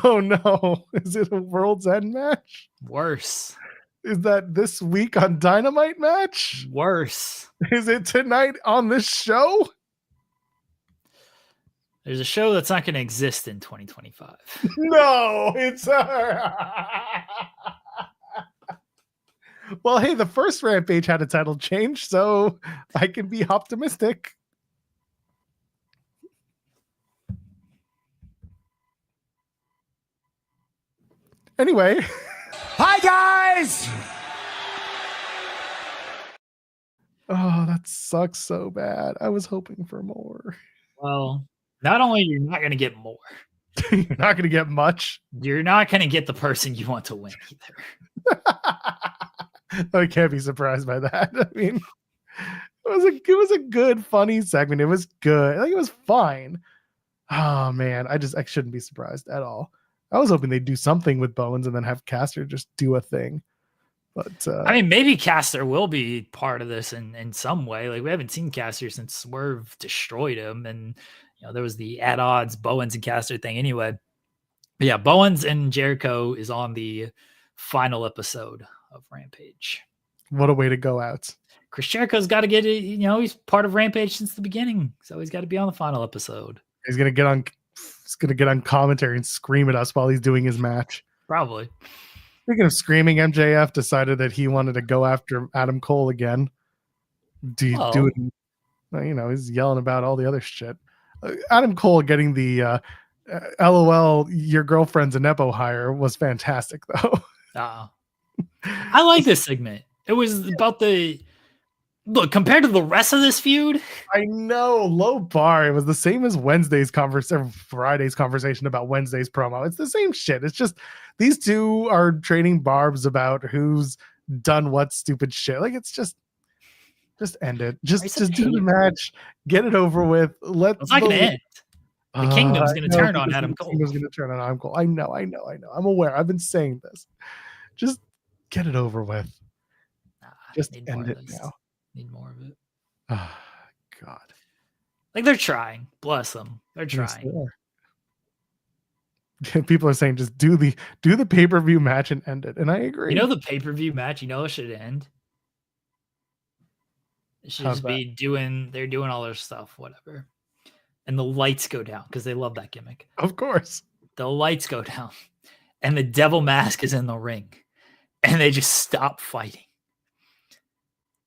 Oh no, is it a World's End match? Worse. Is that this week on Dynamite match? Worse. Is it tonight on this show? There's a show that's not going to exist in 2025. No, it's well, hey, the first Rampage had a title change, so I can be optimistic. Anyway. Hi, guys! Oh, that sucks so bad. I was hoping for more. Well, not only you're not going to get more, you're not going to get much. You're not going to get the person you want to win either. I can't be surprised by that. I mean, it was a good, funny segment. It was good. Like, it was fine. Oh man, I shouldn't be surprised at all. I was hoping they'd do something with Bowens and then have Caster just do a thing. But I mean, maybe Caster will be part of this in some way. Like, we haven't seen Caster since Swerve destroyed him, and there was the at odds Bowens and Caster thing anyway. But yeah, Bowens and Jericho is on the final episode of Rampage. What a way to go out. Chris Jericho's got to get it. He's part of Rampage since the beginning, so he's got to be on the final episode. He's gonna get on commentary and scream at us while he's doing his match. Probably. Speaking of screaming, MJF decided that he wanted to go after Adam Cole again. Do it. He's yelling about all the other shit. Adam Cole getting the LOL, your girlfriend's a Nepo hire was fantastic, though. I like this segment. It was about look, compared to the rest of this feud. I know, low bar. It was the same as Friday's conversation about Wednesday's promo. It's the same shit. It's just these two are trading barbs about who's done what stupid shit. Like, it's just end it. Just do the match. Get it over with. It's not gonna end. The Kingdom's gonna turn on Adam Cole. Kingdom's gonna turn on Adam Cole. I know. I'm aware. I've been saying this. Just get it over with. Just end it now. Need more of it. Oh, God. Like, they're trying. Bless them. They're trying. Yes, people are saying just do the pay-per-view match and end it. And I agree. The pay-per-view match, it should end. It should just be they're doing all their stuff, whatever. And the lights go down because they love that gimmick. Of course. The lights go down. And the devil mask is in the ring. And they just stop fighting.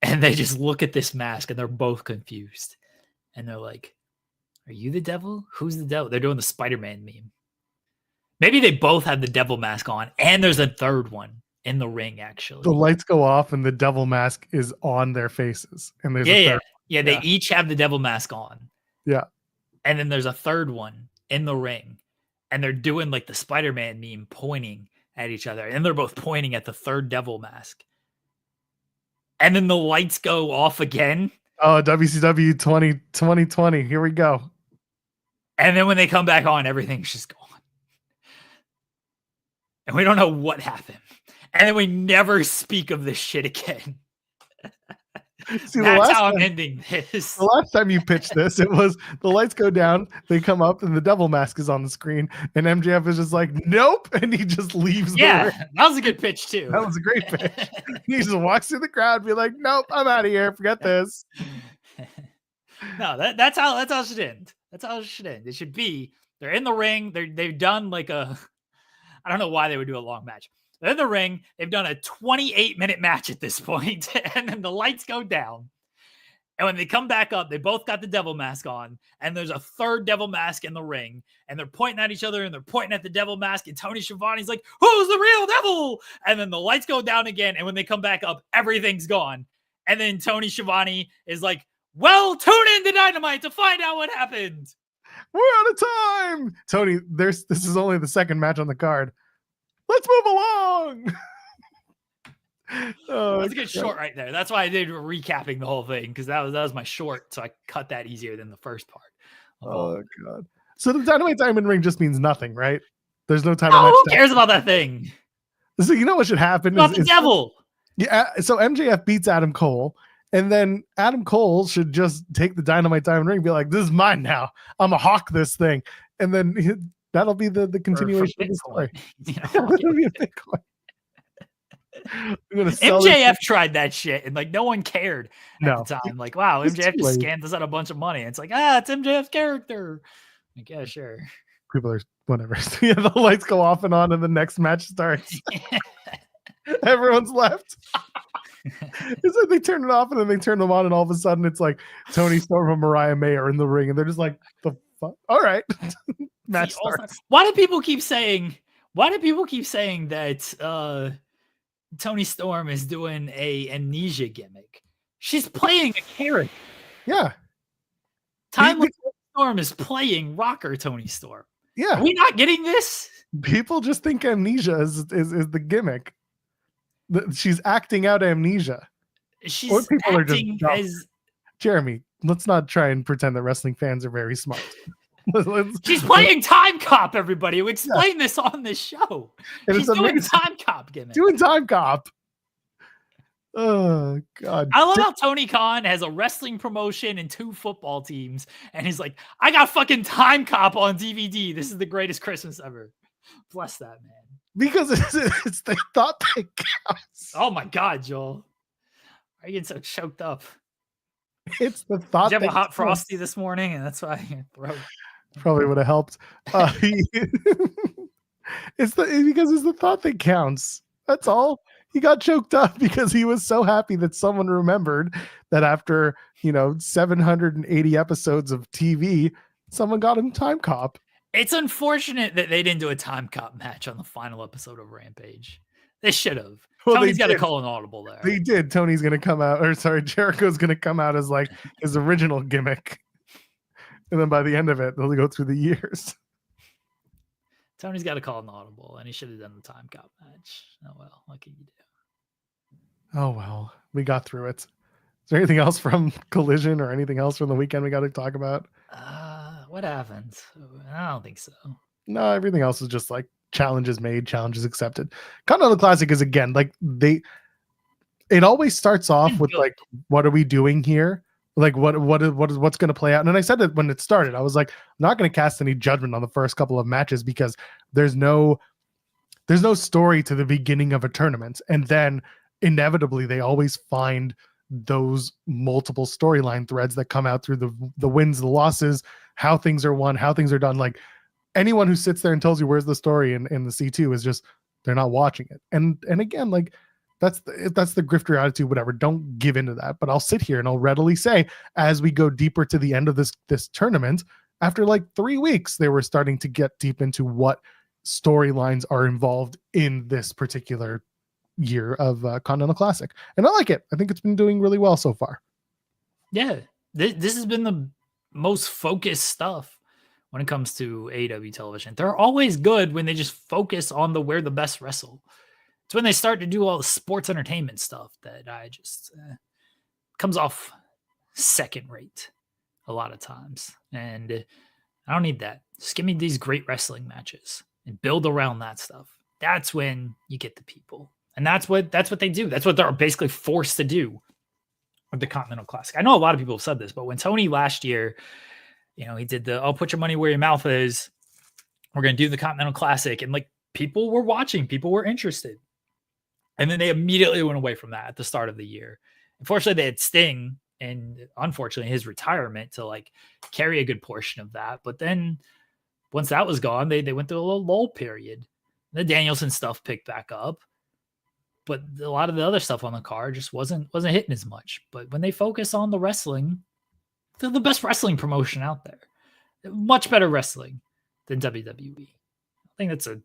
And they just look at this mask and they're both confused. And they're like, are you the devil? Who's the devil? They're doing the Spider-Man meme. Maybe they both have the devil mask on and there's a third one in the ring, actually. The lights go off and the devil mask is on their faces. And there's a third. Yeah, they each have the devil mask on. Yeah. And then there's a third one in the ring. And they're doing like the Spider-Man meme, pointing at each other. And they're both pointing at the third devil mask. And then the lights go off again. Oh, WCW 2020. Here we go. And then when they come back on, everything's just gone. And we don't know what happened. And then we never speak of this shit again. See, that's how I'm ending this. The last time you pitched this, it was the lights go down, they come up, and the devil mask is on the screen. And MJF is just like, nope. And he just leaves. Yeah, that was a good pitch, too. That was a great pitch. He just walks through the crowd and be like, nope, I'm out of here. Forget this. No, that's how it should end. That's how it should end. It should be they're in the ring. They've done like I don't know why they would do a long match. They're in the ring. They've done a 28-minute match at this point, and then the lights go down. And when they come back up, they both got the devil mask on, and there's a third devil mask in the ring, and they're pointing at each other, and they're pointing at the devil mask, and Tony Schiavone's like, who's the real devil? And then the lights go down again, and when they come back up, everything's gone. And then Tony Schiavone is like, well, tune in to Dynamite to find out what happened. We're out of time. Tony, this is only the second match on the card. Let's move along. That's a good short right there. That's why I did recapping the whole thing, because that was my short, so I cut that easier than the first part. Oh God! So the Dynamite Diamond Ring just means nothing, right? There's no title match. Who cares about that thing? So you know what should happen? Not the devil. Yeah. So MJF beats Adam Cole, and then Adam Cole should just take the Dynamite Diamond Ring and be like, "This is mine now. I'm a hawk this thing," and then that'll be the continuation of the story. MJF tried that shit and like no one cared at the time. Like, wow, MJF just late. scammed us out a bunch of money. It's like, it's MJF's character. Like, yeah, sure. People are whatever. Yeah, the lights go off and on, and the next match starts. Everyone's left. It's like they turn it off and then they turn them on, and all of a sudden it's like Tony Storm and Mariah May are in the ring, and they're just like, the fuck? All right. Match starts. Why do people keep saying that Tony Storm is doing a amnesia gimmick? She's playing a character. Yeah. Timeless Storm is playing rocker Tony Storm. Yeah. Are we not getting this? People just think amnesia is the gimmick. She's acting out amnesia. She's or people acting are just Jeremy, let's not try and pretend that wrestling fans are very smart. She's playing Time Cop, everybody. We explain this on this show. And She's doing Time Cop gimmick. Doing Time Cop. Oh, God. I love how Tony Khan has a wrestling promotion and 2 football teams, and he's like, I got fucking Time Cop on DVD. This is the greatest Christmas ever. Bless that, man. Because it's the thought that counts. Oh, my God, Joel. Why are you getting so choked up? It's the thought. Did you have a hot frosty this morning, and that's why your throat probably would have helped. It's the thought that counts. That's all. He got choked up because he was so happy that someone remembered that after 780 episodes of TV, someone got him Time Cop. It's unfortunate that they didn't do a Time Cop match on the final episode of Rampage. They should have. Well, Tony's got to call an audible there. They did. Tony's going to come out, Jericho's going to come out as like his original gimmick. And then by the end of it, they'll go through the years. Tony's got to call an audible, and he should have done the Time Cop match. Oh, well, what can you do? Oh, well, we got through it. Is there anything else from Collision or anything else from the weekend we got to talk about? What happened? I don't think so. No, everything else is just like challenges made, challenges accepted. Continental Classic is again like it always starts off with like, what are we doing here? Like what's going to play out? And then I said it when it started. I was like, I'm not going to cast any judgment on the first couple of matches because there's no story to the beginning of a tournament, and then inevitably they always find those multiple storyline threads that come out through the wins, the losses, how things are won, how things are done. Like anyone who sits there and tells you where's the story in the C2 is just, they're not watching it. And again, like that's the grifter attitude, whatever. Don't give into that. But I'll sit here and I'll readily say, as we go deeper to the end of this tournament, after like 3 weeks, they were starting to get deep into what storylines are involved in this particular year of Continental Classic. And I like it. I think it's been doing really well so far. Yeah. This has been the most focused stuff when it comes to AEW television. They're always good when they just focus on where the best wrestle. It's when they start to do all the sports entertainment stuff that I just comes off second rate a lot of times. And I don't need that. Just give me these great wrestling matches and build around that stuff. That's when you get the people. And that's what they do. That's what they're basically forced to do with the Continental Classic. I know a lot of people have said this, but when Tony last year, he did I'll put your money where your mouth is. We're going to do the Continental Classic. And like people were watching, people were interested. And then they immediately went away from that at the start of the year. Unfortunately, they had Sting and unfortunately his retirement to like carry a good portion of that. But then once that was gone, they went through a little lull period. The Danielson stuff picked back up. But a lot of the other stuff on the card just wasn't hitting as much. But when they focus on the wrestling, they're the best wrestling promotion out there. Much better wrestling than WWE. I think that's a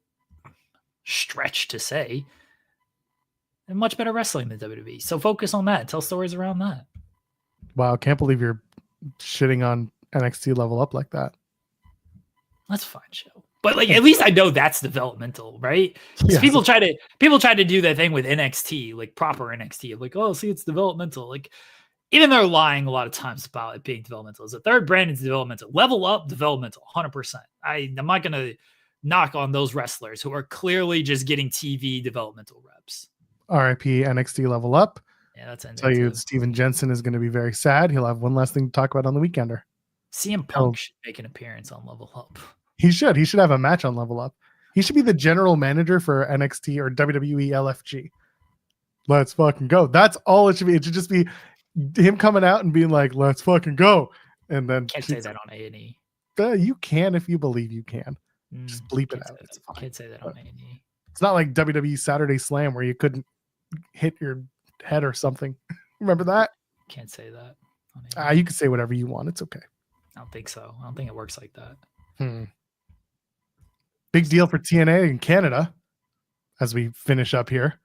stretch to say. And much better wrestling than WWE. So focus on that. Tell stories around that. Wow, can't believe you're shitting on NXT Level Up like that. That's a fine show. But like, at least I know that's developmental, right? Yes. People try to do that thing with NXT, like proper NXT, like, oh, see, it's developmental. Like, even they're lying a lot of times about it being developmental. Is the third brand is developmental. Level Up, developmental, 100%. I'm not going to knock on those wrestlers who are clearly just getting TV developmental reps. RIP NXT Level Up. Yeah, that's ending. Tell you, Steven Jensen is going to be very sad. He'll have one last thing to talk about on the Weekender. CM Punk should make an appearance on Level Up. He should. He should have a match on Level Up. He should be the general manager for NXT or WWE LFG. Let's fucking go. That's all it should be. It should just be him coming out and being like, let's fucking go. And then can't say that on A&E. You can if you believe you can. Just bleep it out. It's fine. Can't say that on A&E. It's not like WWE Saturday Slam where you couldn't hit your head or something. Remember that? Can't say that on A&E. You can say whatever you want. It's okay. I don't think so. I don't think it works like that. Big deal for TNA in Canada as we finish up here.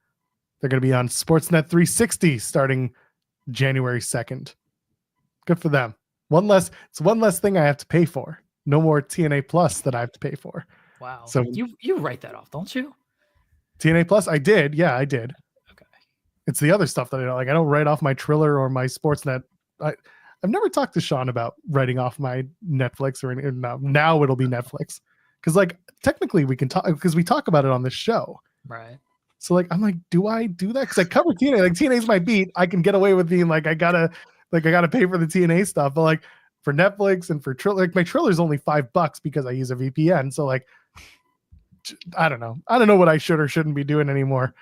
They're going to be on Sportsnet 360 starting January 2nd. Good for them. It's one less thing I have to pay for. No more TNA Plus that I have to pay for. Wow. So you write that off, don't you? TNA Plus, I did. Yeah, I did. Okay. It's the other stuff that I don't like. I don't write off my Triller or my Sportsnet. I've never talked to Sean about writing off my Netflix or anything. Now it'll be Netflix. Because like technically we can talk because we talk about it on this show. Right. So like I'm like, do I do that? Because I cover TNA. Like TNA's my beat. I can get away with being like I gotta pay for the TNA stuff. But like for Netflix and for Triller, like my Triller's only $5 because I use a VPN. So like I don't know. I don't know what I should or shouldn't be doing anymore.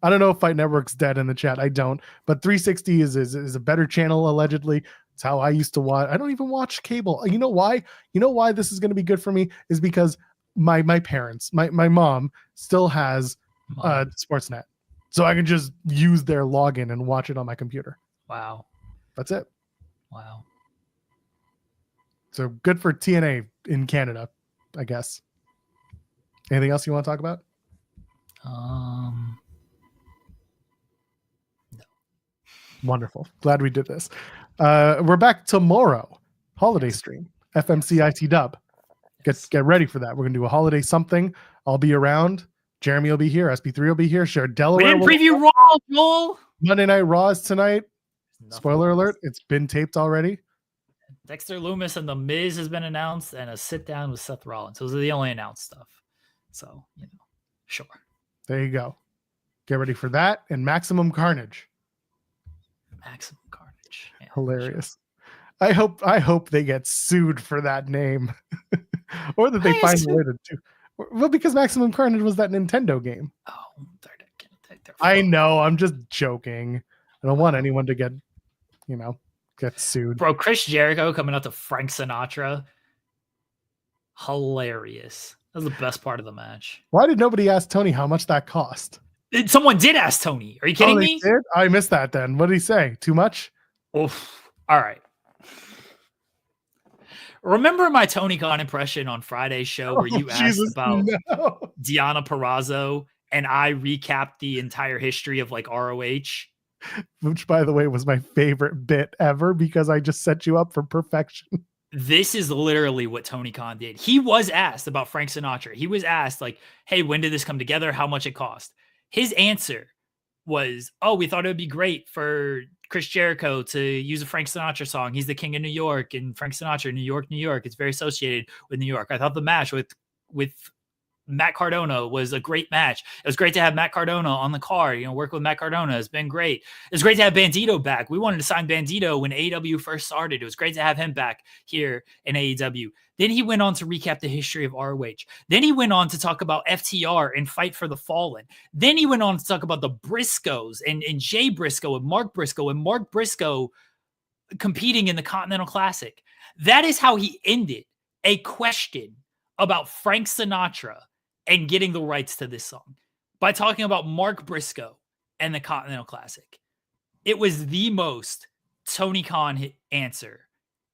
I don't know if Fight Network's dead in the chat. I don't. But 360 is a better channel allegedly. It's how I used to watch. I don't even watch cable. You know why? You know why this is going to be good for me is because my parents, my mom still has Sportsnet. So I can just use their login and watch it on my computer. Wow. That's it. Wow. So good for TNA in Canada, I guess. Anything else you want to talk about? No. Wonderful. Glad we did this. We're back tomorrow. Holiday stream. FMCIT dub. Get ready for that. We're gonna do a holiday something. I'll be around. Jeremy will be here. SP3 will be here. Share Delaware. We didn't preview Raw, Joel. Monday Night Raw is tonight. Nothing Spoiler else. alert. It's been taped already. Dexter Lumis and The Miz has been announced, and a sit down with Seth Rollins. Those are the only announced stuff. So, sure. There you go. Get ready for that and Maximum Carnage. Maximum Carnage. Yeah, Hilarious. Sure. I hope they get sued for that name. Or that they find a way to do. Well, because Maximum Carnage was that Nintendo game. Oh, they're I know. I'm just joking. I don't want anyone to get sued. Bro, Chris Jericho coming out to Frank Sinatra. Hilarious. That was the best part of the match. Why did nobody ask Tony how much that cost? Someone did ask Tony. Are you kidding me? Did? I missed that then. What did he say? Too much? Oof. All right. Remember my Tony Khan impression on Friday's show where you asked about Deonna Purrazzo and I recapped the entire history of like ROH? Which, by the way, was my favorite bit ever because I just set you up for perfection. This is literally what Tony Khan did. He was asked about Frank Sinatra. He was asked like, hey, when did this come together? How much it cost? His answer was, oh, we thought it would be great for Chris Jericho to use a Frank Sinatra song. He's the king of New York, and Frank Sinatra, New York, New York. It's very associated with New York. I thought the match with Matt Cardona was a great match. It was great to have Matt Cardona on the card. Work with Matt Cardona has been great. It's great to have Bandido back. We wanted to sign Bandido when AEW first started. It was great to have him back here in AEW. Then he went on to recap the history of ROH. Then he went on to talk about FTR and Fight for the Fallen. Then he went on to talk about the Briscoes and Jay Briscoe and Mark Briscoe competing in the Continental Classic. That is how he ended a question about Frank Sinatra and getting the rights to this song by talking about Mark Briscoe and the Continental Classic. It was the most Tony Khan answer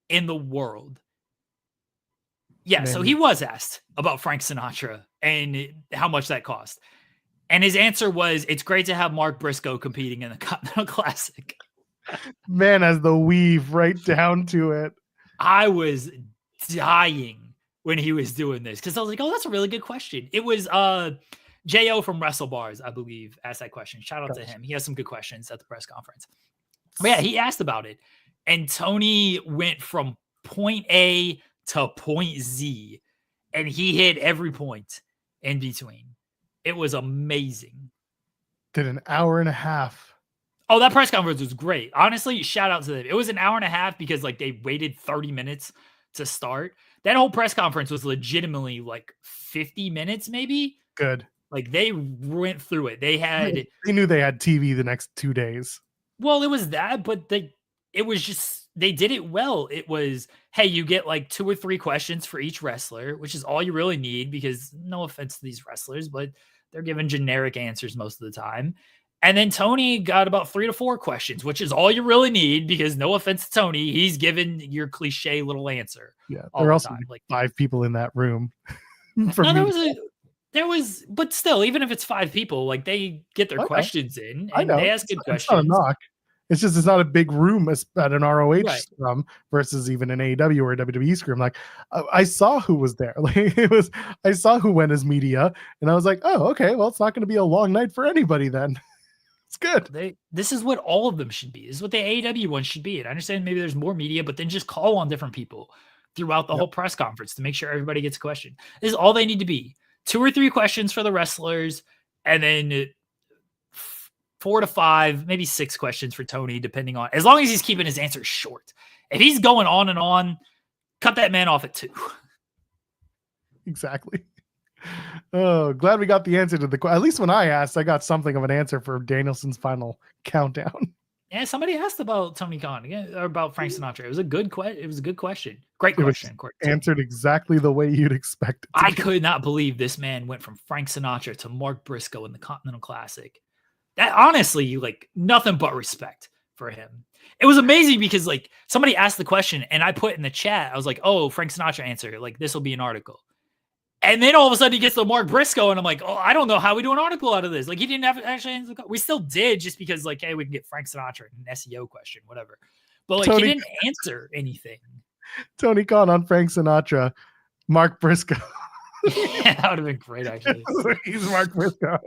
in the world. Yeah, man. So he was asked about Frank Sinatra and how much that cost. And his answer was, it's great to have Mark Briscoe competing in the Continental Classic. Man, as the weave right down to it. I was dying when he was doing this because I was like, oh, that's a really good question. It was J.O. from Wrestle Bars, I believe, asked that question. Shout out to him. He has some good questions at the press conference. But yeah, he asked about it. And Tony went from point A to point Z, and he hit every point in between. It was amazing. Did an hour and a half. Oh, that press conference was great. Honestly, shout out to them. It was an hour and a half because like they waited 30 minutes to start. That whole press conference was legitimately like 50 minutes, maybe. Good. Like they went through it. They knew they had TV the next 2 days. Well, it was that, but it was just they did it well. It was, hey, you get like 2 or 3 questions for each wrestler, which is all you really need because no offense to these wrestlers, but they're given generic answers most of the time. And then Tony got about 3 to 4 questions, which is all you really need because no offense to Tony, he's given your cliche little answer. Yeah, there are also like 5 people in that room. But still, even if it's 5 people, like they get their questions in and they ask good questions. It's not a knock. It's just it's not a big room at an ROH scrum versus even an AEW or a WWE scrum. Like I saw who was there. Like I saw who went as media, and I was like, oh, okay, well, it's not going to be a long night for anybody then. It's good. This is what all of them should be. This is what the AEW one should be. And I understand maybe there's more media, but then just call on different people throughout the whole press conference to make sure everybody gets a question. This is all they need to be. 2 or 3 questions for the wrestlers, and then 4 to 5, maybe 6 questions for Tony, depending on, as long as he's keeping his answers short. If he's going on and on, cut that man off at 2. Exactly. Oh, glad we got the answer to the, at least when I asked, I got something of an answer for Danielson's final countdown. Yeah, somebody asked about Tony Khan again, or about Frank Sinatra. It was a good question. Great question. Answered exactly the way you'd expect it. I could not believe this man went from Frank Sinatra to Mark Briscoe in the Continental Classic. That honestly, like nothing but respect for him. It was amazing because like somebody asked the question and I put in the chat, I was like, oh, Frank Sinatra answer, like this will be an article. And then all of a sudden he gets to Mark Briscoe and I'm like, oh, I don't know how we do an article out of this. Like he didn't have to actually answer the, we still did just because like, hey, we can get Frank Sinatra an SEO question, whatever. But like he didn't answer anything. Tony Khan on Frank Sinatra, Mark Briscoe. Yeah, that would have been great actually. He's Mark Briscoe.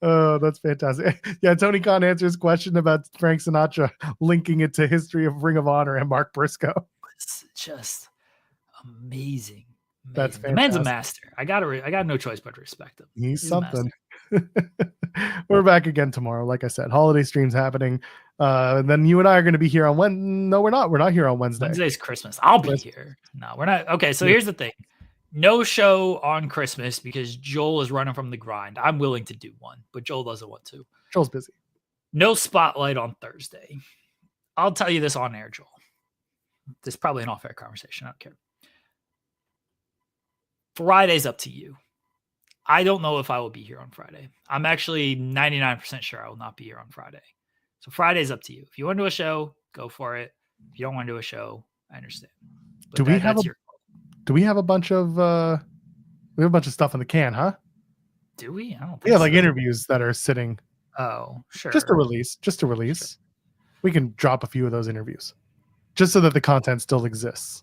Oh, that's fantastic. Yeah, Tony Khan answers question about Frank Sinatra, linking it to history of Ring of Honor and Mark Briscoe. It's just amazing. That's fantastic. The man's a master. I got no choice but to respect him. He's something. We're back again tomorrow. Like I said, holiday streams happening. And then you and I are going to be here on Wednesday. No, we're not. We're not here on Wednesday. Wednesday's Christmas. I'll be here. No, we're not. Okay, so here's the thing. No show on Christmas because Joel is running from the grind. I'm willing to do one, but Joel doesn't want to. Joel's busy. No spotlight on Thursday. I'll tell you this on air, Joel. This is probably an off-air conversation. I don't care. Friday's up to you. I don't know if I will be here on Friday. I'm actually 99% sure I will not be here on Friday. So Friday's up to you. If you want to do a show, go for it. If you don't want to do a show, I understand. But do we have a bunch of we have a bunch of stuff in the can, huh? Do we? I don't think yeah, like interviews that are sitting. Oh, sure. Just to release. Sure. We can drop a few of those interviews. Just so that the content still exists.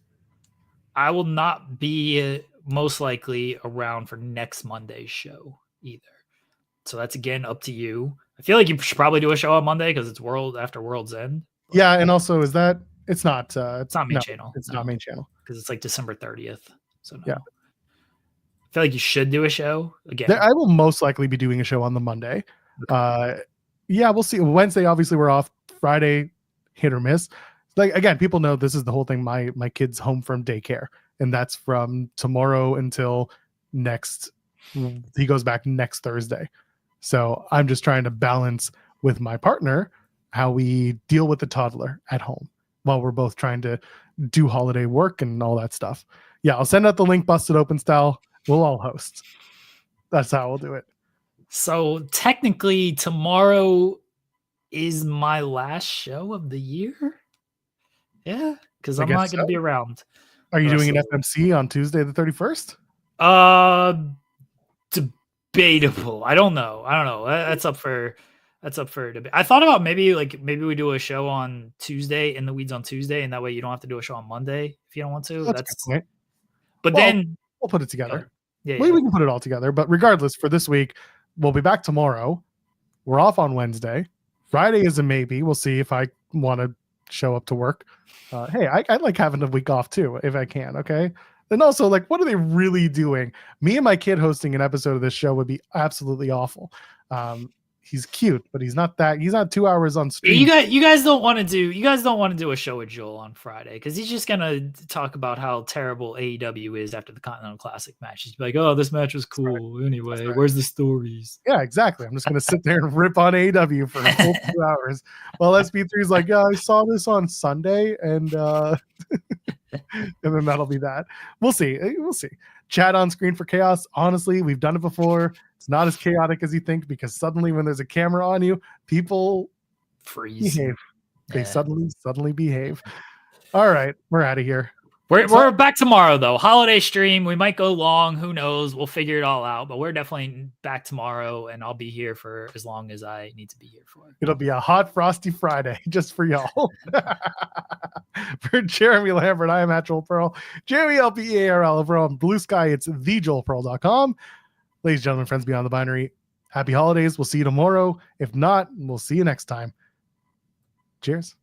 I will not be most likely around for next Monday's show either. So that's again up to you. I feel like you should probably do a show on Monday because it's after World's End. Yeah, and also it's not main channel. It's not main channel. Because it's like December 30th. So no. Yeah. I feel like you should do a show again. I will most likely be doing a show on the Monday. Okay. Yeah, we'll see. Wednesday, obviously, we're off. Friday, hit or miss. Like again, people know this is the whole thing. My kid's home from daycare, and that's from tomorrow until next. He goes back next Thursday. So I'm just trying to balance with my partner how we deal with the toddler at home while we're both trying to do holiday work and all that stuff. Yeah, I'll send out the link, busted open style. We'll all host. That's how we'll do it. So technically tomorrow is my last show of the year. Yeah, because I'm not going to be around. Are you doing an FMC on Tuesday the 31st? Debatable. I don't know. That's up for debate. I thought about maybe we do a show on Tuesday, in the weeds on Tuesday, and that way you don't have to do a show on Monday if you don't want to. That's a good point. But then we'll put it together. Yeah, we can put it all together. But regardless, for this week, we'll be back tomorrow. We're off on Wednesday. Friday is a maybe. We'll see if I want to show up to work. Hey, I like having a week off too, if I can. Okay. And also, like, what are they really doing? Me and my kid hosting an episode of this show would be absolutely awful. he's cute, but he's not 2 hours on stream. You guys don't want to do a show with Joel on Friday because he's just gonna talk about how terrible AEW is after the Continental Classic match. He's like, "Oh, this match was cool. Right. Anyway, right. Where's the stories?" Yeah, exactly. I'm just gonna sit there and rip on AEW for a full 2 hours. Well, SP3 is like, "Yeah, I saw this on Sunday," and and then that'll be that. We'll see. Chat on screen for chaos. Honestly, we've done it before. It's not as chaotic as you think because suddenly when there's a camera on you, people freeze. Behave. They suddenly behave. All right, we're out of here. We're back tomorrow though. Holiday stream. We might go long. Who knows? We'll figure it all out. But we're definitely back tomorrow, and I'll be here for as long as I need to be here for. It'll be a hot, frosty Friday just for y'all. For Jeremy Lambert, I am at Joel Pearl. JeremyLPEARL over on Blue Sky. It's thejoelpearl.com. Ladies and gentlemen, friends beyond the binary, happy holidays. We'll see you tomorrow. If not, we'll see you next time. Cheers.